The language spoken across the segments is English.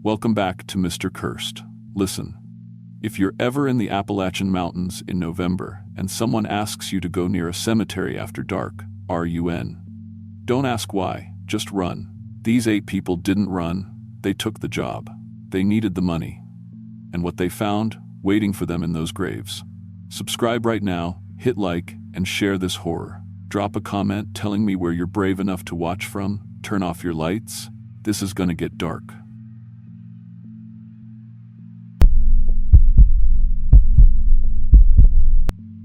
Welcome back to Mr. Cursed. Listen, if you're ever in the Appalachian Mountains in November and someone asks you to go near a cemetery after dark, RUN. Don't ask why, just run. These 8 people didn't run, they took the job. They needed the money. And what they found, waiting for them in those graves. Subscribe right now, hit like, and share this horror. Drop a comment telling me where you're brave enough to watch from. Turn off your lights. This is gonna get dark.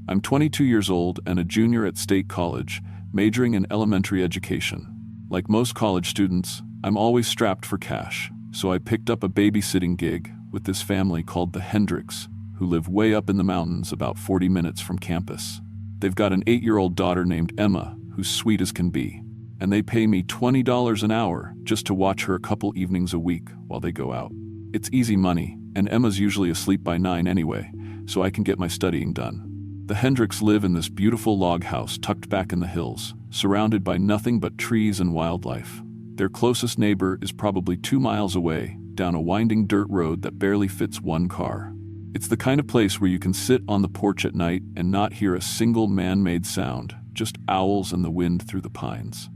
I'm 22 years old and a junior at State College, majoring in elementary education. Like most college students, I'm always strapped for cash, so I picked up a babysitting gig with this family called the Hendricks, who live way up in the mountains about 40 minutes from campus. They've got an 8-year-old daughter named Emma, who's sweet as can be, and they pay me $20 an hour just to watch her a couple evenings a week while they go out. It's easy money, and Emma's usually asleep by 9 anyway, so I can get my studying done. The Hendricks live in this beautiful log house tucked back in the hills, surrounded by nothing but trees and wildlife. Their closest neighbor is probably 2 miles away, down a winding dirt road that barely fits 1 car. It's the kind of place where you can sit on the porch at night and not hear a single man-made sound, just owls and the wind through the pines.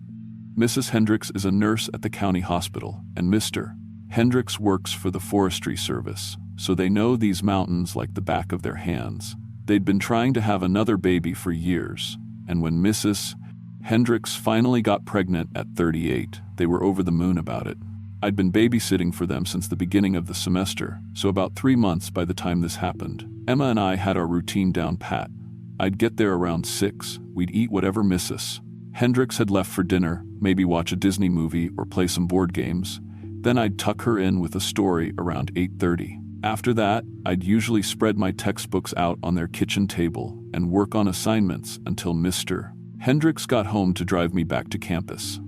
Mrs. Hendricks is a nurse at the county hospital, and Mr. Hendricks works for the Forestry Service, so they know these mountains like the back of their hands. They'd been trying to have another baby for years, and when Mrs. Hendricks finally got pregnant at 38, they were over the moon about it. I'd been babysitting for them since the beginning of the semester, so about 3 months by the time this happened. Emma and I had our routine down pat. I'd get there around 6, we'd eat whatever Mrs. Hendricks had left for dinner, maybe watch a Disney movie or play some board games. Then I'd tuck her in with a story around 8:30. After that, I'd usually spread my textbooks out on their kitchen table and work on assignments until Mr. Hendricks got home to drive me back to campus.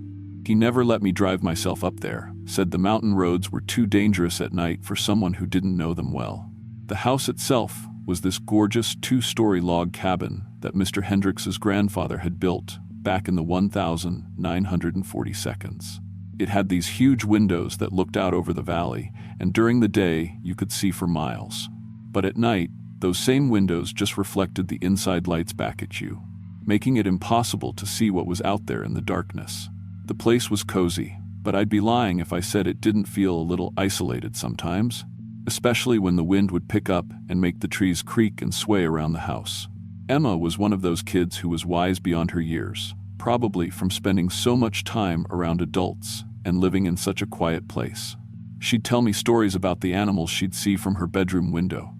He never let me drive myself up there, said the mountain roads were too dangerous at night for someone who didn't know them well. The house itself was this gorgeous 2-story log cabin that Mr. Hendricks's grandfather had built back in the 1942. It had these huge windows that looked out over the valley, and during the day you could see for miles. But at night, those same windows just reflected the inside lights back at you, making it impossible to see what was out there in the darkness. The place was cozy, but I'd be lying if I said it didn't feel a little isolated sometimes, especially when the wind would pick up and make the trees creak and sway around the house. Emma was one of those kids who was wise beyond her years, probably from spending so much time around adults and living in such a quiet place. She'd tell me stories about the animals she'd see from her bedroom window.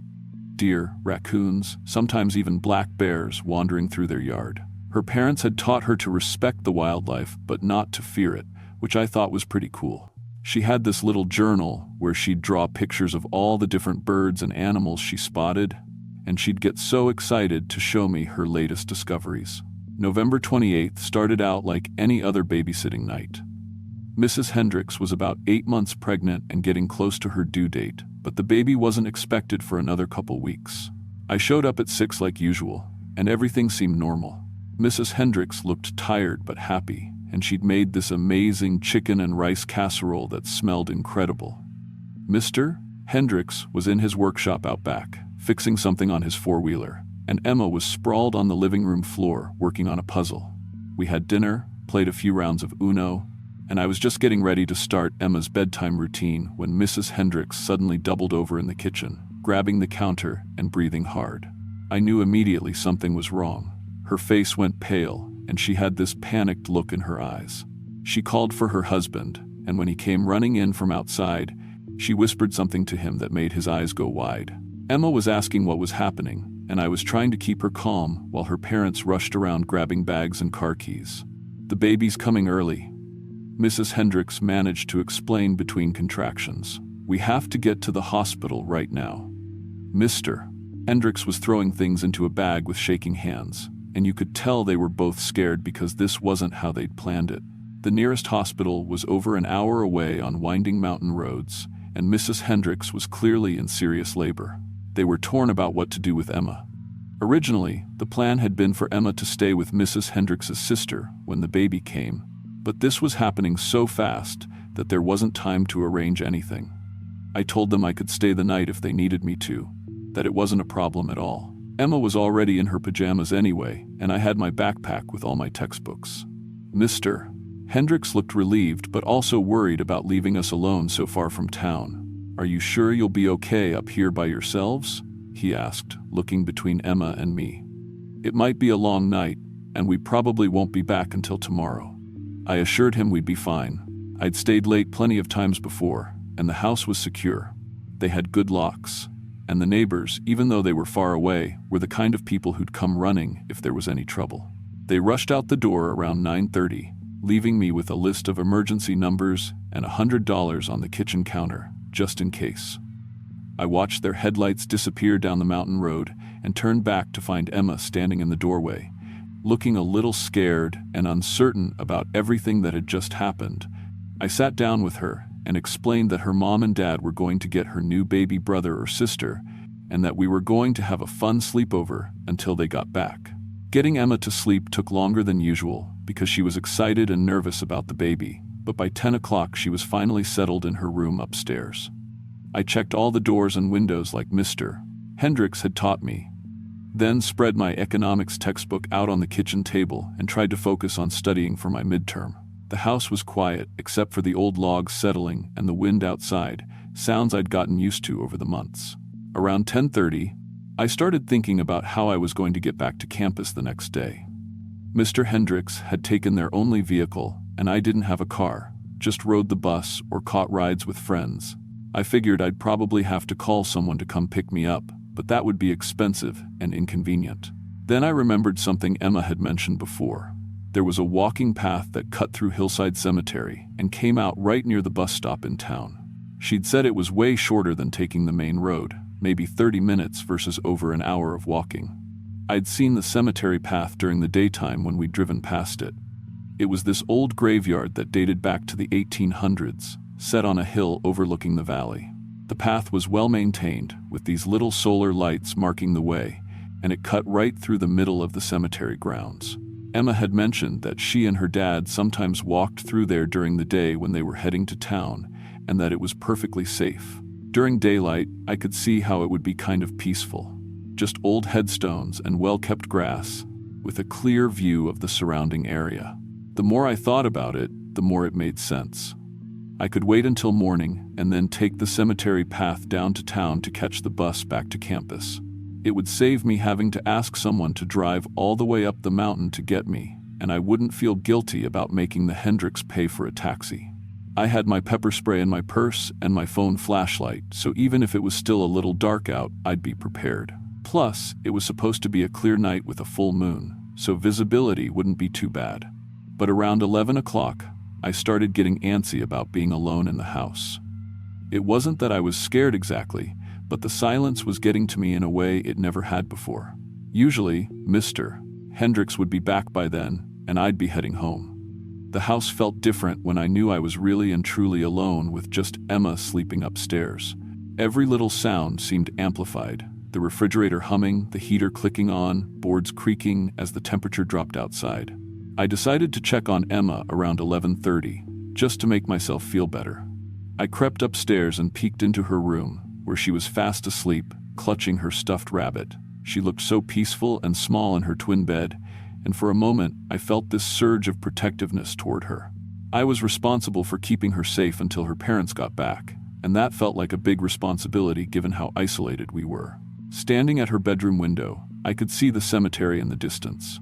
Deer, raccoons, sometimes even black bears wandering through their yard. Her parents had taught her to respect the wildlife, but not to fear it, which I thought was pretty cool. She had this little journal where she'd draw pictures of all the different birds and animals she spotted, and she'd get so excited to show me her latest discoveries. November 28th started out like any other babysitting night. Mrs. Hendricks was about 8 months pregnant and getting close to her due date, but the baby wasn't expected for another couple weeks. I showed up at 6 like usual, and everything seemed normal. Mrs. Hendricks looked tired but happy, and she'd made this amazing chicken and rice casserole that smelled incredible. Mr. Hendricks was in his workshop out back, fixing something on his 4-wheeler, and Emma was sprawled on the living room floor working on a puzzle. We had dinner, played a few rounds of Uno, and I was just getting ready to start Emma's bedtime routine when Mrs. Hendricks suddenly doubled over in the kitchen, grabbing the counter and breathing hard. I knew immediately something was wrong. Her face went pale, and she had this panicked look in her eyes. She called for her husband, and when he came running in from outside, she whispered something to him that made his eyes go wide. Emma was asking what was happening, and I was trying to keep her calm while her parents rushed around grabbing bags and car keys. "The baby's coming early," Mrs. Hendricks managed to explain between contractions. "We have to get to the hospital right now." Mr. Hendricks was throwing things into a bag with shaking hands, and you could tell they were both scared because this wasn't how they'd planned it. The nearest hospital was over an hour away on winding mountain roads, and Mrs. Hendricks was clearly in serious labor. They were torn about what to do with Emma. Originally, the plan had been for Emma to stay with Mrs. Hendricks's sister when the baby came, but this was happening so fast that there wasn't time to arrange anything. I told them I could stay the night if they needed me to, that it wasn't a problem at all. Emma was already in her pajamas anyway, and I had my backpack with all my textbooks. Mr. Hendricks looked relieved but also worried about leaving us alone so far from town. "Are you sure you'll be okay up here by yourselves?" he asked, looking between Emma and me. "It might be a long night, and we probably won't be back until tomorrow." I assured him we'd be fine. I'd stayed late plenty of times before, and the house was secure. They had good locks, and the neighbors, even though they were far away, were the kind of people who'd come running if there was any trouble. They rushed out the door around 9:30, leaving me with a list of emergency numbers and $100 on the kitchen counter, just in case. I watched their headlights disappear down the mountain road and turned back to find Emma standing in the doorway, looking a little scared and uncertain about everything that had just happened. I sat down with her and explained that her mom and dad were going to get her new baby brother or sister, and that we were going to have a fun sleepover until they got back. Getting Emma to sleep took longer than usual because she was excited and nervous about the baby, but by 10 o'clock she was finally settled in her room upstairs. I checked all the doors and windows like Mr. Hendricks had taught me, then spread my economics textbook out on the kitchen table and tried to focus on studying for my midterm. The house was quiet, except for the old logs settling and the wind outside, sounds I'd gotten used to over the months. Around 10:30, I started thinking about how I was going to get back to campus the next day. Mr. Hendricks had taken their only vehicle, and I didn't have a car, just rode the bus or caught rides with friends. I figured I'd probably have to call someone to come pick me up, but that would be expensive and inconvenient. Then I remembered something Emma had mentioned before. There was a walking path that cut through Hillside Cemetery and came out right near the bus stop in town. She'd said it was way shorter than taking the main road, maybe 30 minutes versus over an hour of walking. I'd seen the cemetery path during the daytime when we'd driven past it. It was this old graveyard that dated back to the 1800s, set on a hill overlooking the valley. The path was well maintained, with these little solar lights marking the way, and it cut right through the middle of the cemetery grounds. Emma had mentioned that she and her dad sometimes walked through there during the day when they were heading to town, and that it was perfectly safe. During daylight, I could see how it would be kind of peaceful. Just old headstones and well-kept grass, with a clear view of the surrounding area. The more I thought about it, the more it made sense. I could wait until morning and then take the cemetery path down to town to catch the bus back to campus. It would save me having to ask someone to drive all the way up the mountain to get me, and I wouldn't feel guilty about making the Hendricks pay for a taxi. I had my pepper spray in my purse and my phone flashlight, so even if it was still a little dark out, I'd be prepared. Plus, it was supposed to be a clear night with a full moon, so visibility wouldn't be too bad. But around 11 o'clock, I started getting antsy about being alone in the house. It wasn't that I was scared exactly, but the silence was getting to me in a way it never had before. Usually, Mr. Hendricks would be back by then, and I'd be heading home. The house felt different when I knew I was really and truly alone with just Emma sleeping upstairs. Every little sound seemed amplified, the refrigerator humming, the heater clicking on, boards creaking as the temperature dropped outside. I decided to check on Emma around 11:30, just to make myself feel better. I crept upstairs and peeked into her room, where she was fast asleep, clutching her stuffed rabbit. She looked so peaceful and small in her twin bed, and for a moment I felt this surge of protectiveness toward her. I was responsible for keeping her safe until her parents got back, and that felt like a big responsibility given how isolated we were. Standing at her bedroom window, I could see the cemetery in the distance.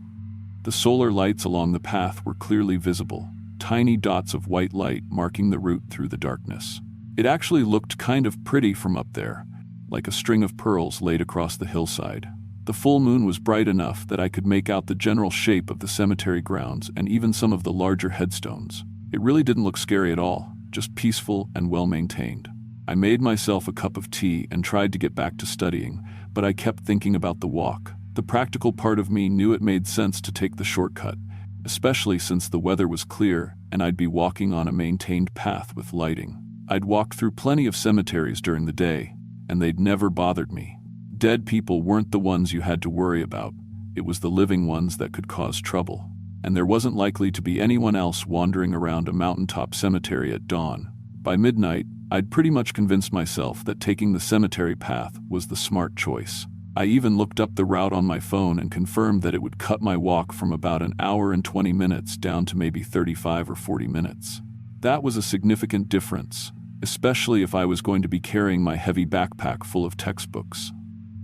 The solar lights along the path were clearly visible, tiny dots of white light marking the route through the darkness. It actually looked kind of pretty from up there, like a string of pearls laid across the hillside. The full moon was bright enough that I could make out the general shape of the cemetery grounds and even some of the larger headstones. It really didn't look scary at all, just peaceful and well-maintained. I made myself a cup of tea and tried to get back to studying, but I kept thinking about the walk. The practical part of me knew it made sense to take the shortcut, especially since the weather was clear and I'd be walking on a maintained path with lighting. I'd walked through plenty of cemeteries during the day, and they'd never bothered me. Dead people weren't the ones you had to worry about. It was the living ones that could cause trouble. And there wasn't likely to be anyone else wandering around a mountaintop cemetery at dawn. By midnight, I'd pretty much convinced myself that taking the cemetery path was the smart choice. I even looked up the route on my phone and confirmed that it would cut my walk from about an hour and 20 minutes down to maybe 35 or 40 minutes. That was a significant difference, especially if I was going to be carrying my heavy backpack full of textbooks.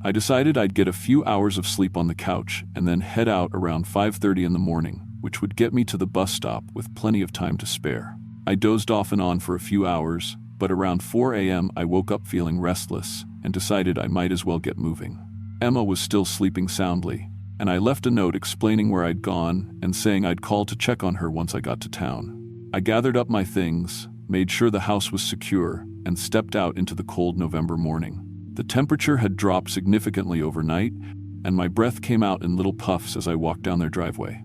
I decided I'd get a few hours of sleep on the couch and then head out around 5:30 in the morning, which would get me to the bus stop with plenty of time to spare. I dozed off and on for a few hours, but around 4 a.m. I woke up feeling restless and decided I might as well get moving. Emma was still sleeping soundly, and I left a note explaining where I'd gone and saying I'd call to check on her once I got to town. I gathered up my things, made sure the house was secure, and stepped out into the cold November morning. The temperature had dropped significantly overnight, and my breath came out in little puffs as I walked down their driveway.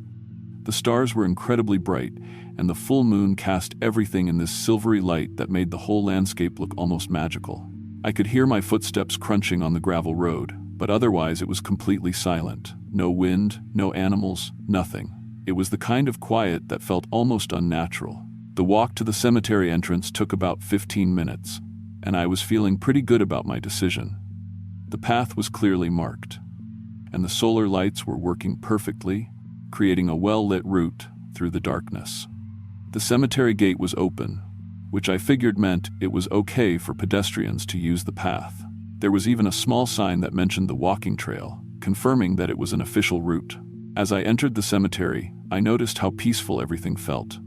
The stars were incredibly bright, and the full moon cast everything in this silvery light that made the whole landscape look almost magical. I could hear my footsteps crunching on the gravel road, but otherwise it was completely silent. No wind, no animals, nothing. It was the kind of quiet that felt almost unnatural. The walk to the cemetery entrance took about 15 minutes, and I was feeling pretty good about my decision. The path was clearly marked, and the solar lights were working perfectly, creating a well-lit route through the darkness. The cemetery gate was open, which I figured meant it was okay for pedestrians to use the path. There was even a small sign that mentioned the walking trail, confirming that it was an official route. As I entered the cemetery, I noticed how peaceful everything felt.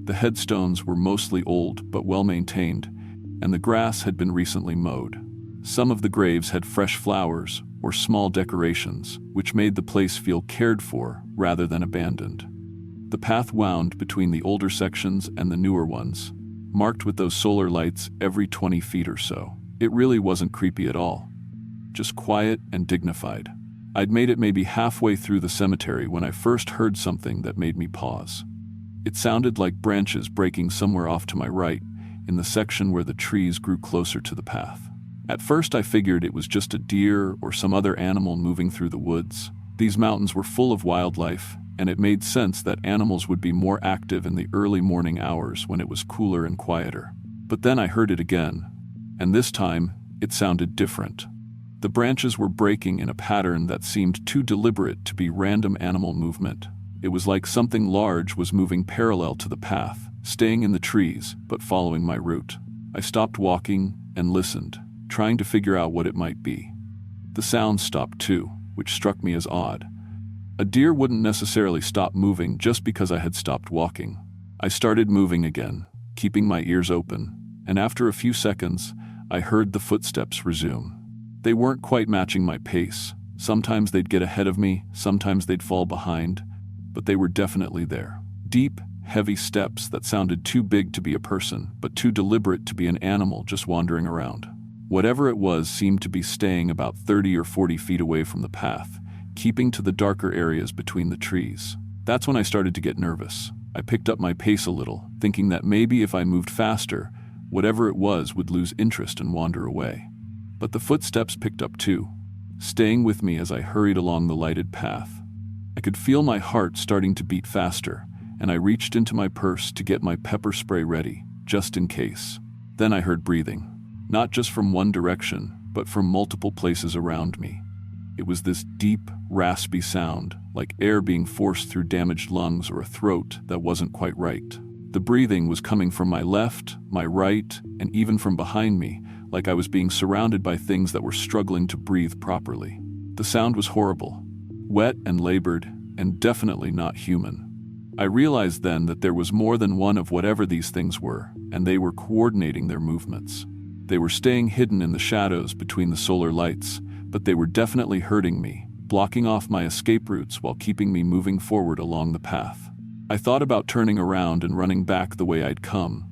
The headstones were mostly old but well-maintained, and the grass had been recently mowed. Some of the graves had fresh flowers or small decorations, which made the place feel cared for rather than abandoned. The path wound between the older sections and the newer ones, marked with those solar lights every 20 feet or so. It really wasn't creepy at all, just quiet and dignified. I'd made it maybe halfway through the cemetery when I first heard something that made me pause. It sounded like branches breaking somewhere off to my right, in the section where the trees grew closer to the path. At first I figured it was just a deer or some other animal moving through the woods. These mountains were full of wildlife, and it made sense that animals would be more active in the early morning hours when it was cooler and quieter. But then I heard it again, and this time it sounded different. The branches were breaking in a pattern that seemed too deliberate to be random animal movement. It was like something large was moving parallel to the path, staying in the trees, but following my route. I stopped walking and listened, trying to figure out what it might be. The sound stopped too, which struck me as odd. A deer wouldn't necessarily stop moving just because I had stopped walking. I started moving again, keeping my ears open, and after a few seconds, I heard the footsteps resume. They weren't quite matching my pace. Sometimes they'd get ahead of me, sometimes they'd fall behind, but they were definitely there. Deep, heavy steps that sounded too big to be a person, but too deliberate to be an animal just wandering around. Whatever it was seemed to be staying about 30 or 40 feet away from the path, keeping to the darker areas between the trees. That's when I started to get nervous. I picked up my pace a little, thinking that maybe if I moved faster, whatever it was would lose interest and wander away. But the footsteps picked up too, staying with me as I hurried along the lighted path. I could feel my heart starting to beat faster, and I reached into my purse to get my pepper spray ready, just in case. Then I heard breathing, not just from one direction, but from multiple places around me. It was this deep, raspy sound, like air being forced through damaged lungs or a throat that wasn't quite right. The breathing was coming from my left, my right, and even from behind me, like I was being surrounded by things that were struggling to breathe properly. The sound was horrible, wet and labored, and definitely not human. I realized then that there was more than one of whatever these things were, and they were coordinating their movements. They were staying hidden in the shadows between the solar lights, but they were definitely hurting me, blocking off my escape routes while keeping me moving forward along the path. I thought about turning around and running back the way I'd come,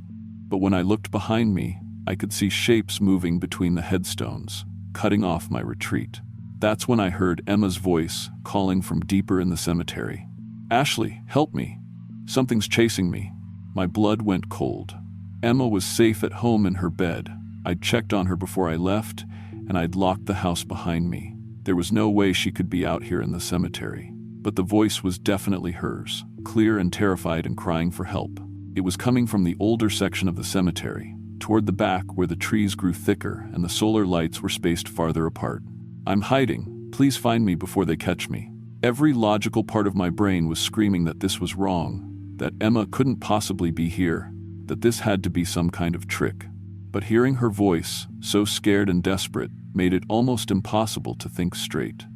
but when I looked behind me, I could see shapes moving between the headstones, cutting off my retreat. That's when I heard Emma's voice calling from deeper in the cemetery. "Ashley, help me. Something's chasing me." My blood went cold. Emma was safe at home in her bed. I'd checked on her before I left, and I'd locked the house behind me. There was no way she could be out here in the cemetery. But the voice was definitely hers, clear and terrified and crying for help. It was coming from the older section of the cemetery, toward the back where the trees grew thicker and the solar lights were spaced farther apart. "I'm hiding. Please find me before they catch me." Every logical part of my brain was screaming that this was wrong, that Emma couldn't possibly be here, that this had to be some kind of trick. But hearing her voice, so scared and desperate, made it almost impossible to think straight.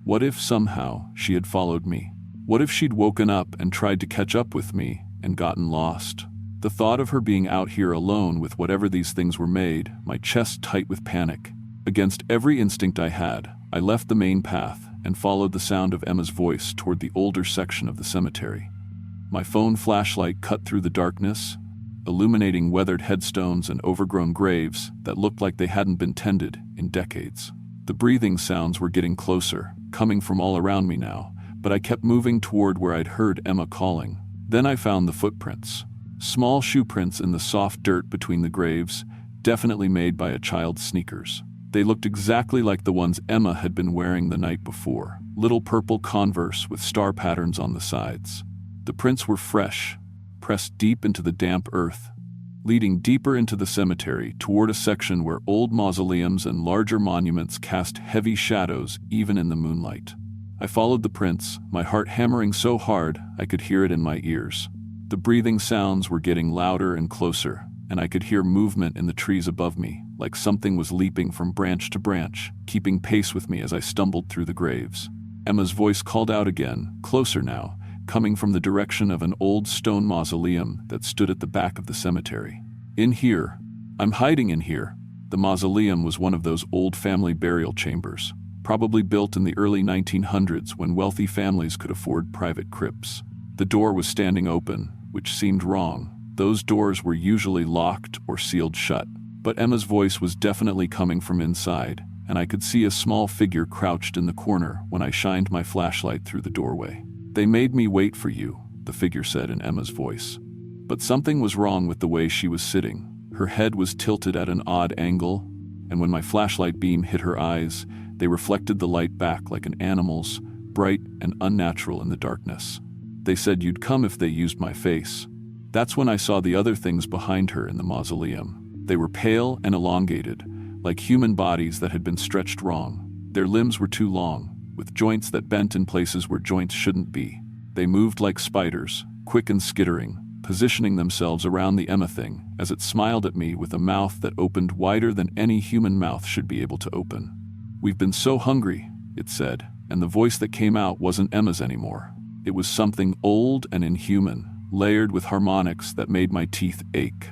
What if somehow she had followed me? What if she'd woken up and tried to catch up with me and gotten lost? The thought of her being out here alone with whatever these things were made, my chest tight with panic. Against every instinct I had, I left the main path and followed the sound of Emma's voice toward the older section of the cemetery. My phone flashlight cut through the darkness, illuminating weathered headstones and overgrown graves that looked like they hadn't been tended in decades. The breathing sounds were getting closer, coming from all around me now, but I kept moving toward where I'd heard Emma calling. Then I found the footprints. Small shoe prints in the soft dirt between the graves, definitely made by a child's sneakers. They looked exactly like the ones Emma had been wearing the night before, little purple Converse with star patterns on the sides. The prints were fresh, pressed deep into the damp earth, leading deeper into the cemetery toward a section where old mausoleums and larger monuments cast heavy shadows even in the moonlight. I followed the prints, my heart hammering so hard I could hear it in my ears. The breathing sounds were getting louder and closer, and I could hear movement in the trees above me, like something was leaping from branch to branch, keeping pace with me as I stumbled through the graves. Emma's voice called out again, closer now, coming from the direction of an old stone mausoleum that stood at the back of the cemetery. "In here. I'm hiding in here." The mausoleum was one of those old family burial chambers, probably built in the early 1900s when wealthy families could afford private crypts. The door was standing open, which seemed wrong. Those doors were usually locked or sealed shut. But Emma's voice was definitely coming from inside, and I could see a small figure crouched in the corner when I shined my flashlight through the doorway. "They made me wait for you," the figure said in Emma's voice. But something was wrong with the way she was sitting. Her head was tilted at an odd angle, and when my flashlight beam hit her eyes, they reflected the light back like an animal's, bright and unnatural in the darkness. "They said you'd come if they used my face." That's when I saw the other things behind her in the mausoleum. They were pale and elongated, like human bodies that had been stretched wrong. Their limbs were too long, with joints that bent in places where joints shouldn't be. They moved like spiders, quick and skittering, positioning themselves around the Emma thing as it smiled at me with a mouth that opened wider than any human mouth should be able to open. "We've been so hungry," it said, and the voice that came out wasn't Emma's anymore. It was something old and inhuman, layered with harmonics that made my teeth ache.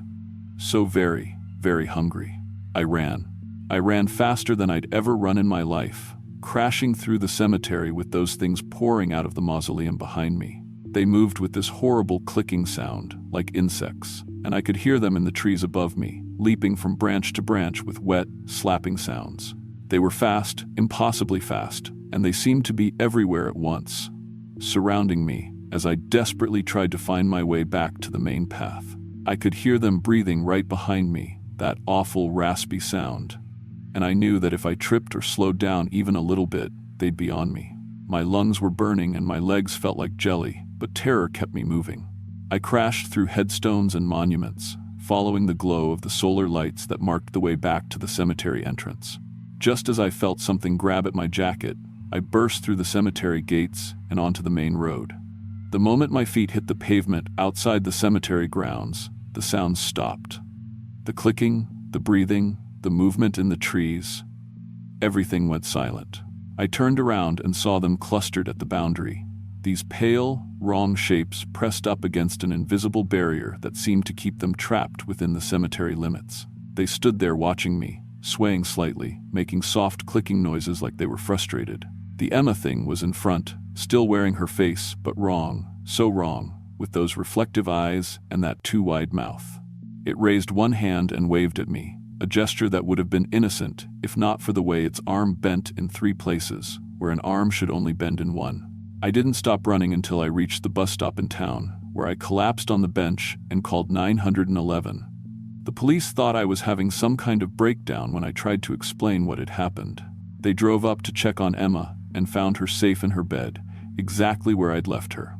So very, very hungry. I ran. I ran faster than I'd ever run in my life, crashing through the cemetery with those things pouring out of the mausoleum behind me. They moved with this horrible clicking sound, like insects, and I could hear them in the trees above me, leaping from branch to branch with wet, slapping sounds. They were fast, impossibly fast, and they seemed to be everywhere at once, surrounding me as I desperately tried to find my way back to the main path. I could hear them breathing right behind me, that awful raspy sound, and I knew that if I tripped or slowed down even a little bit, they'd be on me. My lungs were burning and my legs felt like jelly, but terror kept me moving. I crashed through headstones and monuments, following the glow of the solar lights that marked the way back to the cemetery entrance. Just as I felt something grab at my jacket, I burst through the cemetery gates and onto the main road. The moment my feet hit the pavement outside the cemetery grounds, the sounds stopped. The clicking, the breathing, the movement in the trees, everything went silent. I turned around and saw them clustered at the boundary, these pale, wrong shapes pressed up against an invisible barrier that seemed to keep them trapped within the cemetery limits. They stood there watching me, swaying slightly, making soft clicking noises like they were frustrated. The Emma thing was in front, still wearing her face, but wrong, so wrong, with those reflective eyes and that too wide mouth. It raised one hand and waved at me, a gesture that would have been innocent if not for the way its arm bent in 3 places, where an arm should only bend in one. I didn't stop running until I reached the bus stop in town, where I collapsed on the bench and called 911. The police thought I was having some kind of breakdown when I tried to explain what had happened. They drove up to check on Emma and found her safe in her bed, exactly where I'd left her.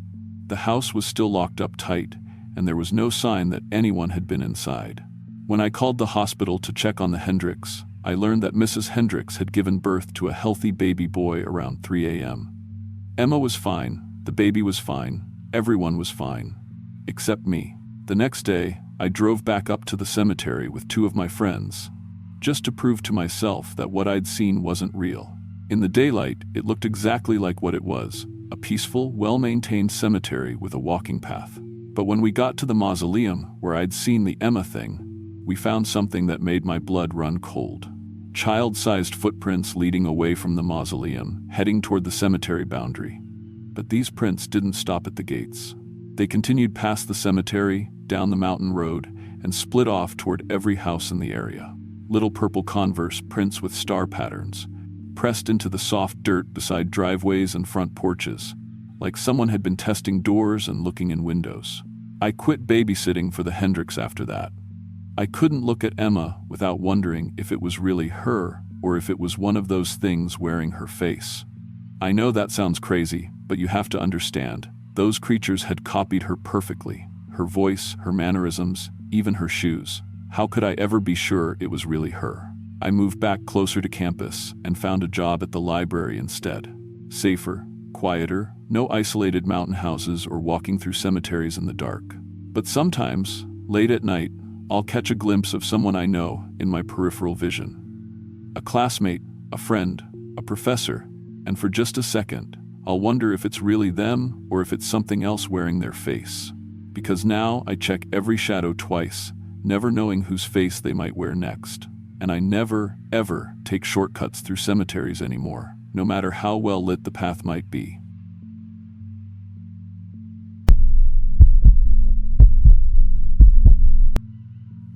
The house was still locked up tight, and there was no sign that anyone had been inside. When I called the hospital to check on the Hendricks, I learned that Mrs. Hendricks had given birth to a healthy baby boy around 3 a.m. Emma was fine, the baby was fine, everyone was fine. Except me. The next day, I drove back up to the cemetery with 2 of my friends, just to prove to myself that what I'd seen wasn't real. In the daylight, it looked exactly like what it was, a peaceful, well-maintained cemetery with a walking path. But when we got to the mausoleum, where I'd seen the Emma thing, we found something that made my blood run cold. Child-sized footprints leading away from the mausoleum, heading toward the cemetery boundary. But these prints didn't stop at the gates. They continued past the cemetery, down the mountain road, and split off toward every house in the area. Little purple Converse prints with star patterns, pressed into the soft dirt beside driveways and front porches, like someone had been testing doors and looking in windows. I quit babysitting for the Hendricks after that. I couldn't look at Emma without wondering if it was really her or if it was one of those things wearing her face. I know that sounds crazy, but you have to understand, those creatures had copied her perfectly. Her voice, her mannerisms, even her shoes. How could I ever be sure it was really her? I moved back closer to campus and found a job at the library instead. Safer, quieter, no isolated mountain houses or walking through cemeteries in the dark. But sometimes, late at night, I'll catch a glimpse of someone I know in my peripheral vision. A classmate, a friend, a professor, and for just a second, I'll wonder if it's really them or if it's something else wearing their face. Because now I check every shadow twice, never knowing whose face they might wear next. And I never, ever take shortcuts through cemeteries anymore, no matter how well lit the path might be.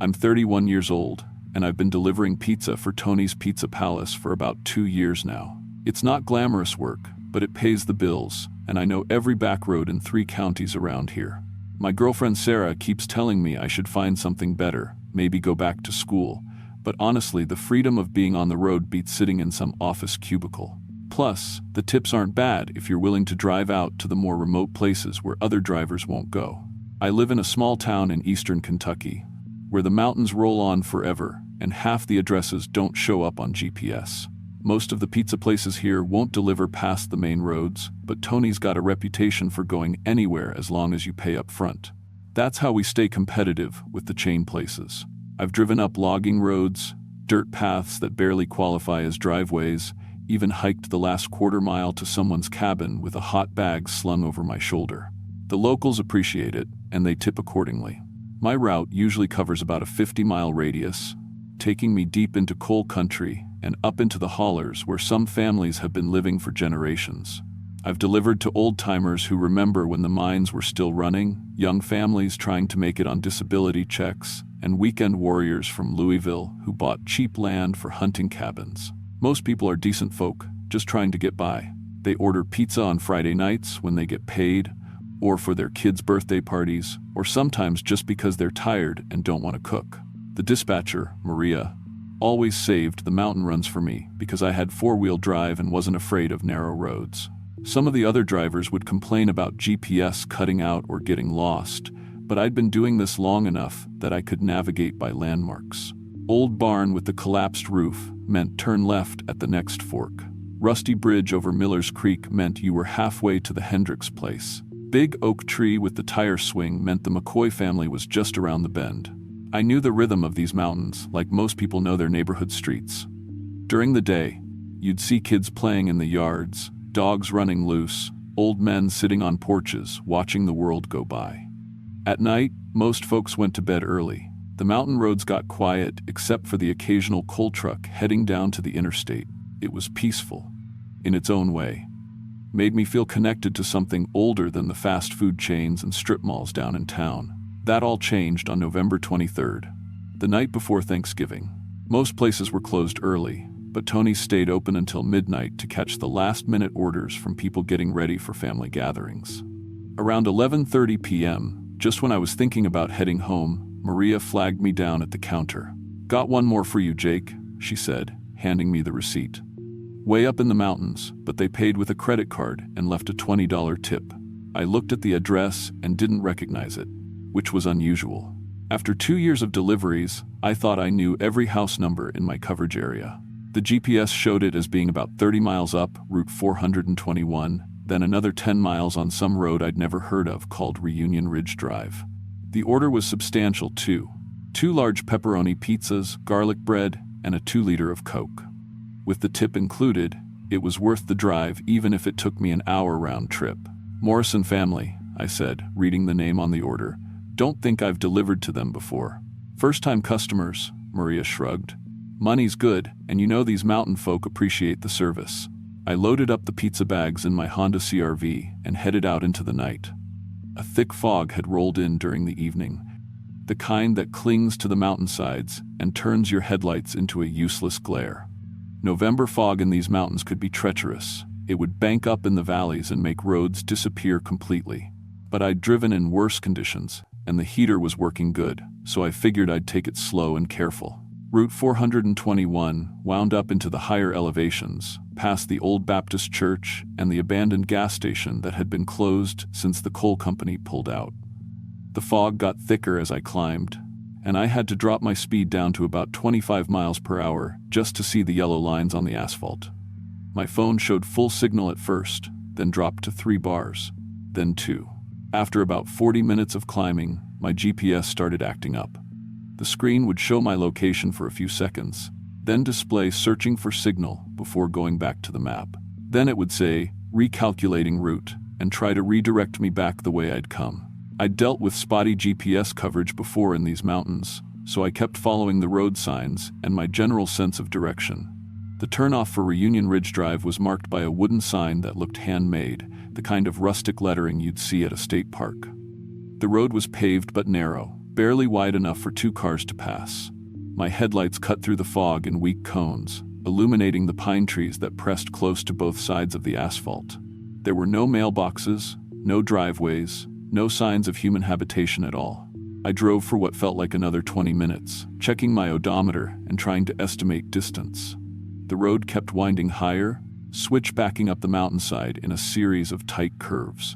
I'm 31 years old, and I've been delivering pizza for Tony's Pizza Palace for about 2 years now. It's not glamorous work, but it pays the bills, and I know every back road in 3 counties around here. My girlfriend Sarah keeps telling me I should find something better, maybe go back to school, but honestly, the freedom of being on the road beats sitting in some office cubicle. Plus, the tips aren't bad if you're willing to drive out to the more remote places where other drivers won't go. I live in a small town in eastern Kentucky, where the mountains roll on forever, and half the addresses don't show up on GPS. Most of the pizza places here won't deliver past the main roads, but Tony's got a reputation for going anywhere as long as you pay up front. That's how we stay competitive with the chain places. I've driven up logging roads, dirt paths that barely qualify as driveways, even hiked the last quarter mile to someone's cabin with a hot bag slung over my shoulder. The locals appreciate it, and they tip accordingly. My route usually covers about a 50-mile radius, taking me deep into coal country and up into the hollers where some families have been living for generations. I've delivered to old-timers who remember when the mines were still running, young families trying to make it on disability checks, and weekend warriors from Louisville who bought cheap land for hunting cabins. Most people are decent folk, just trying to get by. They order pizza on Friday nights when they get paid, or for their kids' birthday parties, or sometimes just because they're tired and don't want to cook. The dispatcher, Maria, always saved the mountain runs for me because I had 4-wheel drive and wasn't afraid of narrow roads. Some of the other drivers would complain about GPS cutting out or getting lost, but I'd been doing this long enough that I could navigate by landmarks. Old barn with the collapsed roof meant turn left at the next fork. Rusty bridge over Miller's Creek meant you were halfway to the Hendricks place. Big oak tree with the tire swing meant the McCoy family was just around the bend. I knew the rhythm of these mountains, like most people know their neighborhood streets. During the day, you'd see kids playing in the yards, dogs running loose, old men sitting on porches, watching the world go by. At night, most folks went to bed early. The mountain roads got quiet except for the occasional coal truck heading down to the interstate. It was peaceful, in its own way. Made me feel connected to something older than the fast food chains and strip malls down in town. That all changed on November 23rd, the night before Thanksgiving. Most places were closed early, but Tony's stayed open until midnight to catch the last-minute orders from people getting ready for family gatherings. Around 11:30 p.m., just when I was thinking about heading home, Maria flagged me down at the counter. "Got one more for you, Jake," she said, handing me the receipt. Way up in the mountains, but they paid with a credit card and left a $20 tip. I looked at the address and didn't recognize it, which was unusual. After 2 years of deliveries, I thought I knew every house number in my coverage area. The GPS showed it as being about 30 miles up Route 421, then another 10 miles on some road I'd never heard of called Reunion Ridge Drive. The order was substantial too. 2 large pepperoni pizzas, garlic bread, and a 2-liter of Coke. With the tip included, it was worth the drive even if it took me an hour round trip. Morrison family, I said, reading the name on the order. Don't think I've delivered to them before. First-time customers, Maria shrugged. Money's good, and you know these mountain folk appreciate the service. I loaded up the pizza bags in my Honda CR-V and headed out into the night. A thick fog had rolled in during the evening, the kind that clings to the mountainsides and turns your headlights into a useless glare. November fog in these mountains could be treacherous. It would bank up in the valleys and make roads disappear completely. But I'd driven in worse conditions, and the heater was working good, so I figured I'd take it slow and careful. Route 421 wound up into the higher elevations, past the old Baptist church and the abandoned gas station that had been closed since the coal company pulled out. The fog got thicker as I climbed, and I had to drop my speed down to about 25 miles per hour just to see the yellow lines on the asphalt. My phone showed full signal at first, then dropped to 3 bars, then 2. After about 40 minutes of climbing, my GPS started acting up. The screen would show my location for a few seconds, then display searching for signal before going back to the map. Then it would say, recalculating route, and try to redirect me back the way I'd come. I'd dealt with spotty GPS coverage before in these mountains, so I kept following the road signs and my general sense of direction. The turnoff for Reunion Ridge Drive was marked by a wooden sign that looked handmade, the kind of rustic lettering you'd see at a state park. The road was paved but narrow, barely wide enough for 2 cars to pass. My headlights cut through the fog in weak cones, illuminating the pine trees that pressed close to both sides of the asphalt. There were no mailboxes, no driveways, no signs of human habitation at all. I drove for what felt like another 20 minutes, checking my odometer and trying to estimate distance. The road kept winding higher, switchbacking up the mountainside in a series of tight curves.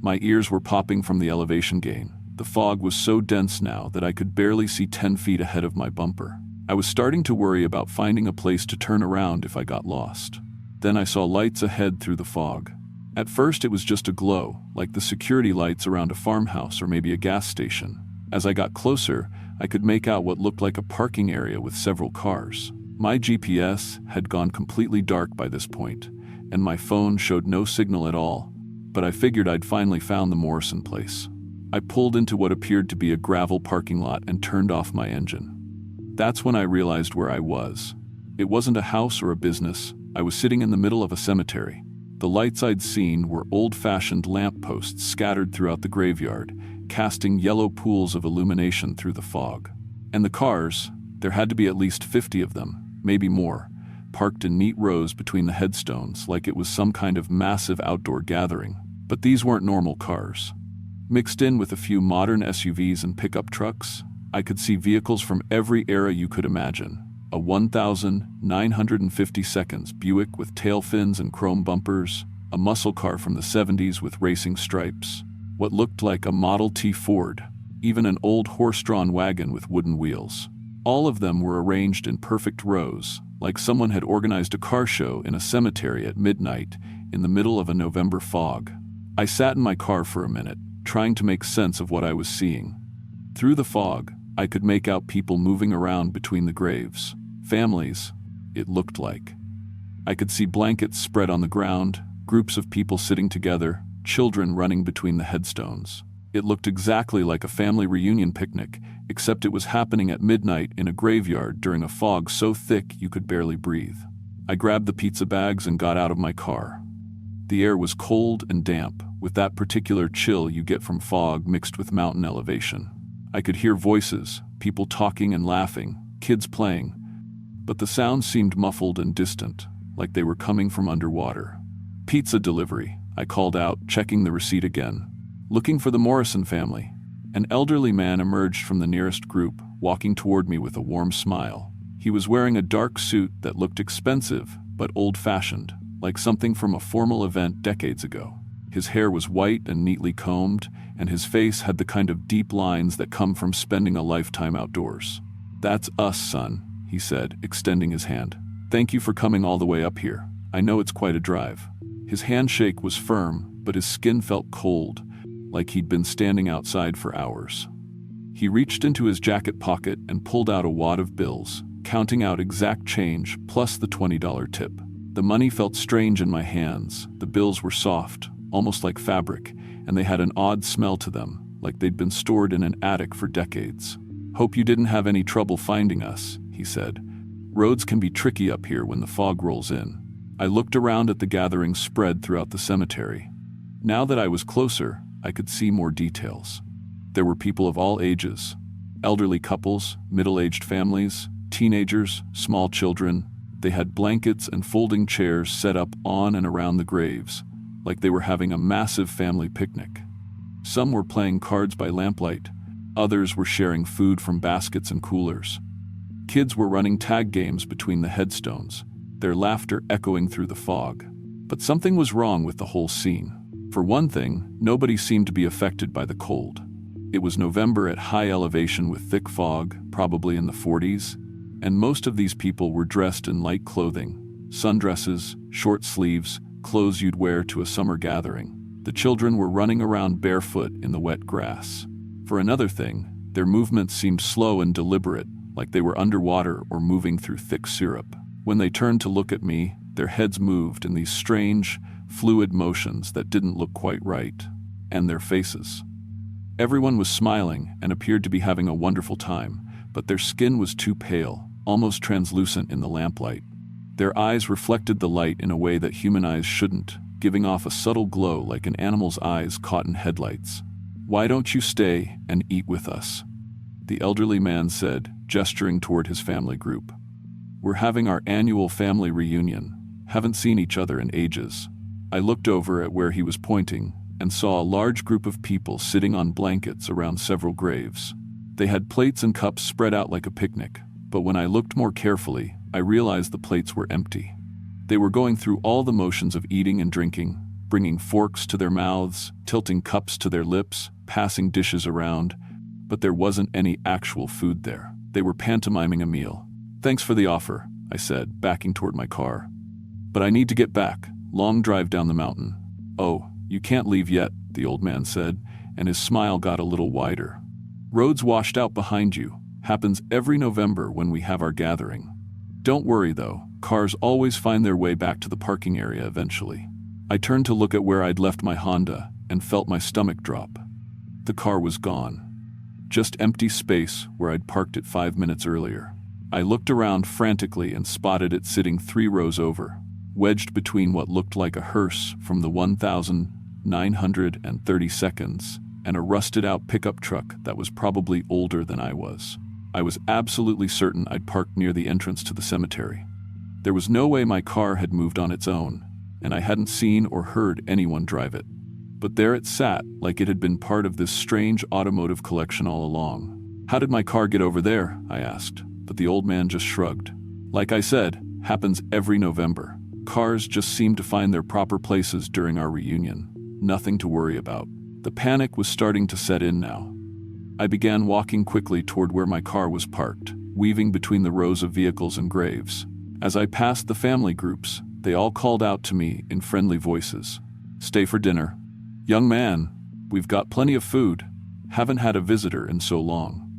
My ears were popping from the elevation gain. The fog was so dense now that I could barely see 10 feet ahead of my bumper. I was starting to worry about finding a place to turn around if I got lost. Then I saw lights ahead through the fog. At first it was just a glow, like the security lights around a farmhouse or maybe a gas station. As I got closer, I could make out what looked like a parking area with several cars. My GPS had gone completely dark by this point, and my phone showed no signal at all, but I figured I'd finally found the Morrison place. I pulled into what appeared to be a gravel parking lot and turned off my engine. That's when I realized where I was. It wasn't a house or a business. I was sitting in the middle of a cemetery. The lights I'd seen were old-fashioned lampposts scattered throughout the graveyard, casting yellow pools of illumination through the fog. And the cars, there had to be at least 50 of them, maybe more, parked in neat rows between the headstones like it was some kind of massive outdoor gathering. But these weren't normal cars. Mixed in with a few modern SUVs and pickup trucks, I could see vehicles from every era you could imagine. A 1952 Buick with tail fins and chrome bumpers, a muscle car from the 70s with racing stripes, what looked like a Model T Ford, even an old horse-drawn wagon with wooden wheels. All of them were arranged in perfect rows, like someone had organized a car show in a cemetery at midnight in the middle of a November fog. I sat in my car for a minute, trying to make sense of what I was seeing. Through the fog, I could make out people moving around between the graves. Families, it looked like. I could see blankets spread on the ground, groups of people sitting together, children running between the headstones. It looked exactly like a family reunion picnic, except it was happening at midnight in a graveyard during a fog so thick you could barely breathe. I grabbed the pizza bags and got out of my car. The air was cold and damp, with that particular chill you get from fog mixed with mountain elevation. I could hear voices, people talking and laughing, kids playing, but the sounds seemed muffled and distant, like they were coming from underwater. Pizza delivery, I called out, checking the receipt again. Looking for the Morrison family. An elderly man emerged from the nearest group, walking toward me with a warm smile. He was wearing a dark suit that looked expensive, but old-fashioned, like something from a formal event decades ago. His hair was white and neatly combed, and his face had the kind of deep lines that come from spending a lifetime outdoors. "That's us, son," he said, extending his hand. "Thank you for coming all the way up here. I know it's quite a drive." His handshake was firm, but his skin felt cold, like he'd been standing outside for hours. He reached into his jacket pocket and pulled out a wad of bills, counting out exact change plus the $20 tip. The money felt strange in my hands. The bills were soft, almost like fabric, and they had an odd smell to them, like they'd been stored in an attic for decades. "Hope you didn't have any trouble finding us," he said. "Roads can be tricky up here when the fog rolls in." I looked around at the gathering spread throughout the cemetery. Now that I was closer, I could see more details. There were people of all ages: elderly couples, middle-aged families, teenagers, small children. They had blankets and folding chairs set up on and around the graves, like they were having a massive family picnic. Some were playing cards by lamplight. Others were sharing food from baskets and coolers. Kids were running tag games between the headstones, their laughter echoing through the fog. But something was wrong with the whole scene. For one thing, nobody seemed to be affected by the cold. It was November at high elevation with thick fog, probably in the 40s, and most of these people were dressed in light clothing, sundresses, short sleeves, clothes you'd wear to a summer gathering. The children were running around barefoot in the wet grass. For another thing, their movements seemed slow and deliberate, like they were underwater or moving through thick syrup. When they turned to look at me, their heads moved in these strange, fluid motions that didn't look quite right. And their faces. Everyone was smiling and appeared to be having a wonderful time, but their skin was too pale, almost translucent in the lamplight. Their eyes reflected the light in a way that human eyes shouldn't, giving off a subtle glow like an animal's eyes caught in headlights. "Why don't you stay and eat with us?" the elderly man said, gesturing toward his family group. "We're having our annual family reunion. Haven't seen each other in ages." I looked over at where he was pointing and saw a large group of people sitting on blankets around several graves. They had plates and cups spread out like a picnic, but when I looked more carefully, I realized the plates were empty. They were going through all the motions of eating and drinking, bringing forks to their mouths, tilting cups to their lips, passing dishes around, but there wasn't any actual food there. They were pantomiming a meal. "Thanks for the offer," I said, backing toward my car. "But I need to get back. Long drive down the mountain." "Oh, you can't leave yet," the old man said, and his smile got a little wider. "Roads washed out behind you. Happens every November when we have our gathering. Don't worry though, cars always find their way back to the parking area eventually." I turned to look at where I'd left my Honda and felt my stomach drop. The car was gone. Just empty space where I'd parked it 5 minutes earlier. I looked around frantically and spotted it sitting 3 rows over, wedged between what looked like a hearse from the 1932nd and a rusted-out pickup truck that was probably older than I was. I was absolutely certain I'd parked near the entrance to the cemetery. There was no way my car had moved on its own, and I hadn't seen or heard anyone drive it. But there it sat, like it had been part of this strange automotive collection all along. "How did my car get over there?" I asked, but the old man just shrugged. "Like I said, happens every November. Cars just seem to find their proper places during our reunion. Nothing to worry about." The panic was starting to set in now. I began walking quickly toward where my car was parked, weaving between the rows of vehicles and graves. As I passed the family groups, they all called out to me in friendly voices. "Stay for dinner." "Young man, we've got plenty of food. Haven't had a visitor in so long."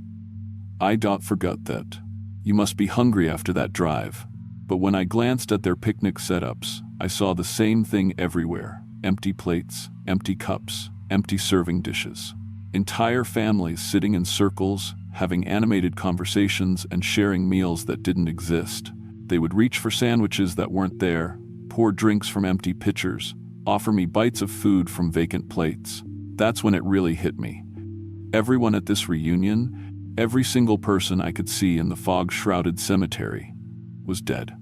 I forgot that. You must be hungry after that drive. But when I glanced at their picnic setups, I saw the same thing everywhere. Empty plates, empty cups, empty serving dishes. Entire families sitting in circles, having animated conversations and sharing meals that didn't exist. They would reach for sandwiches that weren't there, pour drinks from empty pitchers, offer me bites of food from vacant plates. That's when it really hit me. Everyone at this reunion, every single person I could see in the fog-shrouded cemetery, was dead.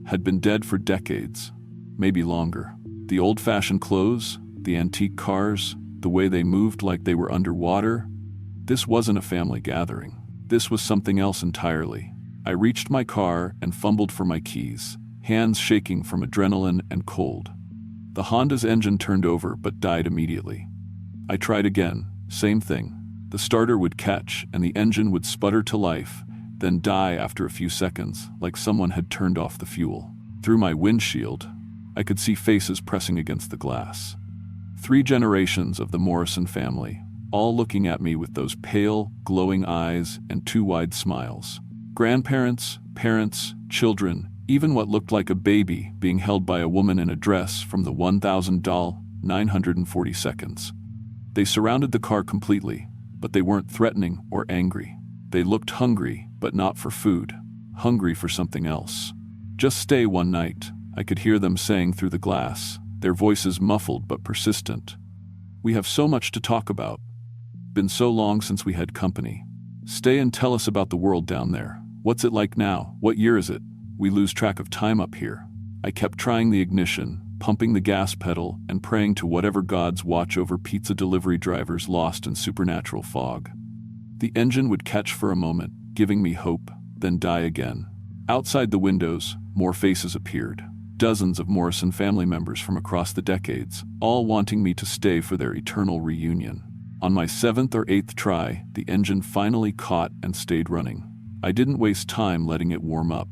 Had been dead for decades, maybe longer. The old-fashioned clothes, the antique cars, the way they moved like they were underwater. This wasn't a family gathering. This was something else entirely. I reached my car and fumbled for my keys, hands shaking from adrenaline and cold. The Honda's engine turned over but died immediately. I tried again, same thing. The starter would catch and the engine would sputter to life, then die after a few seconds, like someone had turned off the fuel. Through my windshield, I could see faces pressing against the glass. 3 generations of the Morrison family, all looking at me with those pale, glowing eyes and 2 wide smiles. Grandparents, parents, children, even what looked like a baby being held by a woman in a dress from the 1000 doll, 940 seconds. They surrounded the car completely, but they weren't threatening or angry. They looked hungry, but not for food, hungry for something else. Just stay one night, I could hear them saying through the glass, their voices muffled but persistent. We have so much to talk about. Been so long since we had company. Stay and tell us about the world down there. What's it like now? What year is it? We lose track of time up here. I kept trying the ignition, pumping the gas pedal, and praying to whatever gods watch over pizza delivery drivers lost in supernatural fog. The engine would catch for a moment, giving me hope, then die again. Outside the windows, more faces appeared. Dozens of Morrison family members from across the decades, all wanting me to stay for their eternal reunion. On my 7th or 8th try, the engine finally caught and stayed running. I didn't waste time letting it warm up.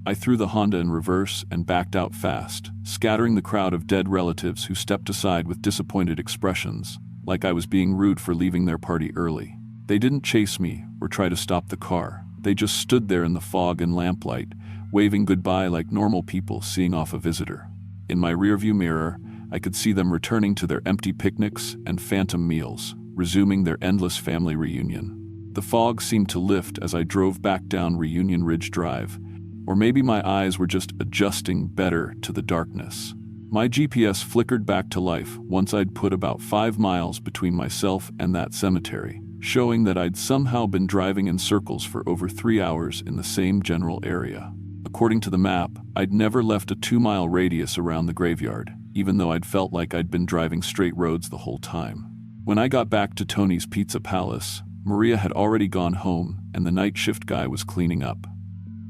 I threw the Honda in reverse and backed out fast, scattering the crowd of dead relatives who stepped aside with disappointed expressions, like I was being rude for leaving their party early. They didn't chase me or try to stop the car. They just stood there in the fog and lamplight, waving goodbye like normal people seeing off a visitor. In my rearview mirror, I could see them returning to their empty picnics and phantom meals, resuming their endless family reunion. The fog seemed to lift as I drove back down Reunion Ridge Drive, or maybe my eyes were just adjusting better to the darkness. My GPS flickered back to life once I'd put about 5 miles between myself and that cemetery, showing that I'd somehow been driving in circles for over 3 hours in the same general area. According to the map, I'd never left a 2-mile radius around the graveyard, even though I'd felt like I'd been driving straight roads the whole time. When I got back to Tony's Pizza Palace, Maria had already gone home and the night shift guy was cleaning up.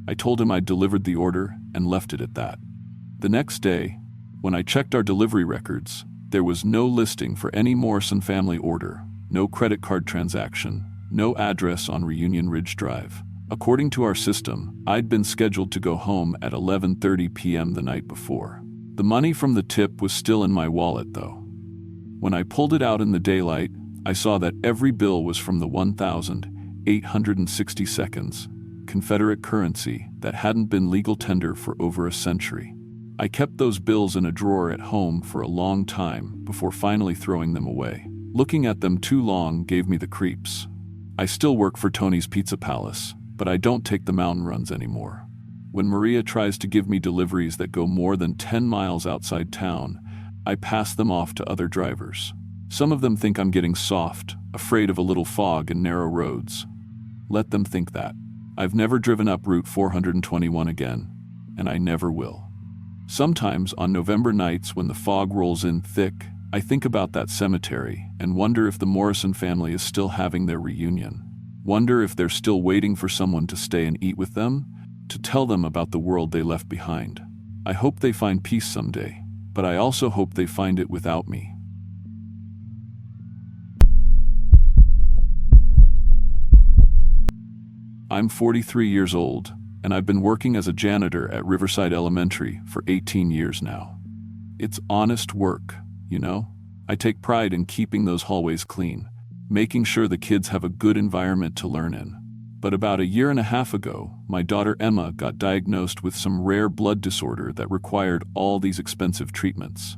I told him I'd delivered the order and left it at that. The next day, when I checked our delivery records, there was no listing for any Morrison family order, no credit card transaction, no address on Reunion Ridge Drive. According to our system, I'd been scheduled to go home at 11:30 p.m. the night before. The money from the tip was still in my wallet, though. When I pulled it out in the daylight, I saw that every bill was from the 1,860 seconds, Confederate currency that hadn't been legal tender for over a century. I kept those bills in a drawer at home for a long time before finally throwing them away. Looking at them too long gave me the creeps. I still work for Tony's Pizza Palace, but I don't take the mountain runs anymore. When Maria tries to give me deliveries that go more than 10 miles outside town, I pass them off to other drivers. Some of them think I'm getting soft, afraid of a little fog and narrow roads. Let them think that. I've never driven up Route 421 again, and I never will. Sometimes on November nights when the fog rolls in thick, I think about that cemetery and wonder if the Morrison family is still having their reunion. Wonder if they're still waiting for someone to stay and eat with them, to tell them about the world they left behind. I hope they find peace someday, but I also hope they find it without me. I'm 43 years old, and I've been working as a janitor at Riverside Elementary for 18 years now. It's honest work, you know? I take pride in keeping those hallways clean, making sure the kids have a good environment to learn in. But about 1.5 years ago, my daughter Emma got diagnosed with some rare blood disorder that required all these expensive treatments.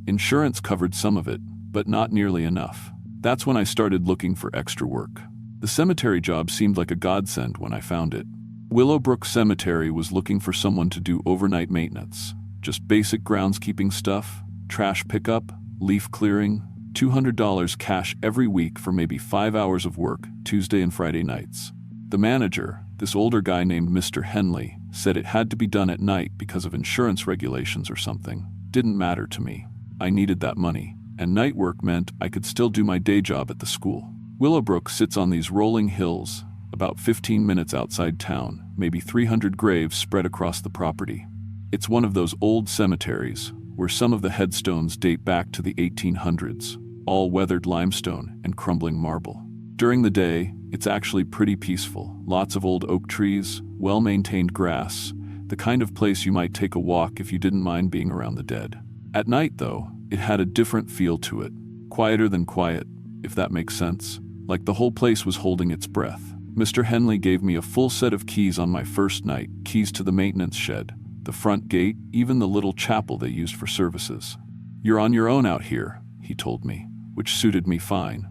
Insurance covered some of it, but not nearly enough. That's when I started looking for extra work. The cemetery job seemed like a godsend when I found it. Willowbrook Cemetery was looking for someone to do overnight maintenance, just basic groundskeeping stuff, trash pickup, leaf clearing, $200 cash every week for maybe 5 hours of work, Tuesday and Friday nights. The manager, this older guy named Mr. Henley, said it had to be done at night because of insurance regulations or something. Didn't matter to me. I needed that money, and night work meant I could still do my day job at the school. Willowbrook sits on these rolling hills, about 15 minutes outside town, maybe 300 graves spread across the property. It's one of those old cemeteries where some of the headstones date back to the 1800s, all weathered limestone and crumbling marble. During the day, it's actually pretty peaceful. Lots of old oak trees, well-maintained grass, the kind of place you might take a walk if you didn't mind being around the dead. At night, though, it had a different feel to it. Quieter than quiet, if that makes sense. Like the whole place was holding its breath. Mr. Henley gave me a full set of keys on my first night, keys to the maintenance shed, the front gate, even the little chapel they used for services. "You're on your own out here," he told me, which suited me fine.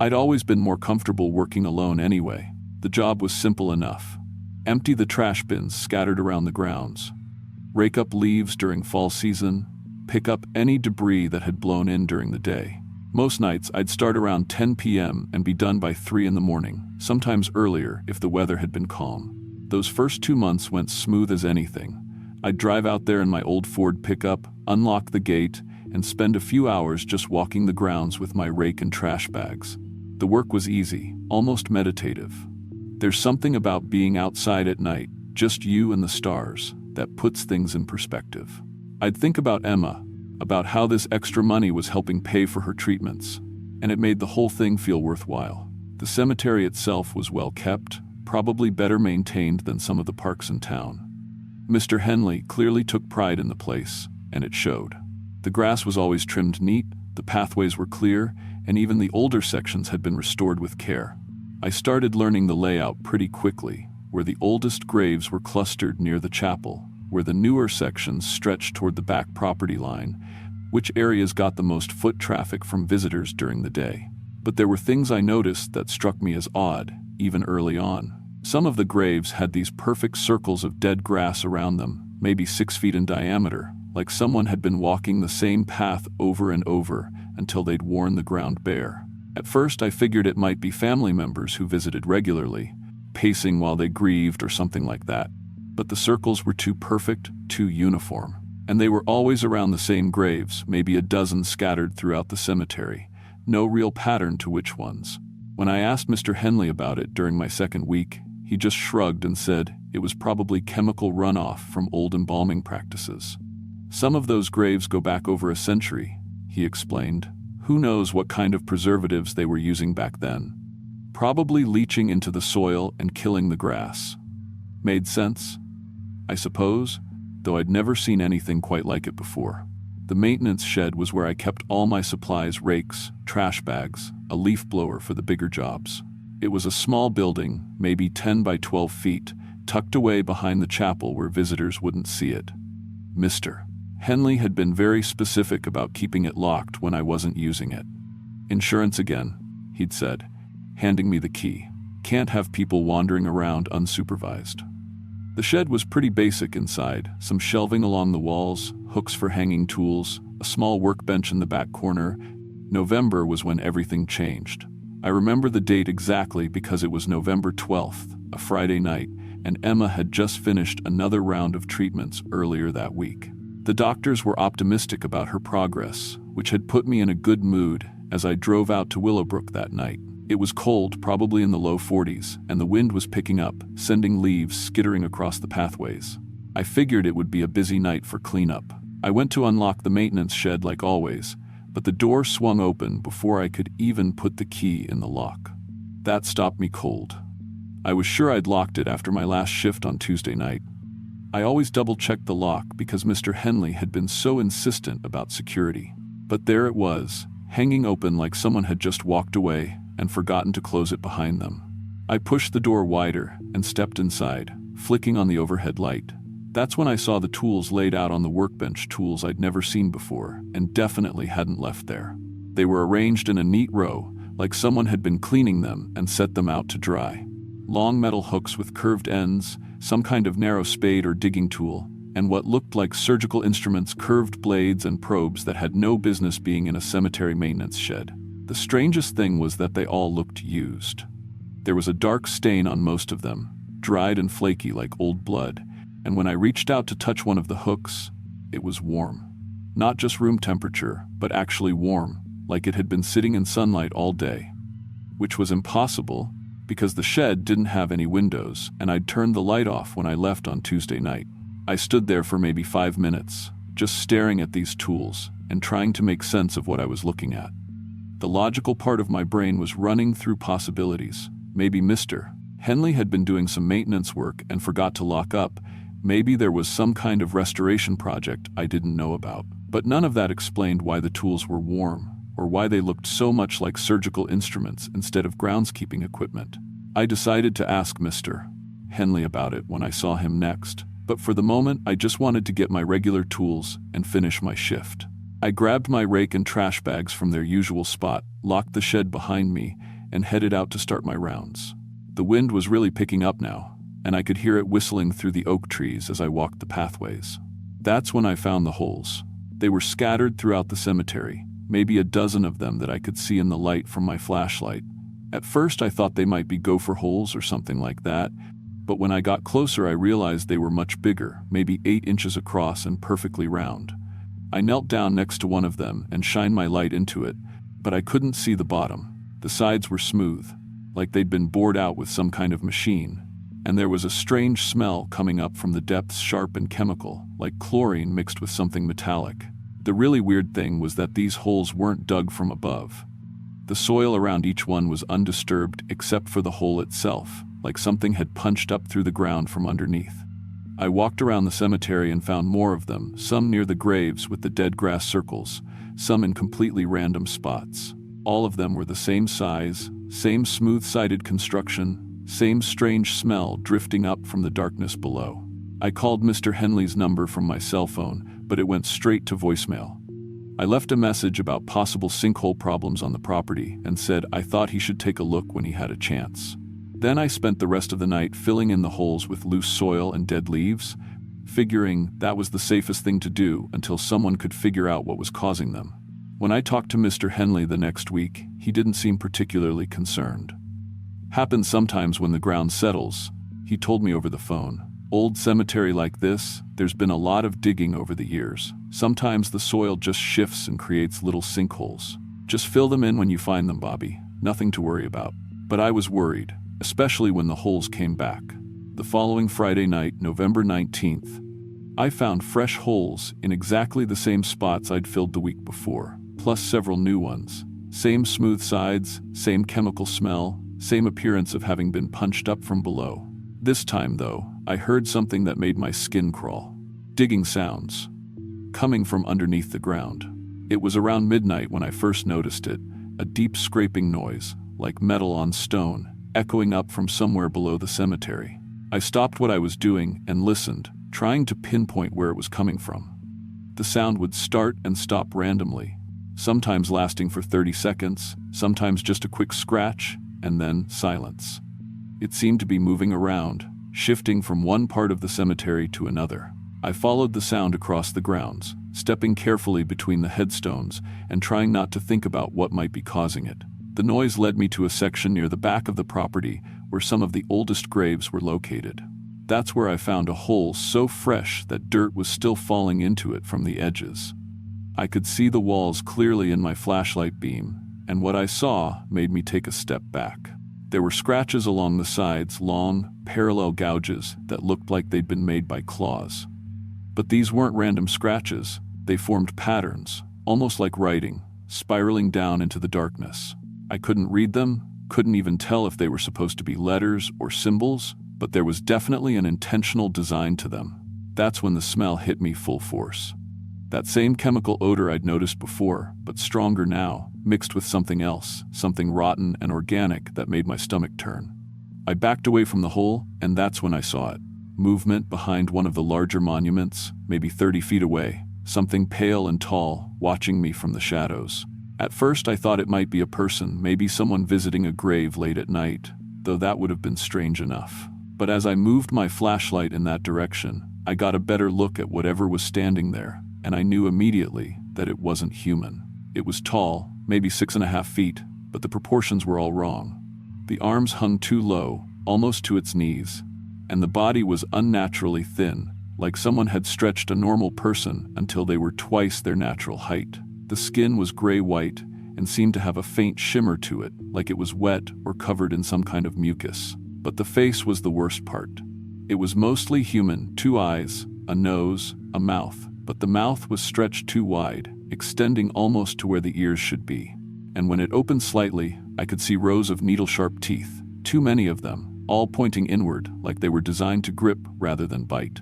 I'd always been more comfortable working alone anyway. The job was simple enough. Empty the trash bins scattered around the grounds. Rake up leaves during fall season. Pick up any debris that had blown in during the day. Most nights I'd start around 10 p.m. and be done by 3 in the morning, sometimes earlier if the weather had been calm. Those first 2 months went smooth as anything. I'd drive out there in my old Ford pickup, unlock the gate, and spend a few hours just walking the grounds with my rake and trash bags. The work was easy, almost meditative. There's something about being outside at night, just you and the stars, that puts things in perspective. I'd think about Emma, about how this extra money was helping pay for her treatments, and it made the whole thing feel worthwhile. The cemetery itself was well kept, probably better maintained than some of the parks in town. Mr. Henley clearly took pride in the place, and it showed. The grass was always trimmed neat, the pathways were clear, and even the older sections had been restored with care. I started learning the layout pretty quickly, where the oldest graves were clustered near the chapel, where the newer sections stretched toward the back property line, which areas got the most foot traffic from visitors during the day. But there were things I noticed that struck me as odd, even early on. Some of the graves had these perfect circles of dead grass around them, maybe 6 feet in diameter, like someone had been walking the same path over and over until they'd worn the ground bare. At first I figured it might be family members who visited regularly, pacing while they grieved or something like that. But the circles were too perfect, too uniform. And they were always around the same graves, maybe a dozen scattered throughout the cemetery. No real pattern to which ones. When I asked Mr. Henley about it during my second week, he just shrugged and said it was probably chemical runoff from old embalming practices. Some of those graves go back over a century, he explained. Who knows what kind of preservatives they were using back then? Probably leaching into the soil and killing the grass. Made sense? I suppose, though I'd never seen anything quite like it before. The maintenance shed was where I kept all my supplies, rakes, trash bags, a leaf blower for the bigger jobs. It was a small building, maybe 10 by 12 feet, tucked away behind the chapel where visitors wouldn't see it. Mr. Henley had been very specific about keeping it locked when I wasn't using it. "Insurance again," he'd said, handing me the key. "Can't have people wandering around unsupervised." The shed was pretty basic inside, some shelving along the walls, hooks for hanging tools, a small workbench in the back corner. November was when everything changed. I remember the date exactly because it was November 12th, a Friday night, and Emma had just finished another round of treatments earlier that week. The doctors were optimistic about her progress, which had put me in a good mood as I drove out to Willowbrook that night. It was cold, probably in the low 40s, and the wind was picking up, sending leaves skittering across the pathways. I figured it would be a busy night for cleanup. I went to unlock the maintenance shed like always, but the door swung open before I could even put the key in the lock. That stopped me cold. I was sure I'd locked it after my last shift on Tuesday night. I always double-checked the lock because Mr. Henley had been so insistent about security. But there it was, hanging open like someone had just walked away and forgotten to close it behind them. I pushed the door wider and stepped inside, flicking on the overhead light. That's when I saw the tools laid out on the workbench, tools I'd never seen before and definitely hadn't left there. They were arranged in a neat row, like someone had been cleaning them and set them out to dry. Long metal hooks with curved ends, some kind of narrow spade or digging tool, and what looked like surgical instruments, curved blades and probes that had no business being in a cemetery maintenance shed. The strangest thing was that they all looked used. There was a dark stain on most of them, dried and flaky like old blood, and when I reached out to touch one of the hooks, it was warm. Not just room temperature, but actually warm, like it had been sitting in sunlight all day. Which was impossible, because the shed didn't have any windows, and I'd turned the light off when I left on Tuesday night. I stood there for maybe 5 minutes, just staring at these tools and trying to make sense of what I was looking at. The logical part of my brain was running through possibilities. Maybe Mr. Henley had been doing some maintenance work and forgot to lock up. Maybe there was some kind of restoration project I didn't know about. But none of that explained why the tools were warm, or why they looked so much like surgical instruments instead of groundskeeping equipment. I decided to ask Mr. Henley about it when I saw him next, but for the moment I just wanted to get my regular tools and finish my shift. I grabbed my rake and trash bags from their usual spot, locked the shed behind me, and headed out to start my rounds. The wind was really picking up now, and I could hear it whistling through the oak trees as I walked the pathways. That's when I found the holes. They were scattered throughout the cemetery, maybe a dozen of them that I could see in the light from my flashlight. At first I thought they might be gopher holes or something like that, but when I got closer I realized they were much bigger, maybe 8 inches across and perfectly round. I knelt down next to one of them and shined my light into it, but I couldn't see the bottom. The sides were smooth, like they'd been bored out with some kind of machine, and there was a strange smell coming up from the depths, sharp and chemical, like chlorine mixed with something metallic. The really weird thing was that these holes weren't dug from above. The soil around each one was undisturbed except for the hole itself, like something had punched up through the ground from underneath. I walked around the cemetery and found more of them, some near the graves with the dead grass circles, some in completely random spots. All of them were the same size, same smooth-sided construction, same strange smell drifting up from the darkness below. I called Mr. Henley's number from my cell phone, but it went straight to voicemail. I left a message about possible sinkhole problems on the property and said I thought he should take a look when he had a chance. Then I spent the rest of the night filling in the holes with loose soil and dead leaves, figuring that was the safest thing to do until someone could figure out what was causing them. When I talked to Mr. Henley the next week, he didn't seem particularly concerned. Happens sometimes when the ground settles, he told me over the phone. Old cemetery like this, there's been a lot of digging over the years. Sometimes the soil just shifts and creates little sinkholes. Just fill them in when you find them, Bobby. Nothing to worry about. But I was worried, especially when the holes came back. The following Friday night, November 19th, I found fresh holes in exactly the same spots I'd filled the week before, plus several new ones. Same smooth sides, same chemical smell, same appearance of having been punched up from below. This time, though, I heard something that made my skin crawl. Digging sounds, coming from underneath the ground. It was around midnight when I first noticed it, a deep scraping noise, like metal on stone, echoing up from somewhere below the cemetery. I stopped what I was doing and listened, trying to pinpoint where it was coming from. The sound would start and stop randomly, sometimes lasting for 30 seconds, sometimes just a quick scratch, and then silence. It seemed to be moving around, shifting from one part of the cemetery to another. I followed the sound across the grounds, stepping carefully between the headstones and trying not to think about what might be causing it. The noise led me to a section near the back of the property where some of the oldest graves were located. That's where I found a hole so fresh that dirt was still falling into it from the edges. I could see the walls clearly in my flashlight beam, and what I saw made me take a step back. There were scratches along the sides, long, parallel gouges that looked like they'd been made by claws. But these weren't random scratches. They formed patterns, almost like writing, spiraling down into the darkness. I couldn't read them, couldn't even tell if they were supposed to be letters or symbols, but there was definitely an intentional design to them. That's when the smell hit me full force. That same chemical odor I'd noticed before, but stronger now, mixed with something else, something rotten and organic that made my stomach turn. I backed away from the hole, and that's when I saw it. Movement behind one of the larger monuments, maybe 30 feet away, something pale and tall, watching me from the shadows. At first I thought it might be a person, maybe someone visiting a grave late at night, though that would have been strange enough. But as I moved my flashlight in that direction, I got a better look at whatever was standing there, and I knew immediately that it wasn't human. It was tall, maybe 6.5 feet, but the proportions were all wrong. The arms hung too low, almost to its knees, and the body was unnaturally thin, like someone had stretched a normal person until they were twice their natural height. The skin was gray-white and seemed to have a faint shimmer to it, like it was wet or covered in some kind of mucus. But the face was the worst part. It was mostly human, 2 eyes, a nose, a mouth, but the mouth was stretched too wide, extending almost to where the ears should be. And when it opened slightly, I could see rows of needle-sharp teeth, too many of them, all pointing inward like they were designed to grip rather than bite.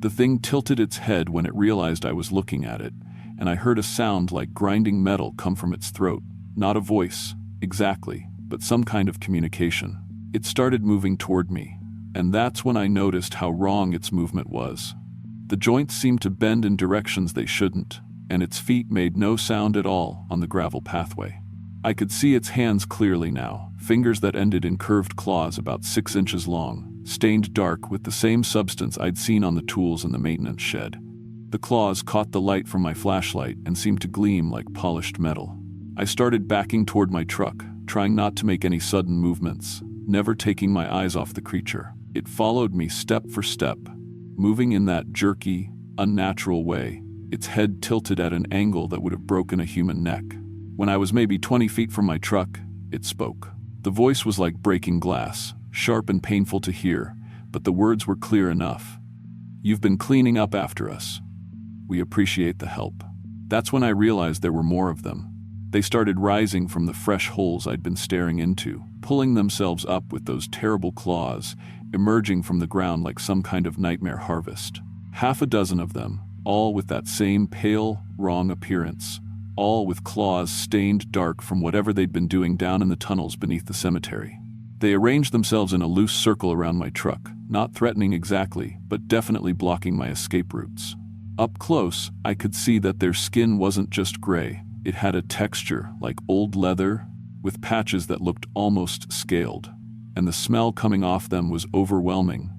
The thing tilted its head when it realized I was looking at it, and I heard a sound like grinding metal come from its throat. Not a voice, exactly, but some kind of communication. It started moving toward me, and that's when I noticed how wrong its movement was. The joints seemed to bend in directions they shouldn't, and its feet made no sound at all on the gravel pathway. I could see its hands clearly now, fingers that ended in curved claws about 6 inches long, stained dark with the same substance I'd seen on the tools in the maintenance shed. The claws caught the light from my flashlight and seemed to gleam like polished metal. I started backing toward my truck, trying not to make any sudden movements, never taking my eyes off the creature. It followed me step for step, moving in that jerky, unnatural way, its head tilted at an angle that would have broken a human neck. When I was maybe 20 feet from my truck, it spoke. The voice was like breaking glass, sharp and painful to hear, but the words were clear enough. "You've been cleaning up after us. We appreciate the help." That's when I realized there were more of them. They started rising from the fresh holes I'd been staring into, pulling themselves up with those terrible claws, emerging from the ground like some kind of nightmare harvest. 6 of them, all with that same pale, wrong appearance, all with claws stained dark from whatever they'd been doing down in the tunnels beneath the cemetery. They arranged themselves in a loose circle around my truck, not threatening exactly, but definitely blocking my escape routes. Up close, I could see that their skin wasn't just gray. It had a texture like old leather, with patches that looked almost scaled, and the smell coming off them was overwhelming.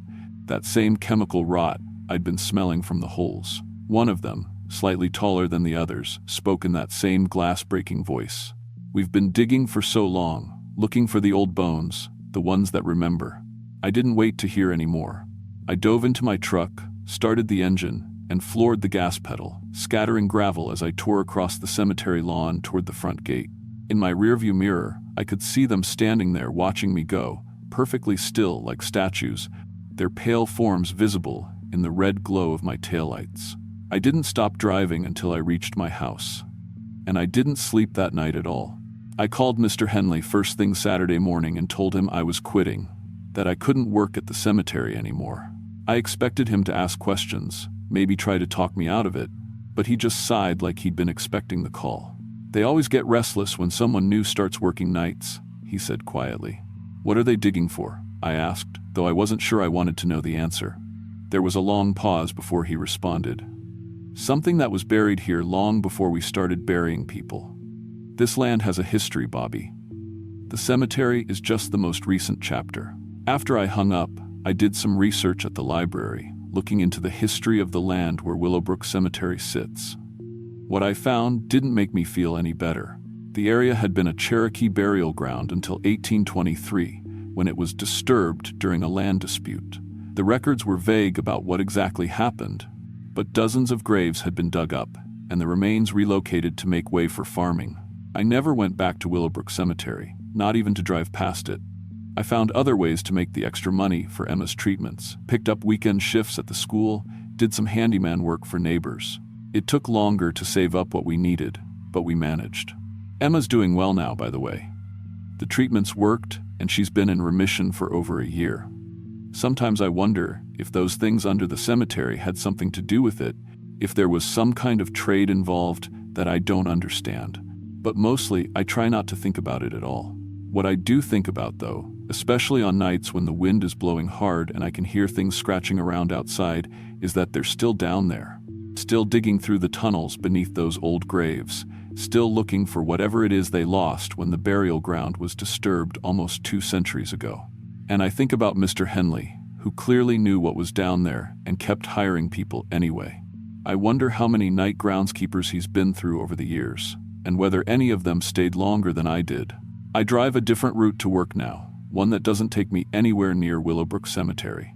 That same chemical rot I'd been smelling from the holes. One of them, slightly taller than the others, spoke in that same glass-breaking voice. "We've been digging for so long, looking for the old bones, the ones that remember." I didn't wait to hear any more. I dove into my truck, started the engine, and floored the gas pedal, scattering gravel as I tore across the cemetery lawn toward the front gate. In my rearview mirror, I could see them standing there watching me go, perfectly still like statues, their pale forms visible in the red glow of my taillights. I didn't stop driving until I reached my house. And I didn't sleep that night at all. I called Mr. Henley first thing Saturday morning and told him I was quitting, that I couldn't work at the cemetery anymore. I expected him to ask questions, maybe try to talk me out of it, but he just sighed like he'd been expecting the call. "They always get restless when someone new starts working nights," he said quietly. "What are they digging for?" I asked, though I wasn't sure I wanted to know the answer. There was a long pause before he responded. "Something that was buried here long before we started burying people. This land has a history, Bobby. The cemetery is just the most recent chapter." After I hung up, I did some research at the library, looking into the history of the land where Willowbrook Cemetery sits. What I found didn't make me feel any better. The area had been a Cherokee burial ground until 1823, when it was disturbed during a land dispute. The records were vague about what exactly happened, but dozens of graves had been dug up, and the remains relocated to make way for farming. I never went back to Willowbrook Cemetery, not even to drive past it. I found other ways to make the extra money for Emma's treatments, picked up weekend shifts at the school, did some handyman work for neighbors. It took longer to save up what we needed, but we managed. Emma's doing well now, by the way. The treatments worked, and she's been in remission for over a year. Sometimes I wonder if those things under the cemetery had something to do with it, if there was some kind of trade involved that I don't understand. But mostly, I try not to think about it at all. What I do think about, though, especially on nights when the wind is blowing hard and I can hear things scratching around outside, is that they're still down there, still digging through the tunnels beneath those old graves, still looking for whatever it is they lost when the burial ground was disturbed almost 2 centuries ago. And I think about Mr. Henley, who clearly knew what was down there and kept hiring people anyway. I wonder how many night groundskeepers he's been through over the years, and whether any of them stayed longer than I did. I drive a different route to work now, one that doesn't take me anywhere near Willowbrook Cemetery.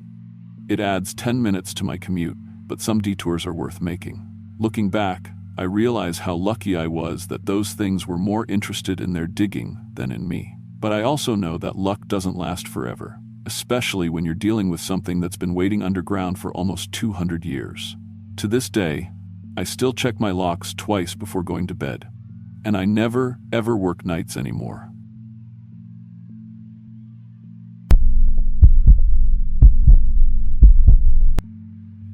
It adds 10 minutes to my commute, but some detours are worth making. Looking back, I realize how lucky I was that those things were more interested in their digging than in me. But I also know that luck doesn't last forever, especially when you're dealing with something that's been waiting underground for almost 200 years. To this day, I still check my locks twice before going to bed. And I never, ever work nights anymore.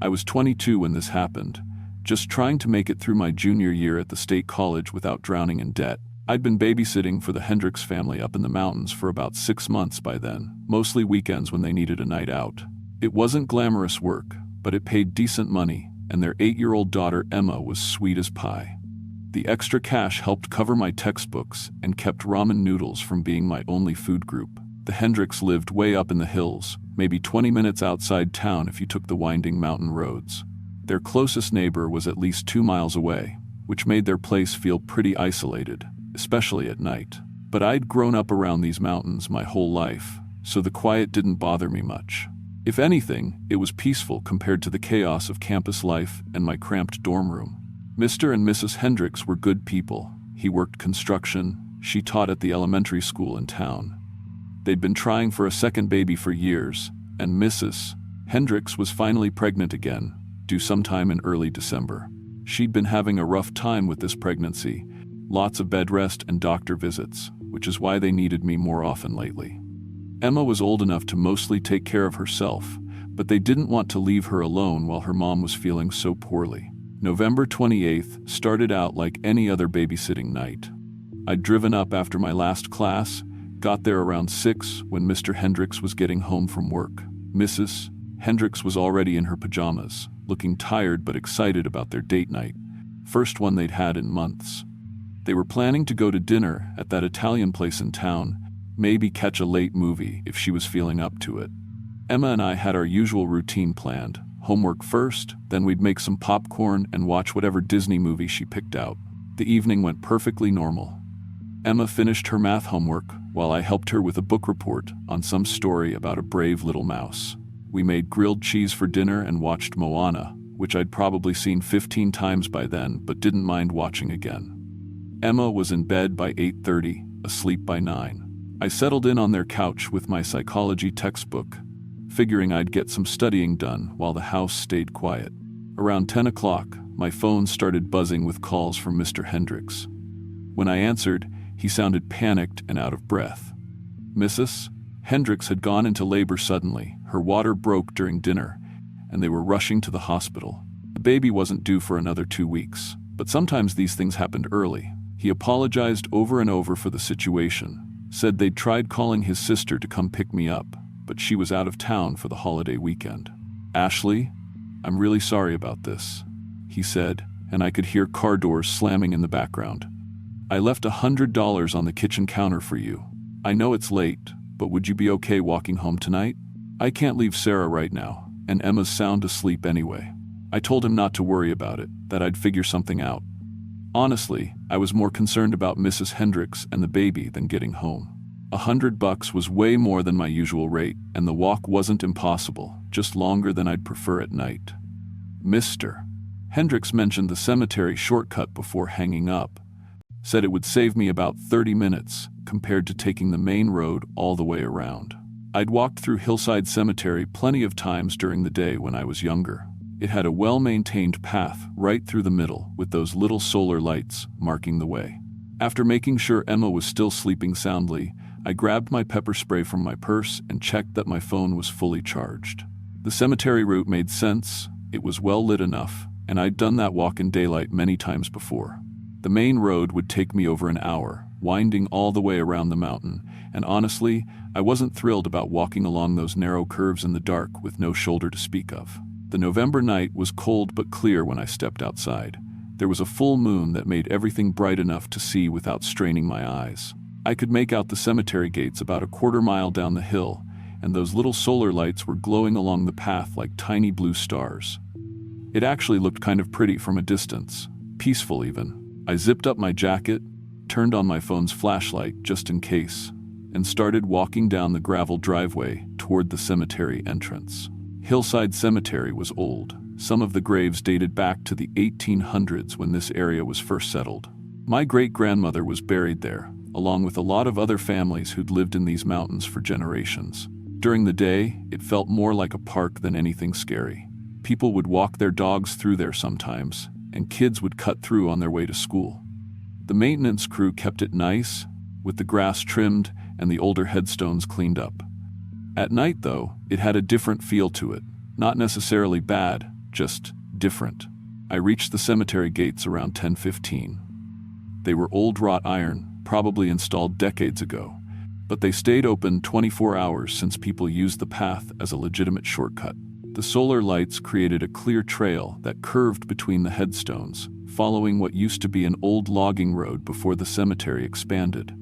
I was 22 when this happened, just trying to make it through my junior year at the state college without drowning in debt. I'd been babysitting for the Hendricks family up in the mountains for about 6 months by then, mostly weekends when they needed a night out. It wasn't glamorous work, but it paid decent money, and their 8-year-old daughter Emma was sweet as pie. The extra cash helped cover my textbooks and kept ramen noodles from being my only food group. The Hendricks lived way up in the hills, maybe 20 minutes outside town if you took the winding mountain roads. Their closest neighbor was at least 2 miles away, which made their place feel pretty isolated, especially at night. But I'd grown up around these mountains my whole life, so the quiet didn't bother me much. If anything, it was peaceful compared to the chaos of campus life and my cramped dorm room. Mr. and Mrs. Hendricks were good people. He worked construction, she taught at the elementary school in town. They'd been trying for a second baby for years, and Mrs. Hendricks was finally pregnant again, due sometime in early December. She'd been having a rough time with this pregnancy, lots of bed rest and doctor visits, which is why they needed me more often lately. Emma was old enough to mostly take care of herself, but they didn't want to leave her alone while her mom was feeling so poorly. November 28th started out like any other babysitting night. I'd driven up after my last class, got there around 6 when Mr. Hendricks was getting home from work. Mrs. Hendricks was already in her pajamas, looking tired but excited about their date night, first one they'd had in months. They were planning to go to dinner at that Italian place in town, maybe catch a late movie if she was feeling up to it. Emma and I had our usual routine planned. Homework first, then we'd make some popcorn and watch whatever Disney movie she picked out. The evening went perfectly normal. Emma finished her math homework while I helped her with a book report on some story about a brave little mouse. We made grilled cheese for dinner and watched Moana, which I'd probably seen 15 times by then but didn't mind watching again. Emma was in bed by 8:30, asleep by 9. I settled in on their couch with my psychology textbook, figuring I'd get some studying done while the house stayed quiet. Around 10 o'clock, my phone started buzzing with calls from Mr. Hendricks. When I answered, he sounded panicked and out of breath. Mrs. Hendricks had gone into labor suddenly. Her water broke during dinner, and they were rushing to the hospital. The baby wasn't due for another 2 weeks, but sometimes these things happened early. He apologized over and over for the situation, said they'd tried calling his sister to come pick me up, but she was out of town for the holiday weekend. "Ashley, I'm really sorry about this," he said, and I could hear car doors slamming in the background. "I left $100 on the kitchen counter for you. I know it's late, but would you be okay walking home tonight? I can't leave Sarah right now, and Emma's sound asleep anyway." I told him not to worry about it, that I'd figure something out. Honestly, I was more concerned about Mrs. Hendricks and the baby than getting home. $100 was way more than my usual rate, and the walk wasn't impossible, just longer than I'd prefer at night. Mr. Hendricks mentioned the cemetery shortcut before hanging up, said it would save me about 30 minutes compared to taking the main road all the way around. I'd walked through Hillside Cemetery plenty of times during the day when I was younger. It had a well-maintained path right through the middle with those little solar lights marking the way. After making sure Emma was still sleeping soundly, I grabbed my pepper spray from my purse and checked that my phone was fully charged. The cemetery route made sense, it was well lit enough, and I'd done that walk in daylight many times before. The main road would take me over an hour, winding all the way around the mountain, and honestly, I wasn't thrilled about walking along those narrow curves in the dark with no shoulder to speak of. The November night was cold but clear when I stepped outside. There was a full moon that made everything bright enough to see without straining my eyes. I could make out the cemetery gates about a quarter mile down the hill, and those little solar lights were glowing along the path like tiny blue stars. It actually looked kind of pretty from a distance, peaceful even. I zipped up my jacket, turned on my phone's flashlight just in case, and started walking down the gravel driveway toward the cemetery entrance. Hillside Cemetery was old. Some of the graves dated back to the 1800s when this area was first settled. My great-grandmother was buried there, along with a lot of other families who'd lived in these mountains for generations. During the day, it felt more like a park than anything scary. People would walk their dogs through there sometimes, and kids would cut through on their way to school. The maintenance crew kept it nice, with the grass trimmed and the older headstones cleaned up. At night, though, it had a different feel to it. Not necessarily bad, just different. I reached the cemetery gates around 10:15. They were old wrought iron, probably installed decades ago, but they stayed open 24 hours since people used the path as a legitimate shortcut. The solar lights created a clear trail that curved between the headstones, following what used to be an old logging road before the cemetery expanded.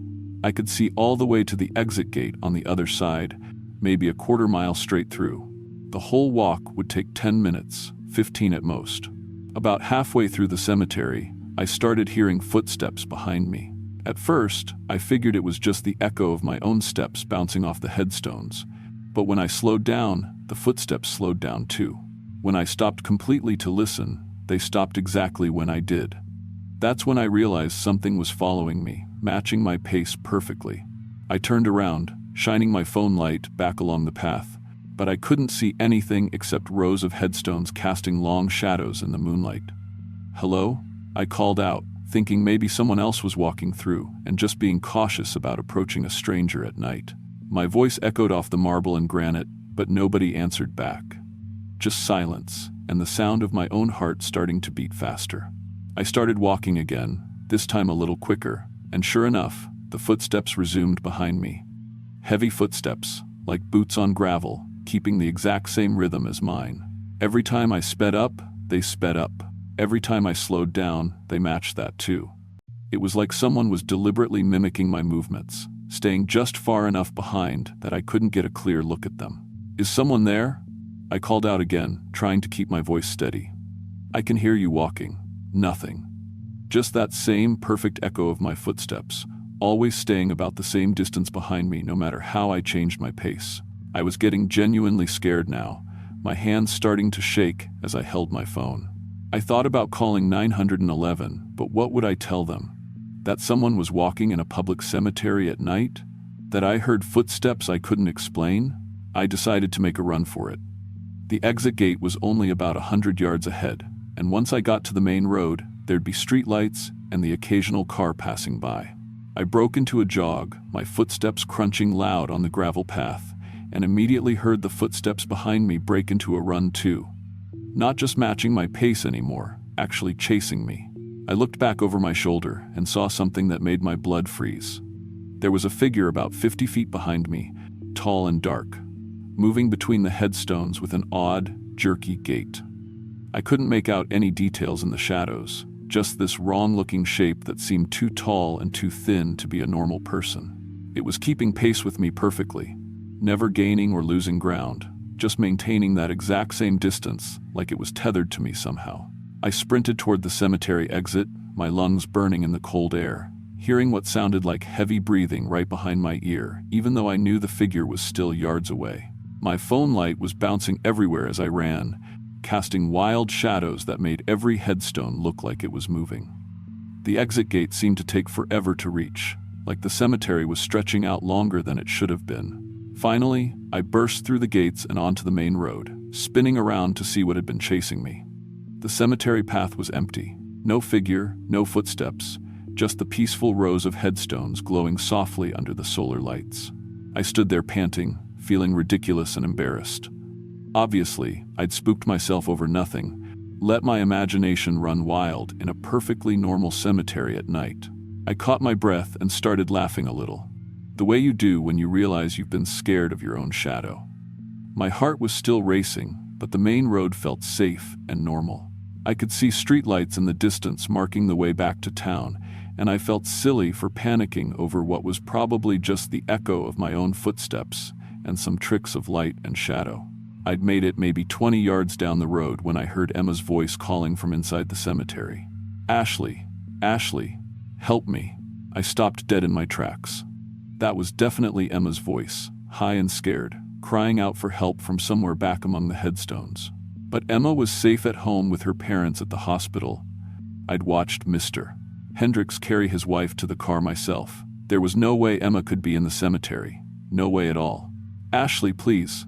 I could see all the way to the exit gate on the other side, maybe a quarter mile straight through. The whole walk would take 10 minutes, 15 at most. About halfway through the cemetery, I started hearing footsteps behind me. At first, I figured it was just the echo of my own steps bouncing off the headstones, but when I slowed down, the footsteps slowed down too. When I stopped completely to listen, they stopped exactly when I did. That's when I realized something was following me, matching my pace perfectly. I turned around, shining my phone light back along the path, but I couldn't see anything except rows of headstones casting long shadows in the moonlight. "Hello?" I called out, thinking maybe someone else was walking through and just being cautious about approaching a stranger at night. My voice echoed off the marble and granite, but nobody answered back. Just silence, and the sound of my own heart starting to beat faster. I started walking again, this time a little quicker, and sure enough, the footsteps resumed behind me. Heavy footsteps, like boots on gravel, keeping the exact same rhythm as mine. Every time I sped up, they sped up. Every time I slowed down, they matched that too. It was like someone was deliberately mimicking my movements, staying just far enough behind that I couldn't get a clear look at them. "Is someone there?" I called out again, trying to keep my voice steady. "I can hear you walking." Nothing. Just that same perfect echo of my footsteps, always staying about the same distance behind me no matter how I changed my pace. I was getting genuinely scared now, my hands starting to shake as I held my phone. I thought about calling 911, but what would I tell them? That someone was walking in a public cemetery at night? That I heard footsteps I couldn't explain? I decided to make a run for it. The exit gate was only about 100 yards ahead, and once I got to the main road, there'd be streetlights and the occasional car passing by. I broke into a jog, my footsteps crunching loud on the gravel path, and immediately heard the footsteps behind me break into a run too. Not just matching my pace anymore, actually chasing me. I looked back over my shoulder and saw something that made my blood freeze. There was a figure about 50 feet behind me, tall and dark, moving between the headstones with an odd, jerky gait. I couldn't make out any details in the shadows, just this wrong-looking shape that seemed too tall and too thin to be a normal person. It was keeping pace with me perfectly, never gaining or losing ground, just maintaining that exact same distance, like it was tethered to me somehow. I sprinted toward the cemetery exit, my lungs burning in the cold air, hearing what sounded like heavy breathing right behind my ear, even though I knew the figure was still yards away. My phone light was bouncing everywhere as I ran, casting wild shadows that made every headstone look like it was moving. The exit gate seemed to take forever to reach, like the cemetery was stretching out longer than it should have been. Finally, I burst through the gates and onto the main road, spinning around to see what had been chasing me. The cemetery path was empty. No figure, no footsteps, just the peaceful rows of headstones glowing softly under the solar lights. I stood there panting, feeling ridiculous and embarrassed. Obviously, I'd spooked myself over nothing, let my imagination run wild in a perfectly normal cemetery at night. I caught my breath and started laughing a little, the way you do when you realize you've been scared of your own shadow. My heart was still racing, but the main road felt safe and normal. I could see streetlights in the distance marking the way back to town, and I felt silly for panicking over what was probably just the echo of my own footsteps and some tricks of light and shadow. I'd made it maybe 20 yards down the road when I heard Emma's voice calling from inside the cemetery. "Ashley, Ashley, help me." I stopped dead in my tracks. That was definitely Emma's voice, high and scared, crying out for help from somewhere back among the headstones. But Emma was safe at home with her parents at the hospital. I'd watched Mr. Hendricks carry his wife to the car myself. There was no way Emma could be in the cemetery. No way at all. "Ashley, please."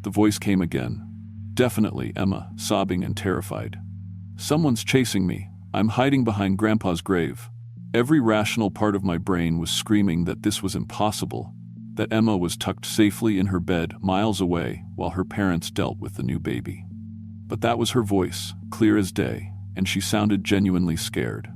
The voice came again. Definitely Emma, sobbing and terrified. Someone's chasing me. I'm hiding behind Grandpa's grave. Every rational part of my brain was screaming that this was impossible, that Emma was tucked safely in her bed miles away while her parents dealt with the new baby. But that was her voice, clear as day, and she sounded genuinely scared.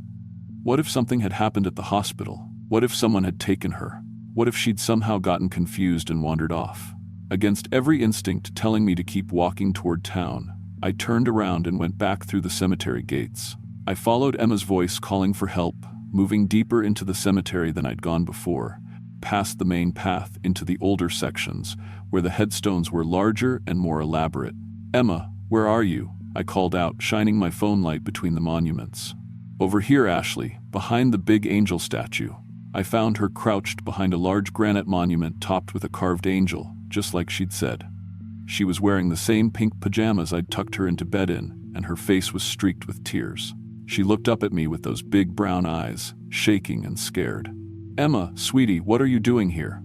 What if something had happened at the hospital? What if someone had taken her? What if she'd somehow gotten confused and wandered off? Against every instinct telling me to keep walking toward town, I turned around and went back through the cemetery gates. I followed Emma's voice calling for help, moving deeper into the cemetery than I'd gone before, past the main path into the older sections, where the headstones were larger and more elaborate. "Emma, where are you?" I called out, shining my phone light between the monuments. "Over here, Ashley, behind the big angel statue." I found her crouched behind a large granite monument topped with a carved angel, just like she'd said. She was wearing the same pink pajamas I'd tucked her into bed in, and her face was streaked with tears. She looked up at me with those big brown eyes, shaking and scared. "Emma, sweetie, what are you doing here?"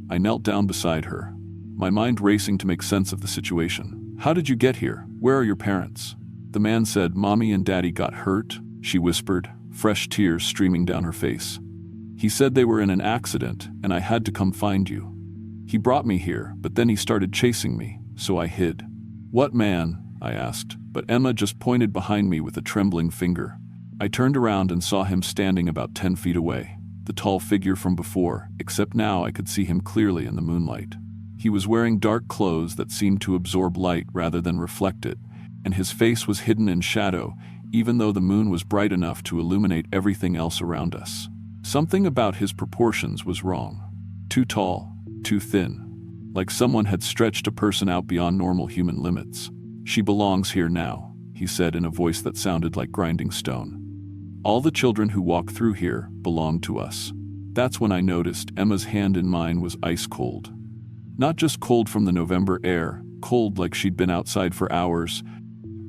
I knelt down beside her, my mind racing to make sense of the situation. "How did you get here? Where are your parents?" The man said, "Mommy and Daddy got hurt," she whispered, fresh tears streaming down her face. "He said they were in an accident, and I had to come find you. He brought me here, but then he started chasing me, so I hid." "What man?" I asked, but Emma just pointed behind me with a trembling finger. I turned around and saw him standing about 10 feet away, the tall figure from before, except now I could see him clearly in the moonlight. He was wearing dark clothes that seemed to absorb light rather than reflect it, and his face was hidden in shadow, even though the moon was bright enough to illuminate everything else around us. Something about his proportions was wrong. Too tall, too thin. Like someone had stretched a person out beyond normal human limits. "She belongs here now," he said in a voice that sounded like grinding stone. "All the children who walk through here belong to us." That's when I noticed Emma's hand in mine was ice cold. Not just cold from the November air, cold like she'd been outside for hours,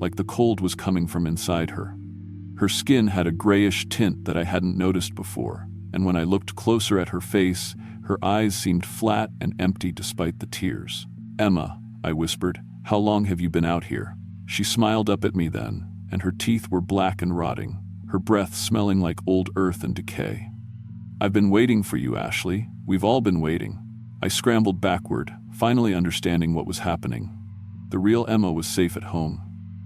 like the cold was coming from inside her. Her skin had a grayish tint that I hadn't noticed before, and when I looked closer at her face, her eyes seemed flat and empty despite the tears. "Emma," I whispered, "how long have you been out here?" She smiled up at me then, and her teeth were black and rotting, her breath smelling like old earth and decay. "I've been waiting for you, Ashley. We've all been waiting." I scrambled backward, finally understanding what was happening. The real Emma was safe at home.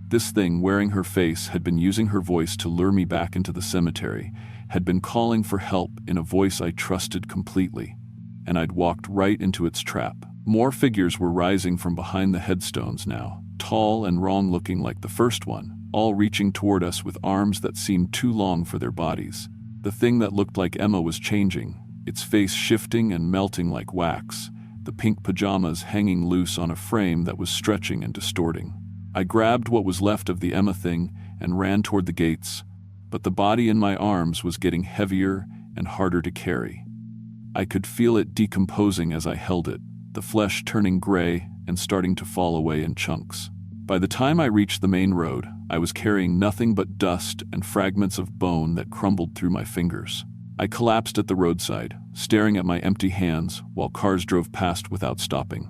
This thing wearing her face had been using her voice to lure me back into the cemetery, had been calling for help in a voice I trusted completely, and I'd walked right into its trap. More figures were rising from behind the headstones now, tall and wrong-looking like the first one, all reaching toward us with arms that seemed too long for their bodies. The thing that looked like Emma was changing, its face shifting and melting like wax, the pink pajamas hanging loose on a frame that was stretching and distorting. I grabbed what was left of the Emma thing and ran toward the gates, but the body in my arms was getting heavier and harder to carry. I could feel it decomposing as I held it, the flesh turning gray and starting to fall away in chunks. By the time I reached the main road, I was carrying nothing but dust and fragments of bone that crumbled through my fingers. I collapsed at the roadside, staring at my empty hands while cars drove past without stopping.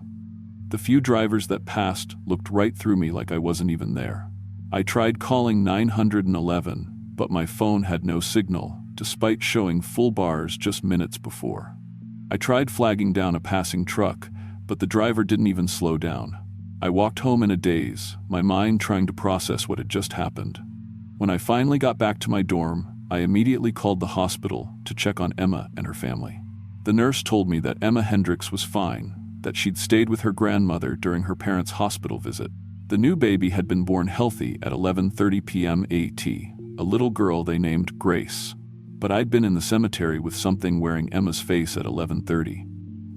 The few drivers that passed looked right through me like I wasn't even there. I tried calling 911, but my phone had no signal, despite showing full bars just minutes before. I tried flagging down a passing truck, but the driver didn't even slow down. I walked home in a daze, my mind trying to process what had just happened. When I finally got back to my dorm, I immediately called the hospital to check on Emma and her family. The nurse told me that Emma Hendricks was fine, that she'd stayed with her grandmother during her parents' hospital visit. The new baby had been born healthy at 11:30 p.m. AT, a little girl they named Grace. But I'd been in the cemetery with something wearing Emma's face at 11:30.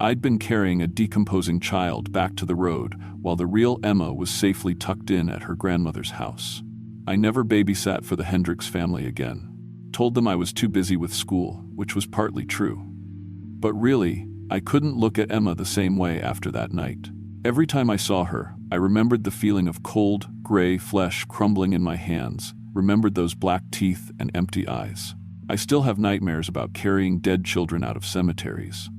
I'd been carrying a decomposing child back to the road while the real Emma was safely tucked in at her grandmother's house. I never babysat for the Hendricks family again. Told them I was too busy with school, which was partly true. But really, I couldn't look at Emma the same way after that night. Every time I saw her, I remembered the feeling of cold, gray flesh crumbling in my hands, remembered those black teeth and empty eyes. I still have nightmares about carrying dead children out of cemeteries.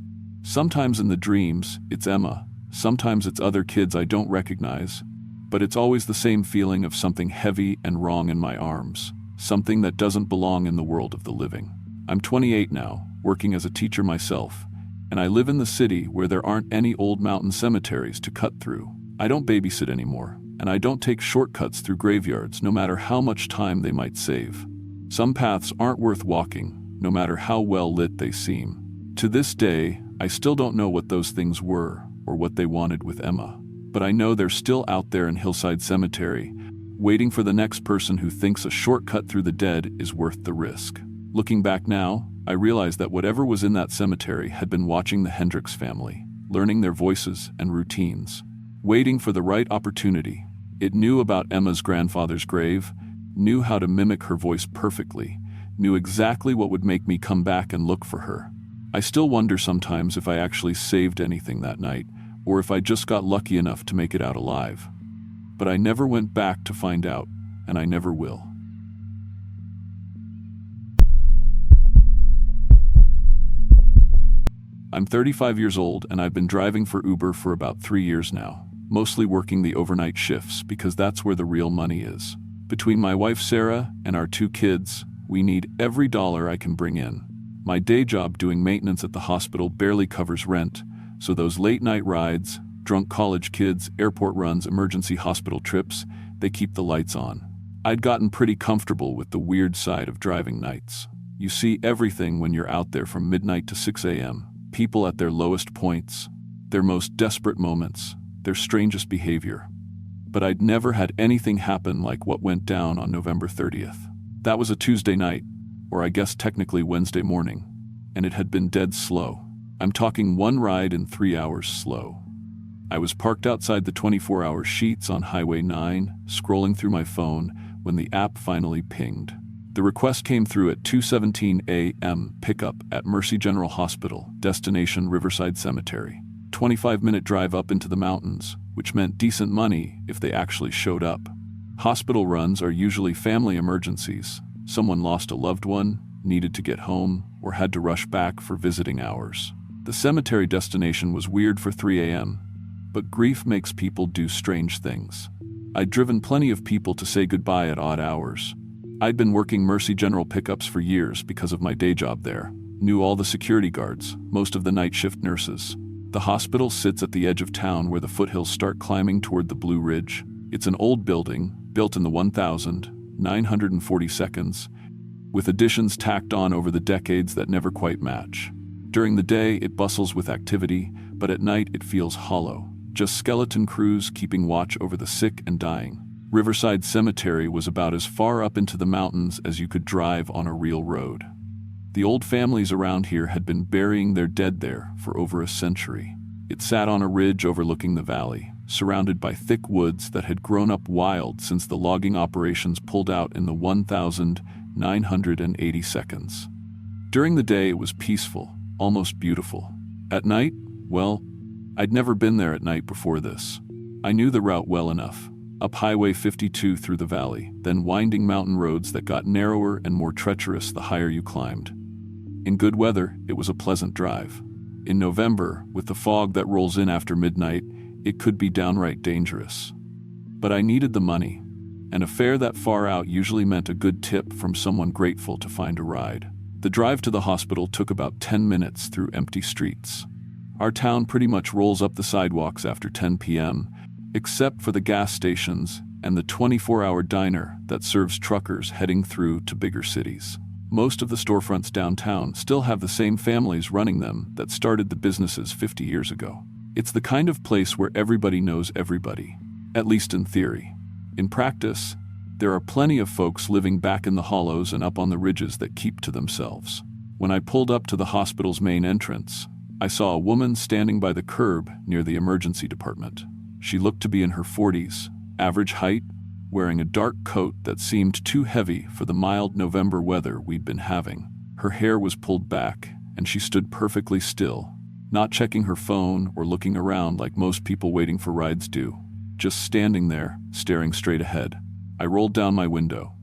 Sometimes in the dreams, it's Emma. Sometimes it's other kids I don't recognize. But it's always the same feeling of something heavy and wrong in my arms, something that doesn't belong in the world of the living. I'm 28 now, working as a teacher myself, and I live in the city where there aren't any old mountain cemeteries to cut through. I don't babysit anymore, and I don't take shortcuts through graveyards no matter how much time they might save. Some paths aren't worth walking, no matter how well lit they seem. To this day, I still don't know what those things were or what they wanted with Emma. But I know they're still out there in Hillside Cemetery, waiting for the next person who thinks a shortcut through the dead is worth the risk. Looking back now, I realize that whatever was in that cemetery had been watching the Hendricks family, learning their voices and routines, waiting for the right opportunity. It knew about Emma's grandfather's grave, knew how to mimic her voice perfectly, knew exactly what would make me come back and look for her. I still wonder sometimes if I actually saved anything that night, or if I just got lucky enough to make it out alive. But I never went back to find out, and I never will. I'm 35 years old, and I've been driving for Uber for about 3 years now, mostly working the overnight shifts because that's where the real money is. Between my wife Sarah and our 2 kids, we need every dollar I can bring in. My day job doing maintenance at the hospital barely covers rent, so those late-night rides, drunk college kids, airport runs, emergency hospital trips, they keep the lights on. I'd gotten pretty comfortable with the weird side of driving nights. You see everything when you're out there from midnight to 6 a.m. People at their lowest points, their most desperate moments, their strangest behavior. But I'd never had anything happen like what went down on November 30th. That was a Tuesday night, or I guess technically Wednesday morning, and it had been dead slow. I'm talking 1 ride in 3 hours slow. I was parked outside the 24-hour Sheetz on Highway 9, scrolling through my phone when the app finally pinged. The request came through at 2:17 a.m. Pickup at Mercy General Hospital, destination Riverside Cemetery. 25-minute drive up into the mountains, which meant decent money if they actually showed up. Hospital runs are usually family emergencies. Someone lost a loved one, needed to get home, or had to rush back for visiting hours. The cemetery destination was weird for 3 a.m., but grief makes people do strange things. I'd driven plenty of people to say goodbye at odd hours. I'd been working Mercy General pickups for years because of my day job there, knew all the security guards, most of the night shift nurses. The hospital sits at the edge of town where the foothills start climbing toward the Blue Ridge. It's an old building, built in the 1942, with additions tacked on over the decades that never quite match. During the day, it bustles with activity, but at night it feels hollow. Just skeleton crews keeping watch over the sick and dying. Riverside Cemetery was about as far up into the mountains as you could drive on a real road. The old families around here had been burying their dead there for over a century. It sat on a ridge overlooking the valley, surrounded by thick woods that had grown up wild since the logging operations pulled out in the 1982. During the day it was peaceful, almost beautiful. At night, well, I'd never been there at night before this. I knew the route well enough. Up Highway 52 through the valley, then winding mountain roads that got narrower and more treacherous the higher you climbed. In good weather, it was a pleasant drive. In November, with the fog that rolls in after midnight, it could be downright dangerous. But I needed the money, and a fare that far out usually meant a good tip from someone grateful to find a ride. The drive to the hospital took about 10 minutes through empty streets. Our town pretty much rolls up the sidewalks after 10 p.m., except for the gas stations and the 24-hour diner that serves truckers heading through to bigger cities. Most of the storefronts downtown still have the same families running them that started the businesses 50 years ago. It's the kind of place where everybody knows everybody, at least in theory. In practice, there are plenty of folks living back in the hollows and up on the ridges that keep to themselves. When I pulled up to the hospital's main entrance, I saw a woman standing by the curb near the emergency department. She looked to be in her 40s, average height, wearing a dark coat that seemed too heavy for the mild November weather we'd been having. Her hair was pulled back, and she stood perfectly still, not checking her phone or looking around like most people waiting for rides do, just standing there, staring straight ahead. I rolled down my window.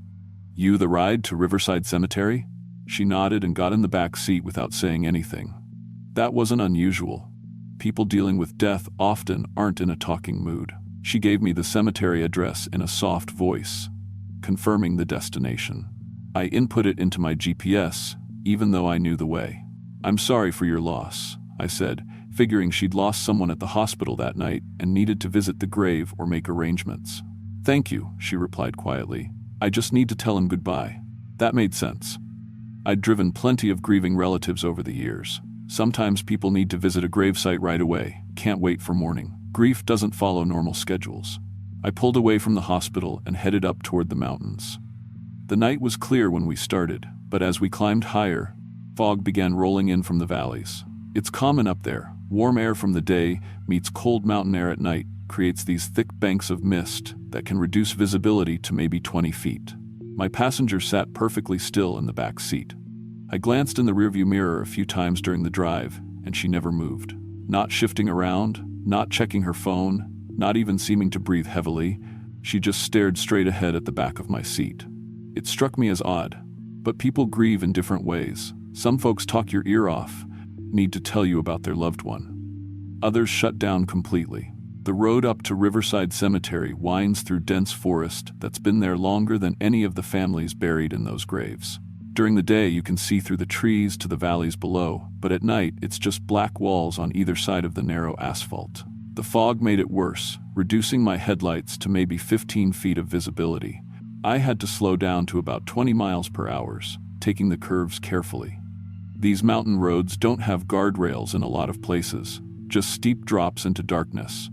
"You the ride to Riverside Cemetery?" She nodded and got in the back seat without saying anything. That wasn't unusual. People dealing with death often aren't in a talking mood. She gave me the cemetery address in a soft voice, confirming the destination. I input it into my GPS, even though I knew the way. "I'm sorry for your loss," I said, figuring she'd lost someone at the hospital that night and needed to visit the grave or make arrangements. "Thank you," she replied quietly. "I just need to tell him goodbye." That made sense. I'd driven plenty of grieving relatives over the years. Sometimes people need to visit a gravesite right away, can't wait for morning. Grief doesn't follow normal schedules. I pulled away from the hospital and headed up toward the mountains. The night was clear when we started, but as we climbed higher, fog began rolling in from the valleys. It's common up there. Warm air from the day meets cold mountain air at night creates these thick banks of mist that can reduce visibility to maybe 20 feet. My passenger sat perfectly still in the back seat. I glanced in the rearview mirror a few times during the drive, and she never moved. Not shifting around, not checking her phone, not even seeming to breathe heavily. She just stared straight ahead at the back of my seat. It struck me as odd, but people grieve in different ways. Some folks talk your ear off, need to tell you about their loved one. Others shut down completely. The road up to Riverside Cemetery winds through dense forest that's been there longer than any of the families buried in those graves. During the day, you can see through the trees to the valleys below, but at night, it's just black walls on either side of the narrow asphalt. The fog made it worse, reducing my headlights to maybe 15 feet of visibility. I had to slow down to about 20 miles per hour, taking the curves carefully. These mountain roads don't have guardrails in a lot of places, just steep drops into darkness.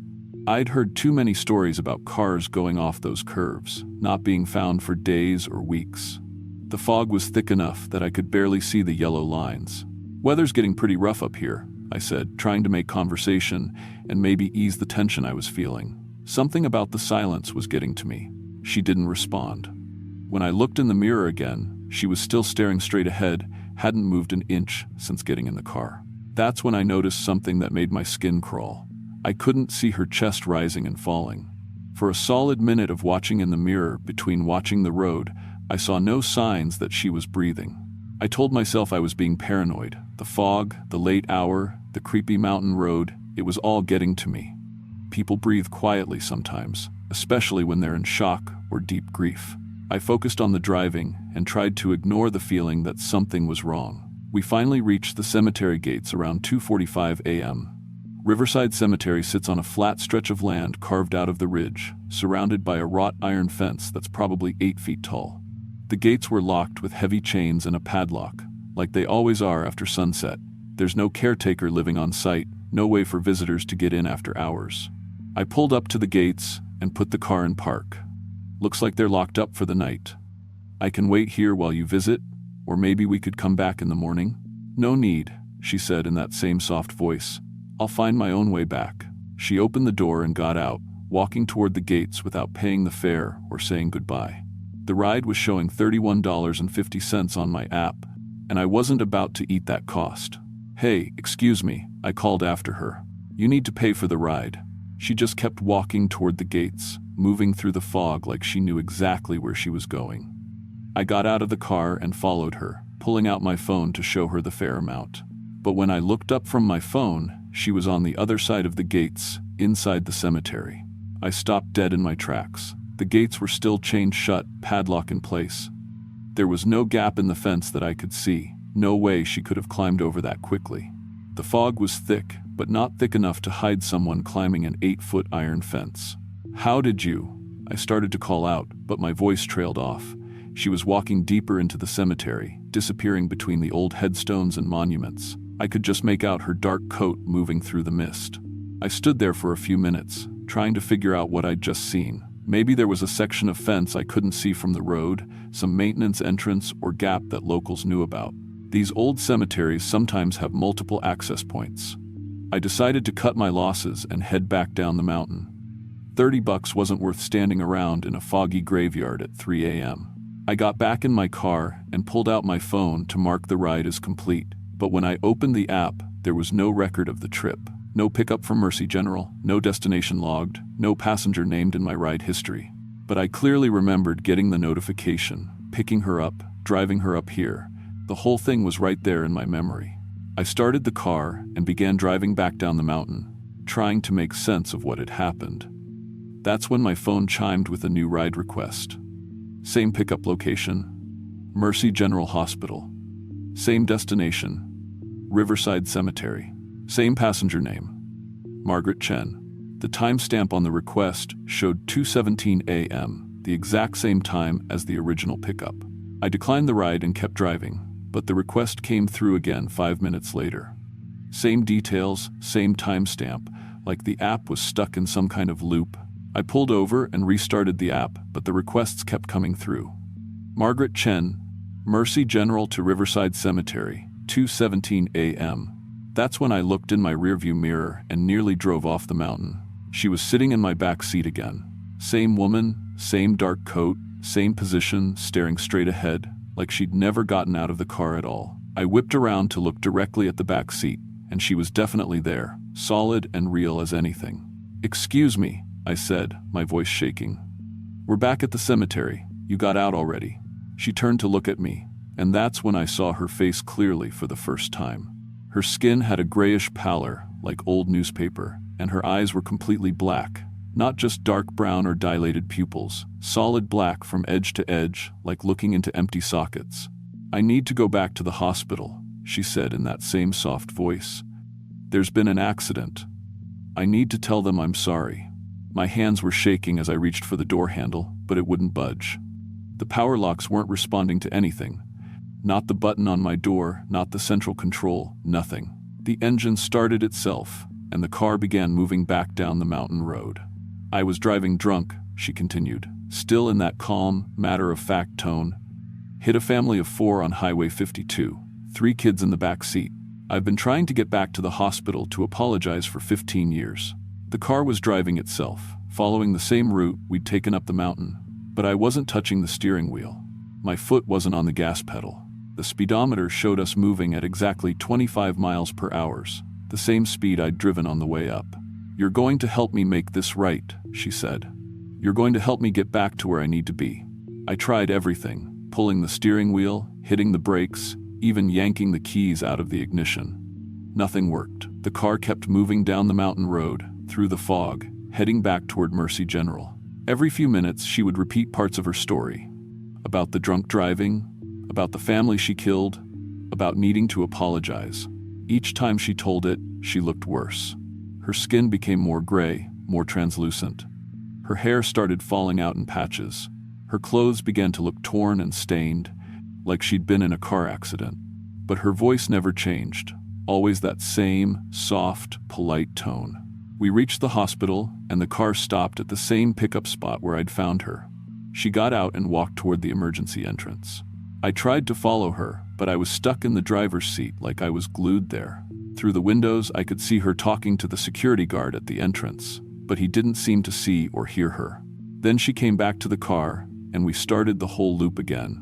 I'd heard too many stories about cars going off those curves, not being found for days or weeks. The fog was thick enough that I could barely see the yellow lines. "Weather's getting pretty rough up here," I said, trying to make conversation and maybe ease the tension I was feeling. Something about the silence was getting to me. She didn't respond. When I looked in the mirror again, she was still staring straight ahead, hadn't moved an inch since getting in the car. That's when I noticed something that made my skin crawl. I couldn't see her chest rising and falling. For a solid minute of watching in the mirror between watching the road, I saw no signs that she was breathing. I told myself I was being paranoid. The fog, the late hour, the creepy mountain road, it was all getting to me. People breathe quietly sometimes, especially when they're in shock or deep grief. I focused on the driving and tried to ignore the feeling that something was wrong. We finally reached the cemetery gates around 2:45 a.m. Riverside Cemetery sits on a flat stretch of land carved out of the ridge, surrounded by a wrought iron fence that's probably 8 feet tall. The gates were locked with heavy chains and a padlock, like they always are after sunset. There's no caretaker living on site, no way for visitors to get in after hours. I pulled up to the gates and put the car in park. "Looks like they're locked up for the night. I can wait here while you visit, or maybe we could come back in the morning." "No need," she said in that same soft voice. "I'll find my own way back." She opened the door and got out, walking toward the gates without paying the fare or saying goodbye. The ride was showing $31.50 on my app, and I wasn't about to eat that cost. "Hey, excuse me," I called after her. "You need to pay for the ride." She just kept walking toward the gates, moving through the fog like she knew exactly where she was going. I got out of the car and followed her, pulling out my phone to show her the fare amount. But when I looked up from my phone, she was on the other side of the gates, inside the cemetery. I stopped dead in my tracks. The gates were still chained shut, padlock in place. There was no gap in the fence that I could see, no way she could have climbed over that quickly. The fog was thick, but not thick enough to hide someone climbing an 8-foot iron fence. "How did you?" I started to call out, but my voice trailed off. She was walking deeper into the cemetery, disappearing between the old headstones and monuments. I could just make out her dark coat moving through the mist. I stood there for a few minutes, trying to figure out what I'd just seen. Maybe there was a section of fence I couldn't see from the road, some maintenance entrance or gap that locals knew about. These old cemeteries sometimes have multiple access points. I decided to cut my losses and head back down the mountain. $30 wasn't worth standing around in a foggy graveyard at 3 a.m. I got back in my car and pulled out my phone to mark the ride as complete, but when I opened the app, there was no record of the trip. No pickup from Mercy General, no destination logged, no passenger named in my ride history. But I clearly remembered getting the notification, picking her up, driving her up here. The whole thing was right there in my memory. I started the car and began driving back down the mountain, trying to make sense of what had happened. That's when my phone chimed with a new ride request. Same pickup location, Mercy General Hospital. Same destination, Riverside Cemetery. Same passenger name, Margaret Chen. The timestamp on the request showed 2:17 a.m., the exact same time as the original pickup. I declined the ride and kept driving, but the request came through again 5 minutes later. Same details, same timestamp, like the app was stuck in some kind of loop. I pulled over and restarted the app, but the requests kept coming through. Margaret Chen, Mercy General to Riverside Cemetery, 2:17 a.m. That's when I looked in my rearview mirror and nearly drove off the mountain. She was sitting in my back seat again. Same woman, same dark coat, same position, staring straight ahead, like she'd never gotten out of the car at all. I whipped around to look directly at the back seat, and she was definitely there, solid and real as anything. "Excuse me," I said, my voice shaking. "We're back at the cemetery. You got out already." She turned to look at me, and that's when I saw her face clearly for the first time. Her skin had a grayish pallor, like old newspaper, and her eyes were completely black, not just dark brown or dilated pupils, solid black from edge to edge, like looking into empty sockets. "I need to go back to the hospital," she said in that same soft voice. "There's been an accident. I need to tell them I'm sorry." My hands were shaking as I reached for the door handle, but it wouldn't budge. The power locks weren't responding to anything. Not the button on my door, not the central control, nothing. The engine started itself, and the car began moving back down the mountain road. "I was driving drunk," she continued, still in that calm, matter-of-fact tone. "Hit a family of 4 on Highway 52, 3 kids in the back seat. I've been trying to get back to the hospital to apologize for 15 years. The car was driving itself, following the same route we'd taken up the mountain, but I wasn't touching the steering wheel. My foot wasn't on the gas pedal. The speedometer showed us moving at exactly 25 miles per hour, the same speed I'd driven on the way up. "You're going to help me make this right," she said. "You're going to help me get back to where I need to be." I tried everything, pulling the steering wheel, hitting the brakes, even yanking the keys out of the ignition. Nothing worked. The car kept moving down the mountain road, through the fog, heading back toward Mercy General. Every few minutes she would repeat parts of her story. About the drunk driving, about the family she killed, about needing to apologize. Each time she told it, she looked worse. Her skin became more gray, more translucent. Her hair started falling out in patches. Her clothes began to look torn and stained, like she'd been in a car accident. But her voice never changed, always that same, soft, polite tone. We reached the hospital, and the car stopped at the same pickup spot where I'd found her. She got out and walked toward the emergency entrance. I tried to follow her, but I was stuck in the driver's seat like I was glued there. Through the windows, I could see her talking to the security guard at the entrance, but he didn't seem to see or hear her. Then she came back to the car, and we started the whole loop again.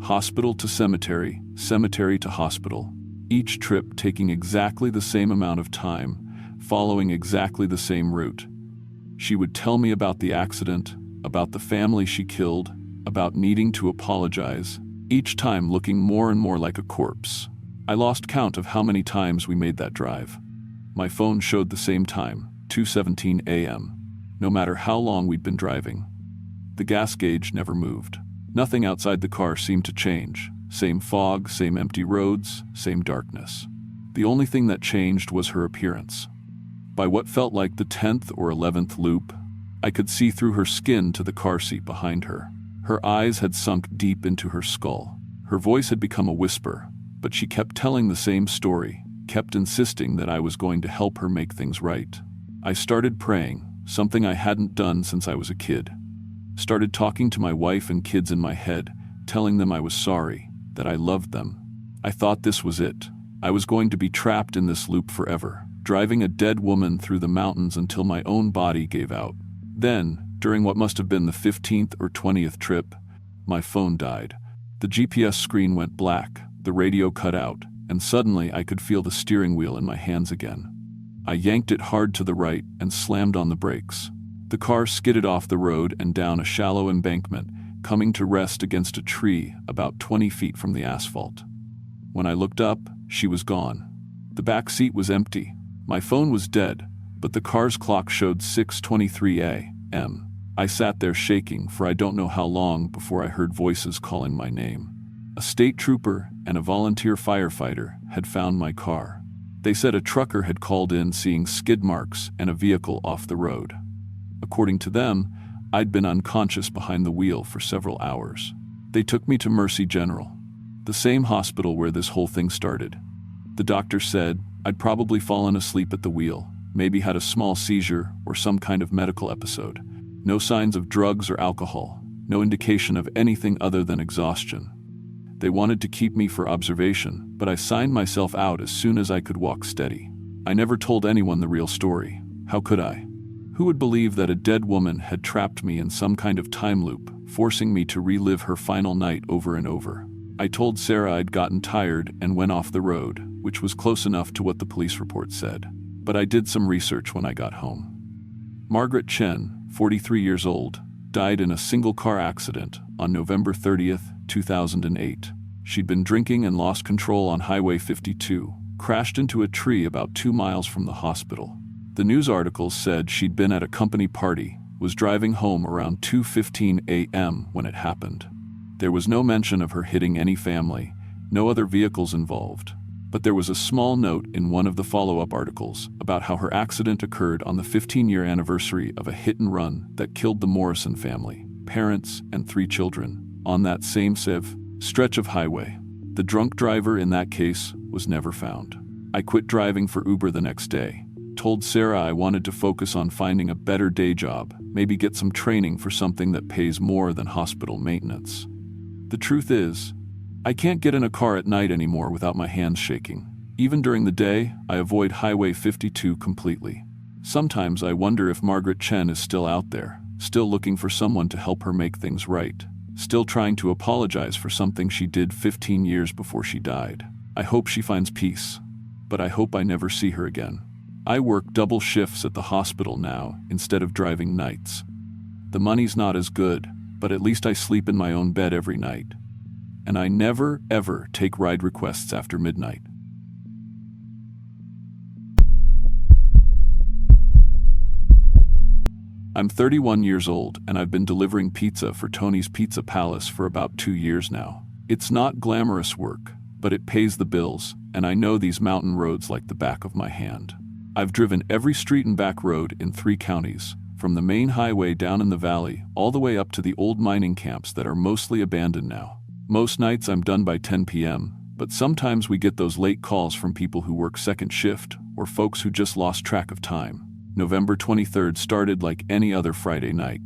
Hospital to cemetery, cemetery to hospital, each trip taking exactly the same amount of time, following exactly the same route. She would tell me about the accident, about the family she killed, about needing to apologize, each time looking more and more like a corpse. I lost count of how many times we made that drive. My phone showed the same time, 2:17 a.m., no matter how long we'd been driving. The gas gauge never moved. Nothing outside the car seemed to change. Same fog, same empty roads, same darkness. The only thing that changed was her appearance. By what felt like the 10th or 11th loop, I could see through her skin to the car seat behind her. Her eyes had sunk deep into her skull. Her voice had become a whisper, but she kept telling the same story, kept insisting that I was going to help her make things right. I started praying, something I hadn't done since I was a kid. Started talking to my wife and kids in my head, telling them I was sorry, that I loved them. I thought this was it. I was going to be trapped in this loop forever, driving a dead woman through the mountains until my own body gave out. Then, during what must have been the 15th or 20th trip, my phone died. The GPS screen went black, the radio cut out, and suddenly I could feel the steering wheel in my hands again. I yanked it hard to the right and slammed on the brakes. The car skidded off the road and down a shallow embankment, coming to rest against a tree about 20 feet from the asphalt. When I looked up, she was gone. The back seat was empty. My phone was dead, but the car's clock showed 6:23 a.m. I sat there shaking for I don't know how long before I heard voices calling my name. A state trooper and a volunteer firefighter had found my car. They said a trucker had called in seeing skid marks and a vehicle off the road. According to them, I'd been unconscious behind the wheel for several hours. They took me to Mercy General, the same hospital where this whole thing started. The doctor said I'd probably fallen asleep at the wheel, maybe had a small seizure or some kind of medical episode. No signs of drugs or alcohol, no indication of anything other than exhaustion. They wanted to keep me for observation, but I signed myself out as soon as I could walk steady. I never told anyone the real story. How could I? Who would believe that a dead woman had trapped me in some kind of time loop, forcing me to relive her final night over and over? I told Sarah I'd gotten tired and went off the road, which was close enough to what the police report said. But I did some research when I got home. Margaret Chen, 43 years old, died in a single-car accident on November 30th, 2008. She'd been drinking and lost control on Highway 52, crashed into a tree about 2 miles from the hospital. The news articles said she'd been at a company party, was driving home around 2:15 a.m. when it happened. There was no mention of her hitting any family, no other vehicles involved. But there was a small note in one of the follow-up articles about how her accident occurred on the 15-year anniversary of a hit-and-run that killed the Morrison family, parents and 3 children, on that same stretch of highway. The drunk driver in that case was never found. I quit driving for Uber the next day, told Sarah I wanted to focus on finding a better day job, maybe get some training for something that pays more than hospital maintenance. The truth is, I can't get in a car at night anymore without my hands shaking. Even during the day, I avoid Highway 52 completely. Sometimes I wonder if Margaret Chen is still out there, still looking for someone to help her make things right, still trying to apologize for something she did 15 years before she died. I hope she finds peace, but I hope I never see her again. I work double shifts at the hospital now instead of driving nights. The money's not as good, but at least I sleep in my own bed every night. And I never, ever take ride requests after midnight. I'm 31 years old and I've been delivering pizza for Tony's Pizza Palace for about 2 years now. It's not glamorous work, but it pays the bills, and I know these mountain roads like the back of my hand. I've driven every street and back road in 3 counties, from the main highway down in the valley all the way up to the old mining camps that are mostly abandoned now. Most nights I'm done by 10 p.m., but sometimes we get those late calls from people who work second shift or folks who just lost track of time. November 23rd started like any other Friday night.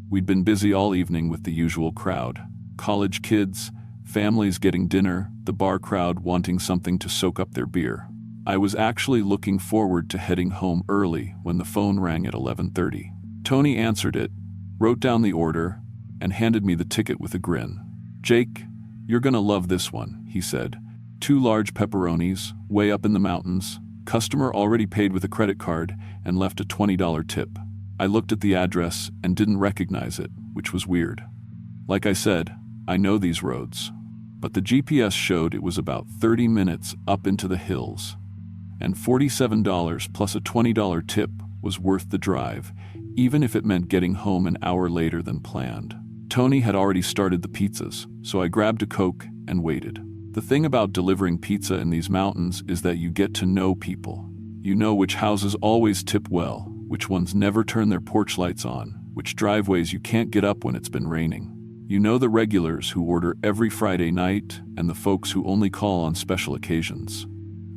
We'd been busy all evening with the usual crowd. College kids, families getting dinner, the bar crowd wanting something to soak up their beer. I was actually looking forward to heading home early when the phone rang at 11:30. Tony answered it, wrote down the order, and handed me the ticket with a grin. "Jake, you're gonna love this one," he said. 2 large pepperonis, way up in the mountains. Customer already paid with a credit card and left a $20 tip. I looked at the address and didn't recognize it, which was weird. Like I said, I know these roads. But the GPS showed it was about 30 minutes up into the hills. And $47 plus a $20 tip was worth the drive, even if it meant getting home an hour later than planned. Tony had already started the pizzas, so I grabbed a Coke and waited. The thing about delivering pizza in these mountains is that you get to know people. You know which houses always tip well, which ones never turn their porch lights on, which driveways you can't get up when it's been raining. You know the regulars who order every Friday night and the folks who only call on special occasions.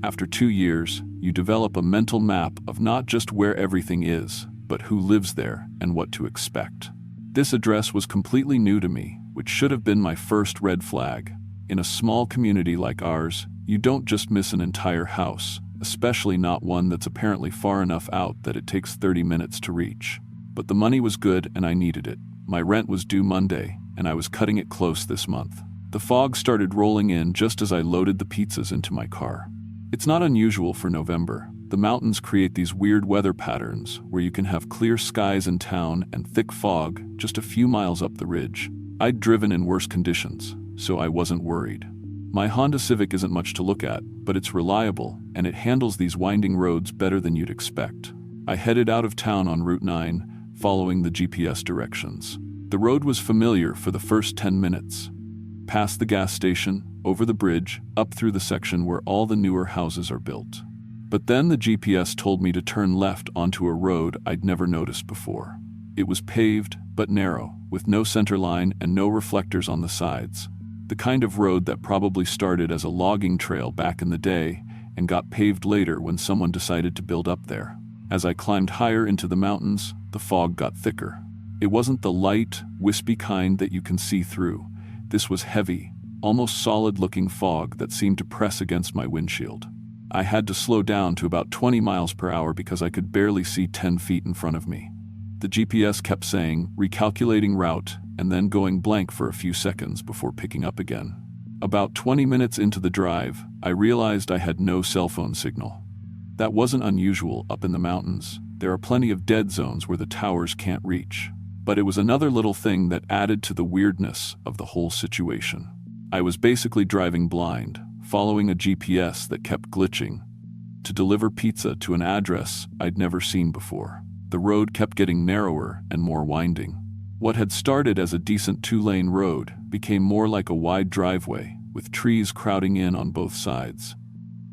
After 2 years, you develop a mental map of not just where everything is, but who lives there and what to expect. This address was completely new to me, which should have been my first red flag. In a small community like ours, you don't just miss an entire house, especially not one that's apparently far enough out that it takes 30 minutes to reach. But the money was good and I needed it. My rent was due Monday, and I was cutting it close this month. The fog started rolling in just as I loaded the pizzas into my car. It's not unusual for November. The mountains create these weird weather patterns where you can have clear skies in town and thick fog just a few miles up the ridge. I'd driven in worse conditions, so I wasn't worried. My Honda Civic isn't much to look at, but it's reliable, and it handles these winding roads better than you'd expect. I headed out of town on Route 9, following the GPS directions. The road was familiar for the first 10 minutes. Past the gas station, over the bridge, up through the section where all the newer houses are built. But then the GPS told me to turn left onto a road I'd never noticed before. It was paved, but narrow, with no center line and no reflectors on the sides. The kind of road that probably started as a logging trail back in the day and got paved later when someone decided to build up there. As I climbed higher into the mountains, the fog got thicker. It wasn't the light, wispy kind that you can see through. This was heavy, almost solid-looking fog that seemed to press against my windshield. I had to slow down to about 20 miles per hour because I could barely see 10 feet in front of me. The GPS kept saying, recalculating route, and then going blank for a few seconds before picking up again. About 20 minutes into the drive, I realized I had no cell phone signal. That wasn't unusual up in the mountains. There are plenty of dead zones where the towers can't reach. But it was another little thing that added to the weirdness of the whole situation. I was basically driving blind, following a GPS that kept glitching, to deliver pizza to an address I'd never seen before. The road kept getting narrower and more winding. What had started as a decent 2-lane road became more like a wide driveway, with trees crowding in on both sides.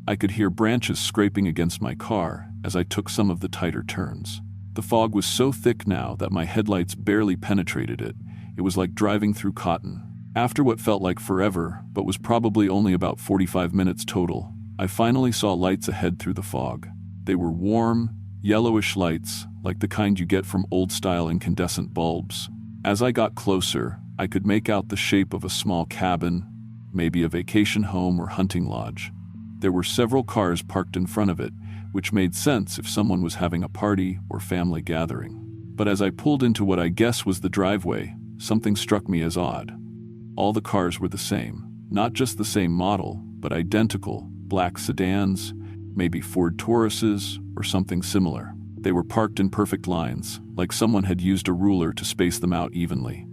I could hear branches scraping against my car as I took some of the tighter turns. The fog was so thick now that my headlights barely penetrated it. It was like driving through cotton. After what felt like forever, but was probably only about 45 minutes total, I finally saw lights ahead through the fog. They were warm, yellowish lights, like the kind you get from old-style incandescent bulbs. As I got closer, I could make out the shape of a small cabin, maybe a vacation home or hunting lodge. There were several cars parked in front of it, which made sense if someone was having a party or family gathering. But as I pulled into what I guess was the driveway, something struck me as odd. All the cars were the same, not just the same model, but identical, black sedans, maybe Ford Tauruses or something similar. They were parked in perfect lines, like someone had used a ruler to space them out evenly.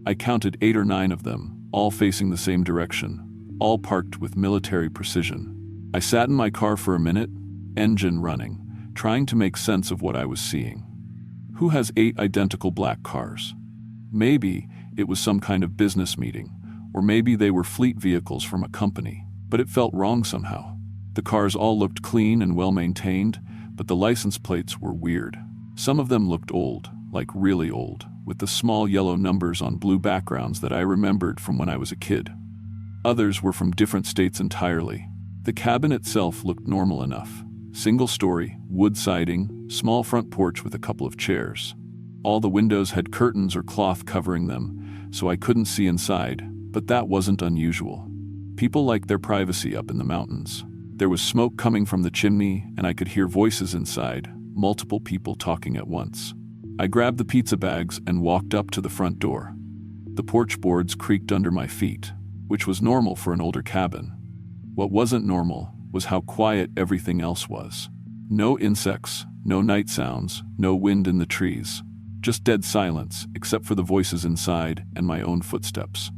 I counted 8 or 9 of them, all facing the same direction, all parked with military precision. I sat in my car for a minute, engine running, trying to make sense of what I was seeing. Who has 8 identical black cars? Maybe it was some kind of business meeting, or maybe they were fleet vehicles from a company, but it felt wrong somehow. The cars all looked clean and well-maintained, but the license plates were weird. Some of them looked old, like really old, with the small yellow numbers on blue backgrounds that I remembered from when I was a kid. Others were from different states entirely. The cabin itself looked normal enough. Single-story, wood siding, small front porch with a couple of chairs. All the windows had curtains or cloth covering them, so I couldn't see inside, but that wasn't unusual. People liked their privacy up in the mountains. There was smoke coming from the chimney, and I could hear voices inside, multiple people talking at once. I grabbed the pizza bags and walked up to the front door. The porch boards creaked under my feet, which was normal for an older cabin. What wasn't normal was how quiet everything else was. No insects, no night sounds, no wind in the trees. Just dead silence, except for the voices inside and my own footsteps.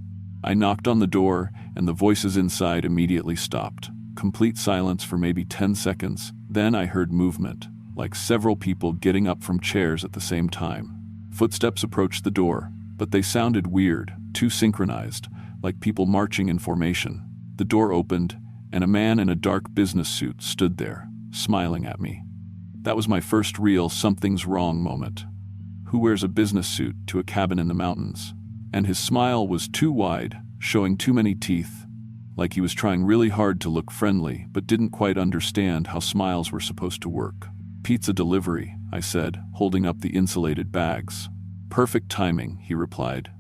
I knocked on the door, and the voices inside immediately stopped. Complete silence for maybe 10 seconds. Then I heard movement, like several people getting up from chairs at the same time. Footsteps approached the door, but they sounded weird, too synchronized, like people marching in formation. The door opened, and a man in a dark business suit stood there, smiling at me. That was my first real something's wrong moment. Who wears a business suit to a cabin in the mountains? And his smile was too wide, showing too many teeth, like he was trying really hard to look friendly but didn't quite understand how smiles were supposed to work. "Pizza delivery," I said, holding up the insulated bags. "Perfect timing," he replied.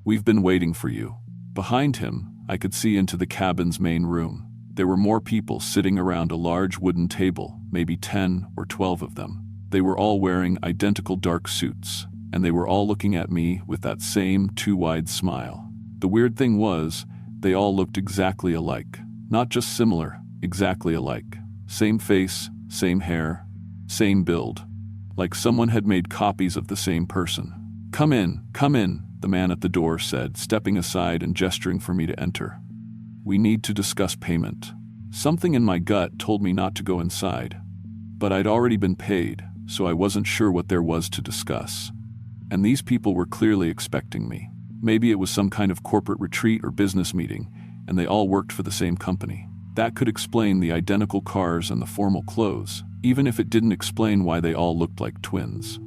"We've been waiting for you." Behind him, I could see into the cabin's main room. There were more people sitting around a large wooden table, maybe 10 or 12 of them. They were all wearing identical dark suits, and they were all looking at me with that same too wide smile. The weird thing was, they all looked exactly alike. Not just similar, exactly alike. Same face, same hair, same build. Like someone had made copies of the same person. Come in," the man at the door said, stepping aside and gesturing for me to enter. "We need to discuss payment." Something in my gut told me not to go inside. But I'd already been paid, so I wasn't sure what there was to discuss. and these people were clearly expecting me. Maybe it was some kind of corporate retreat or business meeting, and they all worked for the same company. That could explain the identical cars and the formal clothes, even if it didn't explain why they all looked like twins.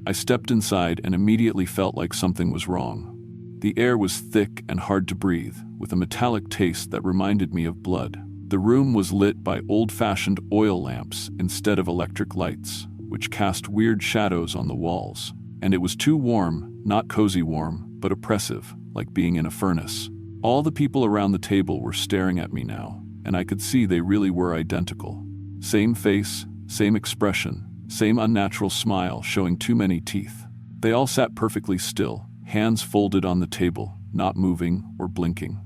I stepped inside and immediately felt like something was wrong. The air was thick and hard to breathe, with a metallic taste that reminded me of blood. The room was lit by old-fashioned oil lamps instead of electric lights, which cast weird shadows on the walls. And it was too warm, not cozy warm, but oppressive, like being in a furnace. All the people around the table were staring at me now, and I could see they really were identical. Same face, same expression, same unnatural smile showing too many teeth. They all sat perfectly still, hands folded on the table, not moving or blinking.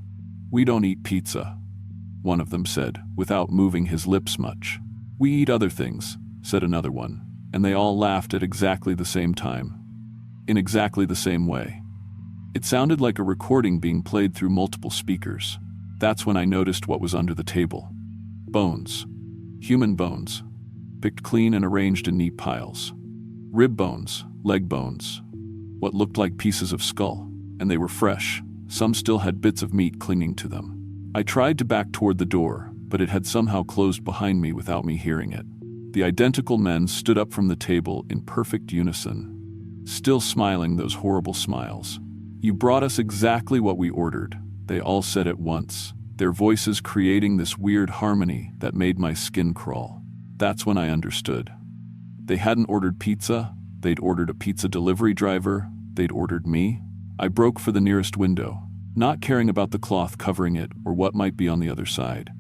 "We don't eat pizza," one of them said, without moving his lips much. "We eat other things," said another one, and they all laughed at exactly the same time. In exactly the same way. It sounded like a recording being played through multiple speakers. That's when I noticed what was under the table. Bones. Human bones. Picked clean and arranged in neat piles. Rib bones, leg bones. What looked like pieces of skull. And they were fresh. Some still had bits of meat clinging to them. I tried to back toward the door, but it had somehow closed behind me without me hearing it. The identical men stood up from the table in perfect unison, still smiling those horrible smiles. "You brought us exactly what we ordered," they all said at once, their voices creating this weird harmony that made my skin crawl. That's when I understood. They hadn't ordered pizza, they'd ordered a pizza delivery driver, they'd ordered me. I broke for the nearest window, not caring about the cloth covering it or what might be on the other side.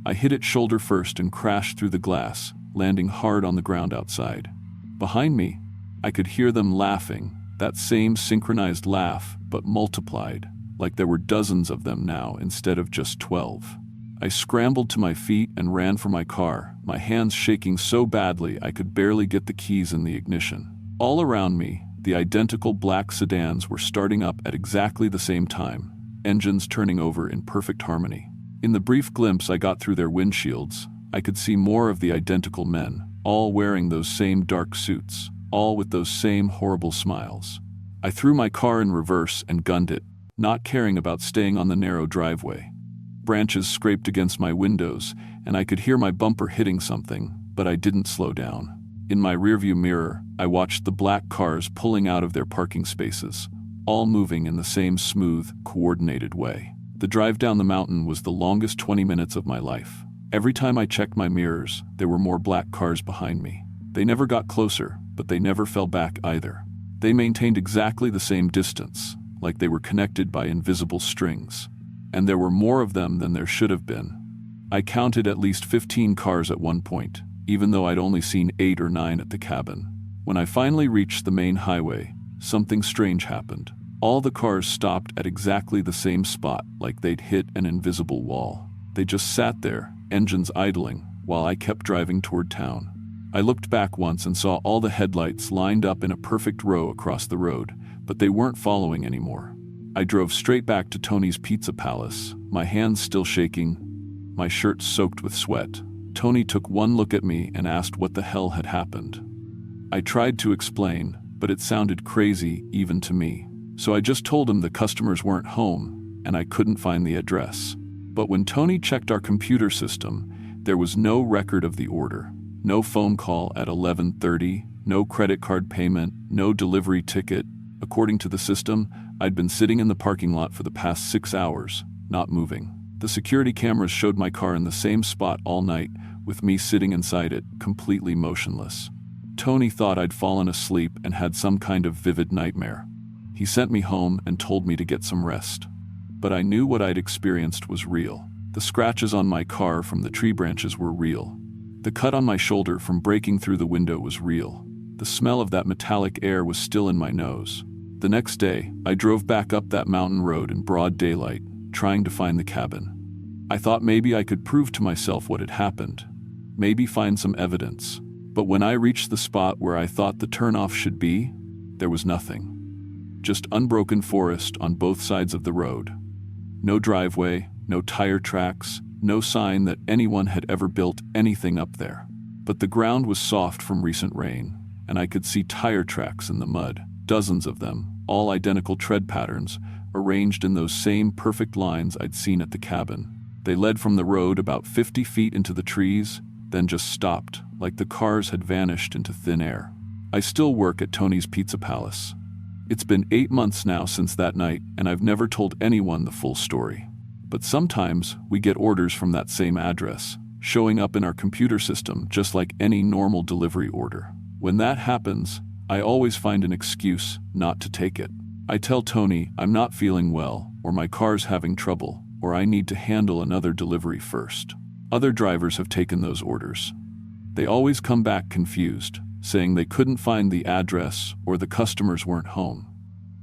I hit it shoulder first and crashed through the glass, landing hard on the ground outside. Behind me, I could hear them laughing, that same synchronized laugh, but multiplied, like there were dozens of them now instead of just 12. I scrambled to my feet and ran for my car, my hands shaking so badly I could barely get the keys in the ignition. All around me, the identical black sedans were starting up at exactly the same time, engines turning over in perfect harmony. In the brief glimpse I got through their windshields, I could see more of the identical men, all wearing those same dark suits, all with those same horrible smiles. I threw my car in reverse and gunned it, not caring about staying on the narrow driveway. Branches scraped against my windows, and I could hear my bumper hitting something, but I didn't slow down. In my rearview mirror, I watched the black cars pulling out of their parking spaces, all moving in the same smooth, coordinated way. The drive down the mountain was the longest 20 minutes of my life. Every time I checked my mirrors, there were more black cars behind me. They never got closer, but they never fell back either. They maintained exactly the same distance, like they were connected by invisible strings. And there were more of them than there should have been. I counted at least 15 cars at one point, even though I'd only seen 8 or 9 at the cabin. When I finally reached the main highway, something strange happened. All the cars stopped at exactly the same spot, like they'd hit an invisible wall. They just sat there, engines idling, while I kept driving toward town. I looked back once and saw all the headlights lined up in a perfect row across the road, but they weren't following anymore. I drove straight back to Tony's Pizza Palace, my hands still shaking, my shirt soaked with sweat. Tony took one look at me and asked what the hell had happened. I tried to explain, but it sounded crazy even to me. So I just told him the customers weren't home, and I couldn't find the address. But when Tony checked our computer system, there was no record of the order. No phone call at 11:30, no credit card payment, no delivery ticket. According to the system, I'd been sitting in the parking lot for the past 6 hours, not moving. The security cameras showed my car in the same spot all night, with me sitting inside it, completely motionless. Tony thought I'd fallen asleep and had some kind of vivid nightmare. He sent me home and told me to get some rest. But I knew what I'd experienced was real. The scratches on my car from the tree branches were real. The cut on my shoulder from breaking through the window was real. The smell of that metallic air was still in my nose. The next day, I drove back up that mountain road in broad daylight, trying to find the cabin. I thought maybe I could prove to myself what had happened, maybe find some evidence. But when I reached the spot where I thought the turnoff should be, there was nothing. Just unbroken forest on both sides of the road. No driveway, no tire tracks, no sign that anyone had ever built anything up there. But the ground was soft from recent rain, and I could see tire tracks in the mud. dozens of them, all identical tread patterns, arranged in those same perfect lines I'd seen at the cabin. They led from the road about 50 feet into the trees, then just stopped, like the cars had vanished into thin air. I still work at Tony's Pizza Palace. It's been 8 months now since that night, and I've never told anyone the full story. But sometimes we get orders from that same address, showing up in our computer system just like any normal delivery order. When that happens, I always find an excuse not to take it. I tell Tony I'm not feeling well, or my car's having trouble, or I need to handle another delivery first. Other drivers have taken those orders. They always come back confused, saying they couldn't find the address or the customers weren't home.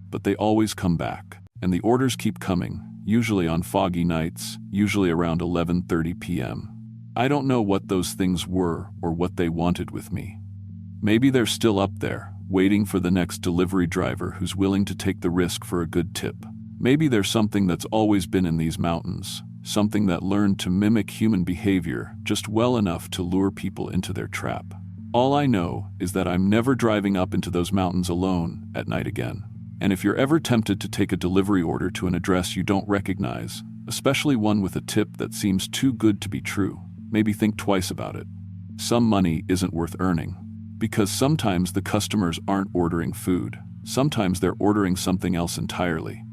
But they always come back, and the orders keep coming, usually on foggy nights, usually around 11:30 p.m. I don't know what those things were or what they wanted with me. Maybe they're still up there, waiting for the next delivery driver who's willing to take the risk for a good tip. Maybe there's something that's always been in these mountains, something that learned to mimic human behavior just well enough to lure people into their trap. All I know is that I'm never driving up into those mountains alone at night again. And if you're ever tempted to take a delivery order to an address you don't recognize, especially one with a tip that seems too good to be true, maybe think twice about it. Some money isn't worth earning. Because sometimes the customers aren't ordering food. Sometimes they're ordering something else entirely.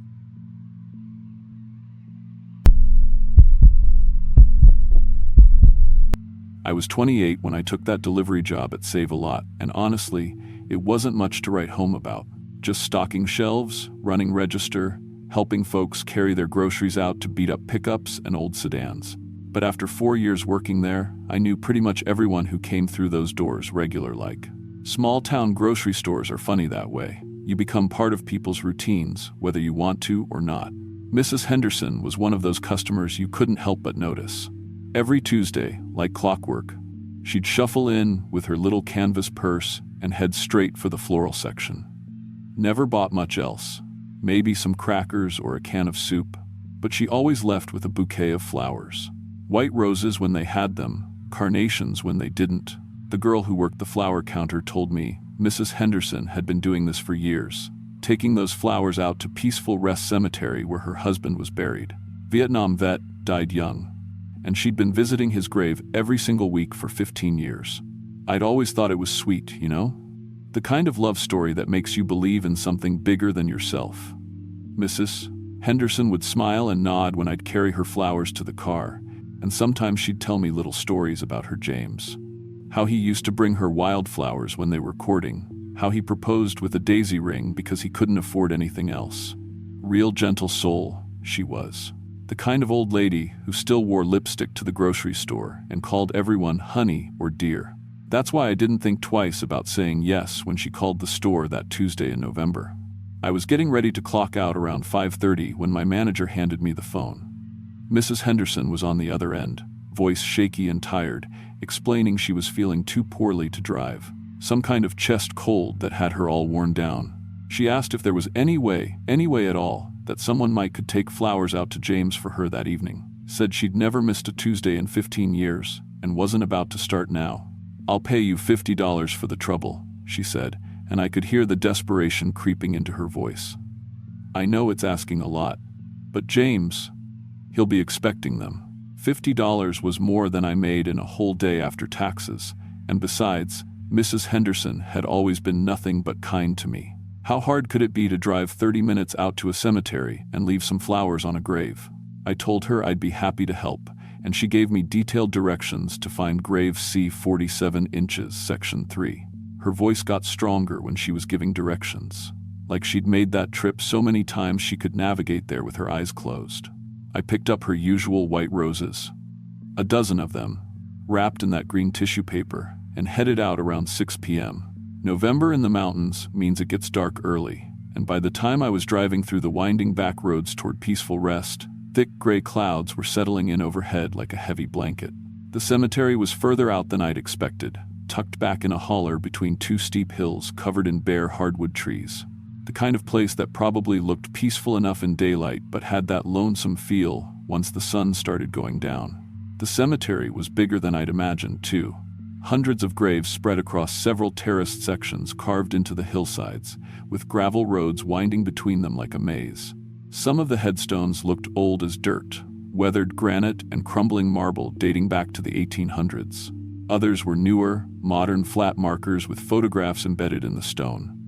I was 28 when I took that delivery job at Save-A-Lot, and honestly, it wasn't much to write home about. Just stocking shelves, running register, helping folks carry their groceries out to beat-up pickups and old sedans. But after 4 years working there, I knew pretty much everyone who came through those doors regular-like. Small-town grocery stores are funny that way. You become part of people's routines, whether you want to or not. Mrs. Henderson was one of those customers you couldn't help but notice. Every Tuesday, like clockwork, she'd shuffle in with her little canvas purse and head straight for the floral section. Never bought much else, maybe some crackers or a can of soup, but she always left with a bouquet of flowers. White roses when they had them, carnations when they didn't. The girl who worked the flower counter told me Mrs. Henderson had been doing this for years, taking those flowers out to Peaceful Rest Cemetery where her husband was buried. Vietnam vet, died young, and she'd been visiting his grave every single week for 15 years. I'd always thought it was sweet, you know? The kind of love story that makes you believe in something bigger than yourself. Mrs. Henderson would smile and nod when I'd carry her flowers to the car, and sometimes she'd tell me little stories about her James. How he used to bring her wildflowers when they were courting, how he proposed with a daisy ring because he couldn't afford anything else. Real gentle soul, she was. The kind of old lady who still wore lipstick to the grocery store and called everyone honey or dear. That's why I didn't think twice about saying yes when she called the store that Tuesday in November. I was getting ready to clock out around 5:30 when my manager handed me the phone. Mrs. Henderson was on the other end, voice shaky and tired, explaining she was feeling too poorly to drive. Some kind of chest cold that had her all worn down. She asked if there was any way at all, that someone could take flowers out to James for her that evening. Said she'd never missed a Tuesday in 15 years, and wasn't about to start now. "I'll pay you $50 for the trouble," she said, and I could hear the desperation creeping into her voice. "I know it's asking a lot, but James, he'll be expecting them." $50 was more than I made in a whole day after taxes, and besides, Mrs. Henderson had always been nothing but kind to me. How hard could it be to drive 30 minutes out to a cemetery and leave some flowers on a grave? I told her I'd be happy to help, and she gave me detailed directions to find grave C 47 inches, section 3. Her voice got stronger when she was giving directions, like she'd made that trip so many times she could navigate there with her eyes closed. I picked up her usual white roses, a dozen of them, wrapped in that green tissue paper, and headed out around 6 p.m. November in the mountains means it gets dark early, and by the time I was driving through the winding back roads toward Peaceful Rest, thick gray clouds were settling in overhead like a heavy blanket. The cemetery was further out than I'd expected, tucked back in a holler between two steep hills covered in bare hardwood trees. The kind of place that probably looked peaceful enough in daylight but had that lonesome feel once the sun started going down. The cemetery was bigger than I'd imagined, too. Hundreds of graves spread across several terraced sections carved into the hillsides, with gravel roads winding between them like a maze. Some of the headstones looked old as dirt, weathered granite and crumbling marble dating back to the 1800s. Others were newer, modern flat markers with photographs embedded in the stone.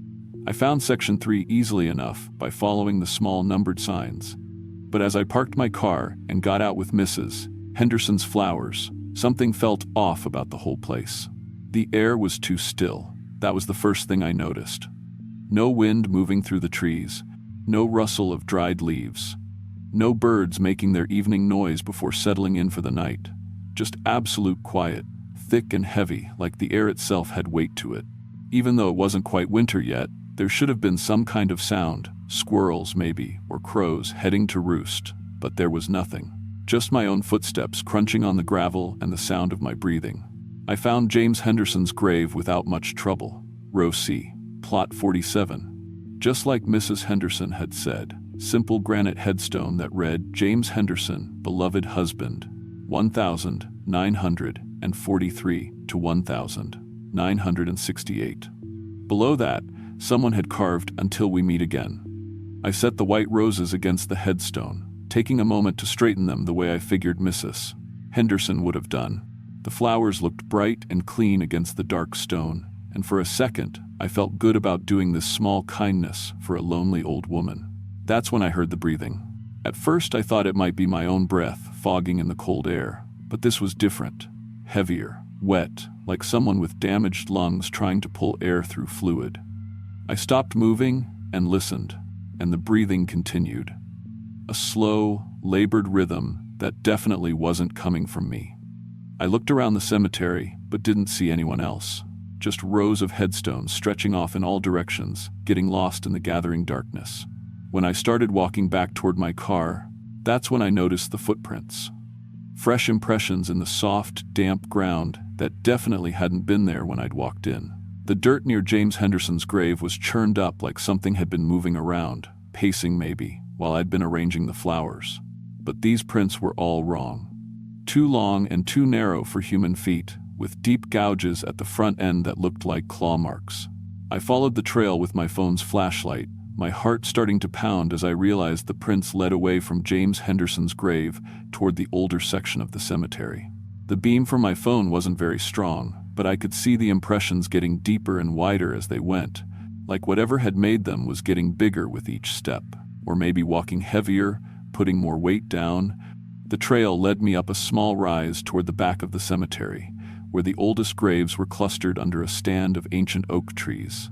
I found Section 3 easily enough by following the small numbered signs. But as I parked my car and got out with Mrs. Henderson's flowers, something felt off about the whole place. The air was too still. That was the first thing I noticed. No wind moving through the trees, no rustle of dried leaves, no birds making their evening noise before settling in for the night. Just absolute quiet, thick and heavy, like the air itself had weight to it. Even though it wasn't quite winter yet, there should have been some kind of sound, squirrels maybe, or crows heading to roost, but there was nothing. Just my own footsteps crunching on the gravel and the sound of my breathing. I found James Henderson's grave without much trouble. Row C, plot 47. Just like Mrs. Henderson had said, simple granite headstone that read, James Henderson, beloved husband, 1943 to 1968. Below that, someone had carved, until we meet again. I set the white roses against the headstone, taking a moment to straighten them the way I figured Mrs. Henderson would have done. The flowers looked bright and clean against the dark stone, and for a second, I felt good about doing this small kindness for a lonely old woman. That's when I heard the breathing. At first, I thought it might be my own breath fogging in the cold air, but this was different. Heavier, wet, like someone with damaged lungs trying to pull air through fluid. I stopped moving and listened, and the breathing continued. A slow, labored rhythm that definitely wasn't coming from me. I looked around the cemetery, but didn't see anyone else. Just rows of headstones stretching off in all directions, getting lost in the gathering darkness. When I started walking back toward my car, that's when I noticed the footprints. Fresh impressions in the soft, damp ground that definitely hadn't been there when I'd walked in. The dirt near James Henderson's grave was churned up like something had been moving around, pacing maybe, while I'd been arranging the flowers. But these prints were all wrong. Too long and too narrow for human feet, with deep gouges at the front end that looked like claw marks. I followed the trail with my phone's flashlight, my heart starting to pound as I realized the prints led away from James Henderson's grave toward the older section of the cemetery. The beam from my phone wasn't very strong, but I could see the impressions getting deeper and wider as they went, like whatever had made them was getting bigger with each step. Or maybe walking heavier, putting more weight down. The trail led me up a small rise toward the back of the cemetery, where the oldest graves were clustered under a stand of ancient oak trees.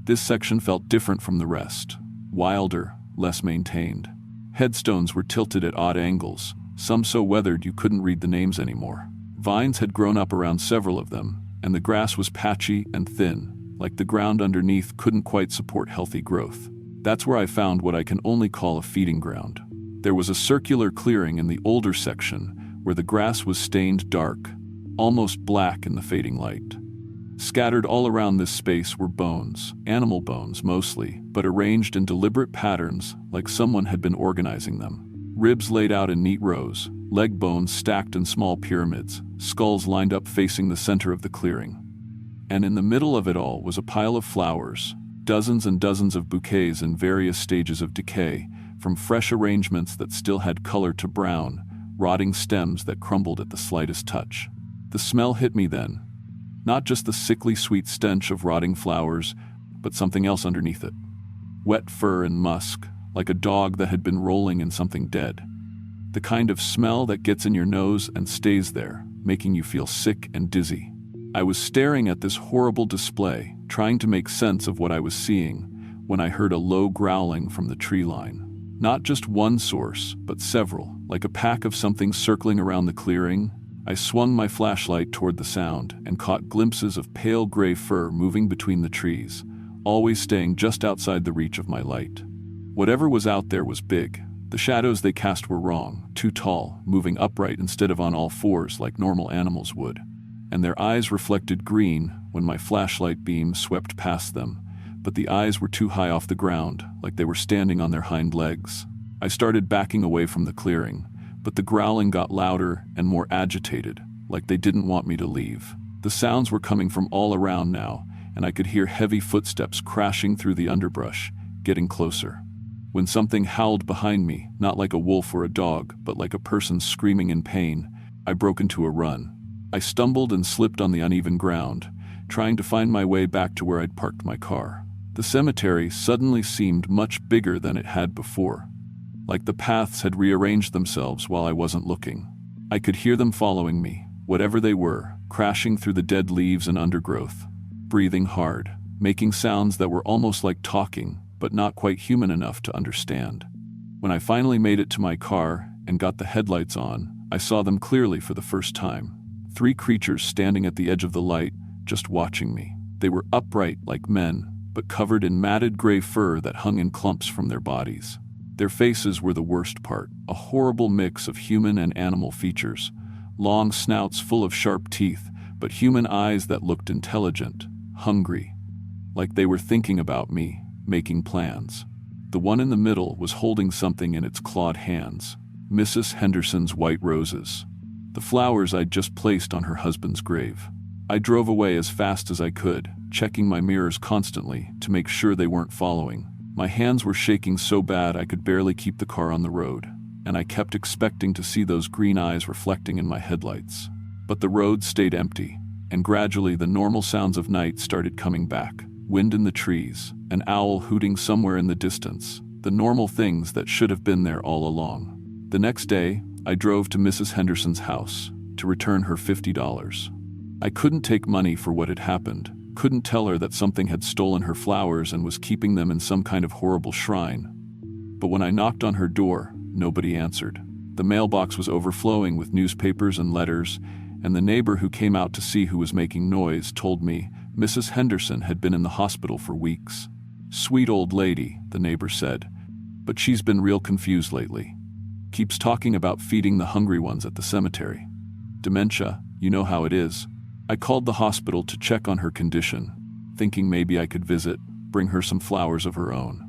This section felt different from the rest, wilder, less maintained. Headstones were tilted at odd angles, some so weathered you couldn't read the names anymore. Vines had grown up around several of them, and the grass was patchy and thin, like the ground underneath couldn't quite support healthy growth. That's where I found what I can only call a feeding ground. There was a circular clearing in the older section where the grass was stained dark, almost black in the fading light. Scattered all around this space were bones, animal bones mostly, but arranged in deliberate patterns like someone had been organizing them. Ribs laid out in neat rows, leg bones stacked in small pyramids, skulls lined up facing the center of the clearing. And in the middle of it all was a pile of flowers, dozens and dozens of bouquets in various stages of decay, from fresh arrangements that still had color to brown, rotting stems that crumbled at the slightest touch. The smell hit me then. Not just the sickly sweet stench of rotting flowers, but something else underneath it. Wet fur and musk, like a dog that had been rolling in something dead. The kind of smell that gets in your nose and stays there, making you feel sick and dizzy. I was staring at this horrible display, trying to make sense of what I was seeing, when I heard a low growling from the tree line. Not just one source, but several, like a pack of something circling around the clearing. I swung my flashlight toward the sound and caught glimpses of pale gray fur moving between the trees, always staying just outside the reach of my light. Whatever was out there was big. The shadows they cast were wrong, too tall, moving upright instead of on all fours like normal animals would. And their eyes reflected green when my flashlight beam swept past them, but the eyes were too high off the ground, like they were standing on their hind legs. I started backing away from the clearing, but the growling got louder and more agitated, like they didn't want me to leave. The sounds were coming from all around now, and I could hear heavy footsteps crashing through the underbrush, getting closer. When something howled behind me, not like a wolf or a dog, but like a person screaming in pain, I broke into a run. I stumbled and slipped on the uneven ground, trying to find my way back to where I'd parked my car. The cemetery suddenly seemed much bigger than it had before, like the paths had rearranged themselves while I wasn't looking. I could hear them following me, whatever they were, crashing through the dead leaves and undergrowth, breathing hard, making sounds that were almost like talking, but not quite human enough to understand. When I finally made it to my car and got the headlights on, I saw them clearly for the first time. 3 creatures standing at the edge of the light, just watching me. They were upright like men, but covered in matted gray fur that hung in clumps from their bodies. Their faces were the worst part, a horrible mix of human and animal features. Long snouts full of sharp teeth, but human eyes that looked intelligent, hungry, like they were thinking about me, making plans. The one in the middle was holding something in its clawed hands, Mrs. Henderson's white roses, the flowers I'd just placed on her husband's grave. I drove away as fast as I could, checking my mirrors constantly to make sure they weren't following. My hands were shaking so bad I could barely keep the car on the road, and I kept expecting to see those green eyes reflecting in my headlights. But the road stayed empty, and gradually the normal sounds of night started coming back. Wind in the trees, an owl hooting somewhere in the distance, the normal things that should have been there all along. The next day, I drove to Mrs. Henderson's house to return her $50. I couldn't take money for what had happened, couldn't tell her that something had stolen her flowers and was keeping them in some kind of horrible shrine. But when I knocked on her door, nobody answered. The mailbox was overflowing with newspapers and letters, and the neighbor who came out to see who was making noise told me Mrs. Henderson had been in the hospital for weeks. "Sweet old lady," the neighbor said, "but she's been real confused lately. Keeps talking about feeding the hungry ones at the cemetery. Dementia, you know how it is." I called the hospital to check on her condition, thinking maybe I could visit, bring her some flowers of her own.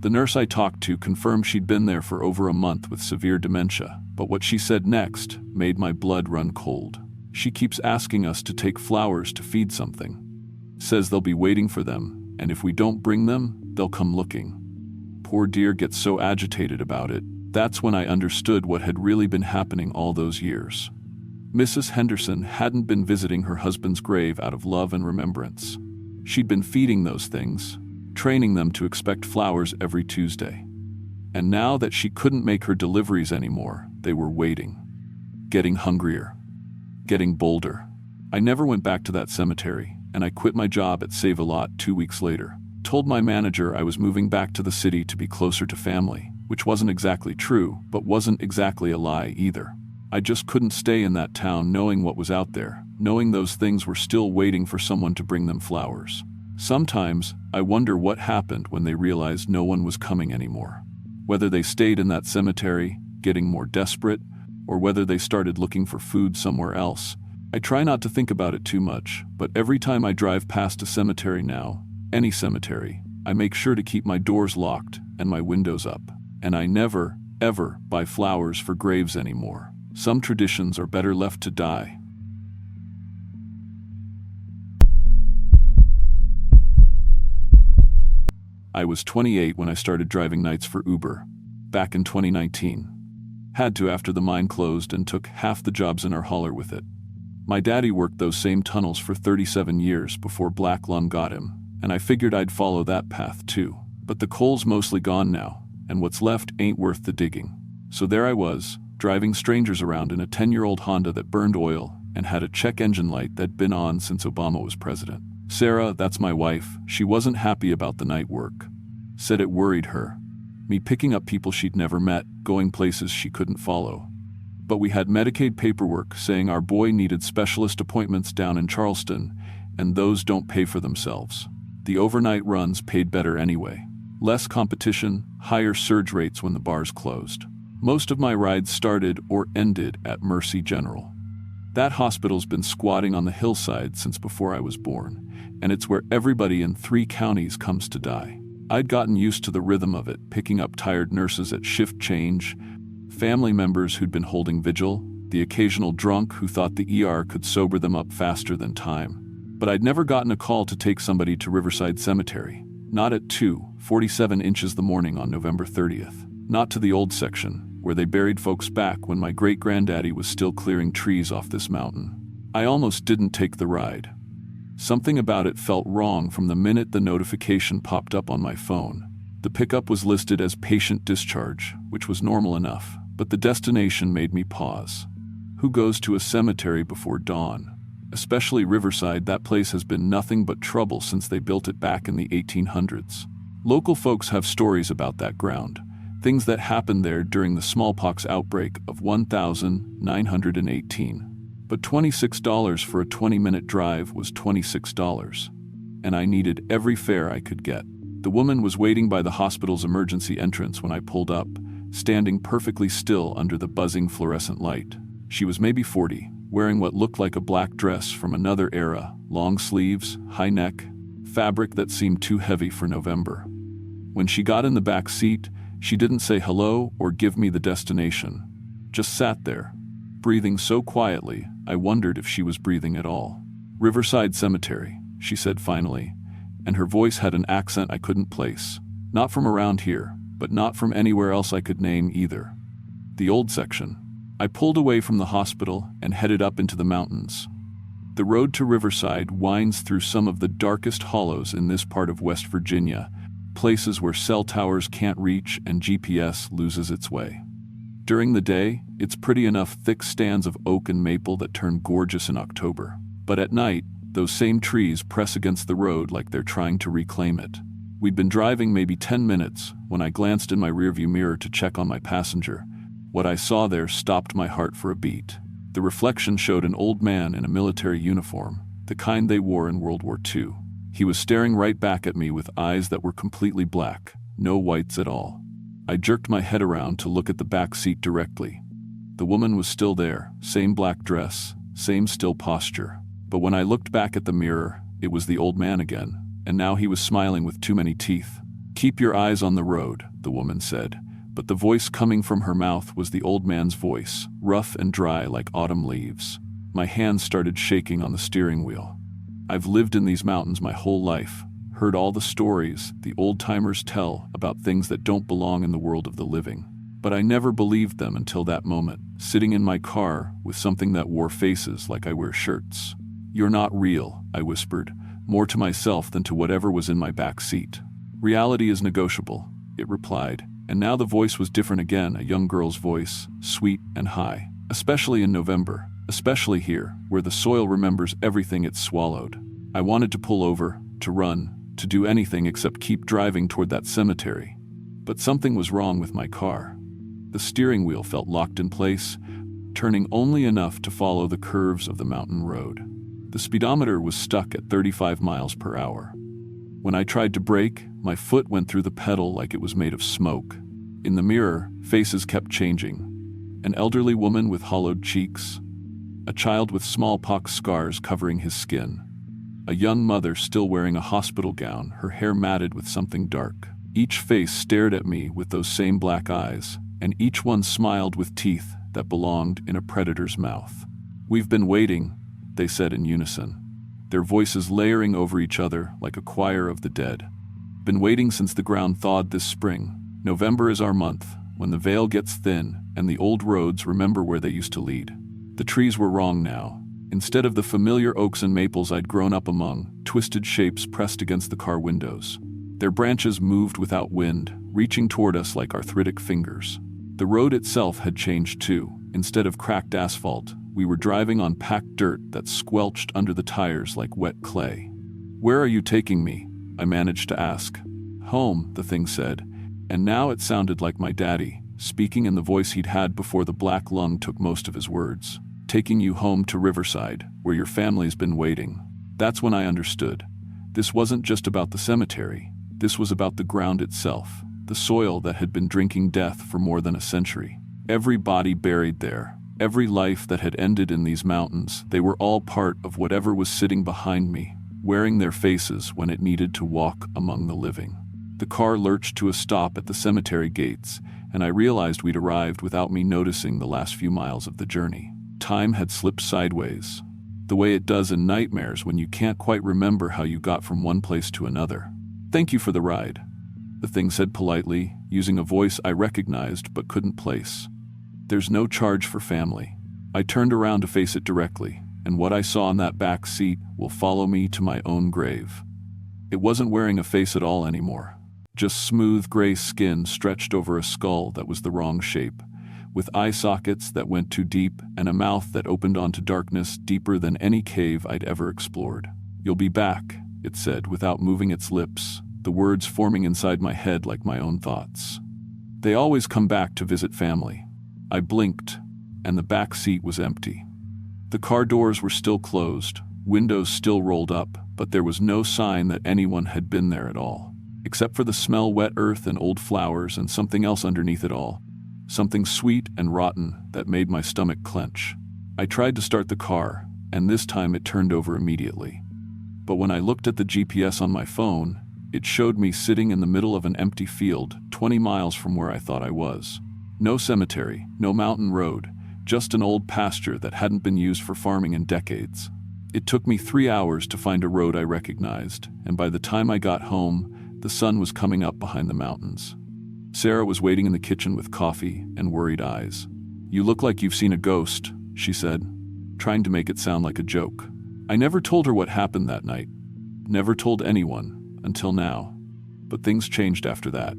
The nurse I talked to confirmed she'd been there for over a month with severe dementia, but what she said next made my blood run cold. She keeps asking us to take flowers to feed something. Says they'll be waiting for them, and if we don't bring them, they'll come looking. Poor dear gets so agitated about it. That's when I understood what had really been happening all those years. Mrs. Henderson hadn't been visiting her husband's grave out of love and remembrance. She'd been feeding those things, training them to expect flowers every Tuesday. And now that she couldn't make her deliveries anymore, they were waiting. Getting hungrier. Getting bolder. I never went back to that cemetery, and I quit my job at Save-A-Lot 2 weeks later. Told my manager I was moving back to the city to be closer to family, which wasn't exactly true, but wasn't exactly a lie either. I just couldn't stay in that town knowing what was out there, knowing those things were still waiting for someone to bring them flowers. Sometimes, I wonder what happened when they realized no one was coming anymore. Whether they stayed in that cemetery, getting more desperate, or whether they started looking for food somewhere else. I try not to think about it too much, but every time I drive past a cemetery now, any cemetery, I make sure to keep my doors locked and my windows up. And I never, ever buy flowers for graves anymore. Some traditions are better left to die. I was 28 when I started driving nights for Uber, back in 2019. Had to after the mine closed and took half the jobs in our hauler with it. My daddy worked those same tunnels for 37 years before black lung got him, and I figured I'd follow that path too. But the coal's mostly gone now, and what's left ain't worth the digging. So there I was, driving strangers around in a 10-year-old Honda that burned oil and had a check engine light that'd been on since Obama was president. Sarah, that's my wife, she wasn't happy about the night work. Said it worried her. Me picking up people she'd never met, going places she couldn't follow. But we had Medicaid paperwork saying our boy needed specialist appointments down in Charleston, and those don't pay for themselves. The overnight runs paid better anyway. Less competition, higher surge rates when the bars closed. Most of my rides started or ended at Mercy General. That hospital's been squatting on the hillside since before I was born, and it's where everybody in 3 counties comes to die. I'd gotten used to the rhythm of it, picking up tired nurses at shift change, family members who'd been holding vigil, the occasional drunk who thought the ER could sober them up faster than time. But I'd never gotten a call to take somebody to Riverside Cemetery. Not at 2:47 inches the morning on November 30th. Not to the old section, where they buried folks back when my great-granddaddy was still clearing trees off this mountain. I almost didn't take the ride. Something about it felt wrong from the minute the notification popped up on my phone. The pickup was listed as patient discharge, which was normal enough, but the destination made me pause. Who goes to a cemetery before dawn? Especially Riverside, that place has been nothing but trouble since they built it back in the 1800s. Local folks have stories about that ground, things that happened there during the smallpox outbreak of 1918. But $26 for a 20-minute drive was $26, and I needed every fare I could get. The woman was waiting by the hospital's emergency entrance when I pulled up, standing perfectly still under the buzzing fluorescent light. She was maybe 40, wearing what looked like a black dress from another era, long sleeves, high neck, fabric that seemed too heavy for November. When she got in the back seat, she didn't say hello or give me the destination, just sat there, breathing so quietly I wondered if she was breathing at all. "Riverside Cemetery," she said finally, and her voice had an accent I couldn't place. Not from around here, but not from anywhere else I could name either. The old section. I pulled away from the hospital and headed up into the mountains. The road to Riverside winds through some of the darkest hollows in this part of West Virginia, places where cell towers can't reach and GPS loses its way. During the day, it's pretty enough thick stands of oak and maple that turn gorgeous in October. But at night, those same trees press against the road like they're trying to reclaim it. We'd been driving maybe 10 minutes when I glanced in my rearview mirror to check on my passenger. What I saw there stopped my heart for a beat. The reflection showed an old man in a military uniform, the kind they wore in World War II. He was staring right back at me with eyes that were completely black, no whites at all. I jerked my head around to look at the back seat directly. The woman was still there, same black dress, same still posture. But when I looked back at the mirror, it was the old man again, and now he was smiling with too many teeth. "Keep your eyes on the road," the woman said. But the voice coming from her mouth was the old man's voice, rough and dry like autumn leaves. My hands started shaking on the steering wheel. I've lived in these mountains my whole life, heard all the stories the old-timers tell about things that don't belong in the world of the living. But I never believed them until that moment, sitting in my car with something that wore faces like I wear shirts. "You're not real," I whispered, more to myself than to whatever was in my back seat. "Reality is negotiable," it replied. And now the voice was different again, a young girl's voice, sweet and high. "Especially in November, especially here, where the soil remembers everything it's swallowed." I wanted to pull over, to run, to do anything except keep driving toward that cemetery. But something was wrong with my car. The steering wheel felt locked in place, turning only enough to follow the curves of the mountain road. The speedometer was stuck at 35 miles per hour. When I tried to brake, my foot went through the pedal like it was made of smoke. In the mirror, faces kept changing. An elderly woman with hollowed cheeks, a child with smallpox scars covering his skin, a young mother still wearing a hospital gown, her hair matted with something dark. Each face stared at me with those same black eyes, and each one smiled with teeth that belonged in a predator's mouth. "We've been waiting," they said in unison, their voices layering over each other like a choir of the dead. "Been waiting since the ground thawed this spring. November is our month, when the veil gets thin and the old roads remember where they used to lead." The trees were wrong now. Instead of the familiar oaks and maples I'd grown up among, twisted shapes pressed against the car windows. Their branches moved without wind, reaching toward us like arthritic fingers. The road itself had changed too. Instead of cracked asphalt, we were driving on packed dirt that squelched under the tires like wet clay. "Where are you taking me?" I managed to ask. "Home," the thing said, and now it sounded like my daddy, speaking in the voice he'd had before the black lung took most of his words. "Taking you home to Riverside, where your family's been waiting." That's when I understood. This wasn't just about the cemetery. This was about the ground itself, the soil that had been drinking death for more than a century. Every body buried there, every life that had ended in these mountains, they were all part of whatever was sitting behind me, wearing their faces when it needed to walk among the living. The car lurched to a stop at the cemetery gates, and I realized we'd arrived without me noticing the last few miles of the journey. time had slipped sideways, the way it does in nightmares when you can't quite remember how you got from one place to another. "Thank you for the ride," the thing said politely, using a voice I recognized but couldn't place. "There's no charge for family." I turned around to face it directly, and what I saw in that back seat will follow me to my own grave. It wasn't wearing a face at all anymore. Just smooth gray skin stretched over a skull that was the wrong shape, with eye sockets that went too deep and a mouth that opened onto darkness deeper than any cave I'd ever explored. "You'll be back," it said without moving its lips, the words forming inside my head like my own thoughts. "They always come back to visit family." I blinked, and the back seat was empty. The car doors were still closed, windows still rolled up, but there was no sign that anyone had been there at all, except for the smell wet earth and old flowers and something else underneath it all, something sweet and rotten that made my stomach clench. I tried to start the car, and this time it turned over immediately. But when I looked at the GPS on my phone, it showed me sitting in the middle of an empty field 20 miles from where I thought I was. No cemetery, no mountain road, just an old pasture that hadn't been used for farming in decades. It took me 3 hours to find a road I recognized, and by the time I got home, the sun was coming up behind the mountains. Sarah was waiting in the kitchen with coffee and worried eyes. "You look like you've seen a ghost," she said, trying to make it sound like a joke. I never told her what happened that night. Never told anyone, until now. But things changed after that.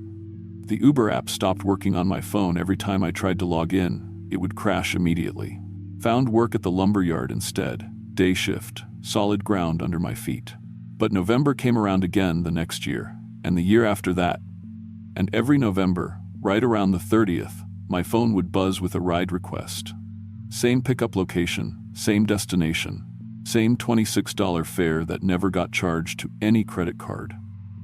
The Uber app stopped working on my phone every time I tried to log in. It would crash immediately. Found work at the lumberyard instead. Day shift, solid ground under my feet. But November came around again the next year, and the year after that. And every November, right around the 30th, my phone would buzz with a ride request. Same pickup location, same destination, same $26 fare that never got charged to any credit card.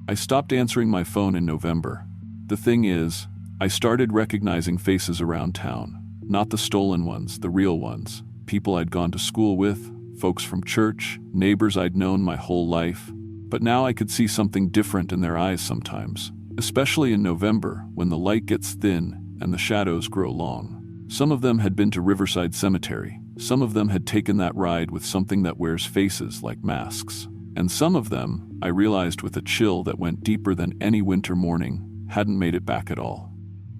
I stopped answering my phone in November. The thing is, I started recognizing faces around town. Not the stolen ones, the real ones. People I'd gone to school with, folks from church, neighbors I'd known my whole life. But now I could see something different in their eyes sometimes, especially in November when the light gets thin and the shadows grow long. Some of them had been to Riverside Cemetery. Some of them had taken that ride with something that wears faces like masks. And some of them, I realized with a chill that went deeper than any winter morning, hadn't made it back at all.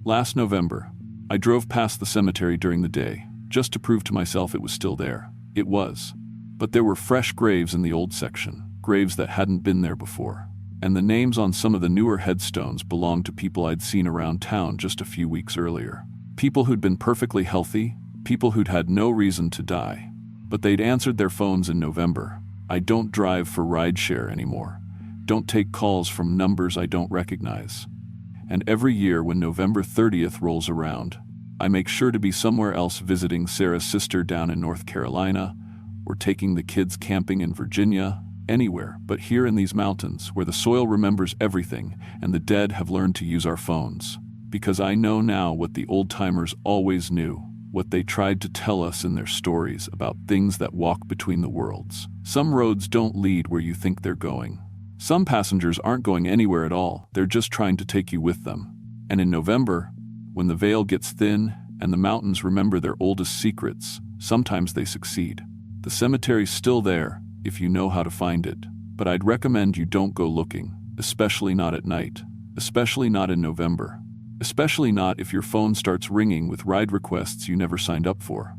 Last November, I drove past the cemetery during the day, just to prove to myself it was still there. It was. But there were fresh graves in the old section, graves that hadn't been there before. And the names on some of the newer headstones belonged to people I'd seen around town just a few weeks earlier. People who'd been perfectly healthy, people who'd had no reason to die. But they'd answered their phones in November. I don't drive for rideshare anymore. Don't take calls from numbers I don't recognize. And every year when November 30th rolls around, I make sure to be somewhere else visiting Sarah's sister down in North Carolina, or taking the kids camping in Virginia, anywhere but here in these mountains where the soil remembers everything and the dead have learned to use our phones. Because I know now what the old-timers always knew, what they tried to tell us in their stories about things that walk between the worlds. Some roads don't lead where you think they're going. Some passengers aren't going anywhere at all, they're just trying to take you with them. And in November, when the veil gets thin and the mountains remember their oldest secrets, sometimes they succeed. The cemetery's still there, if you know how to find it, but I'd recommend you don't go looking, especially not at night, especially not in November, especially not if your phone starts ringing with ride requests you never signed up for.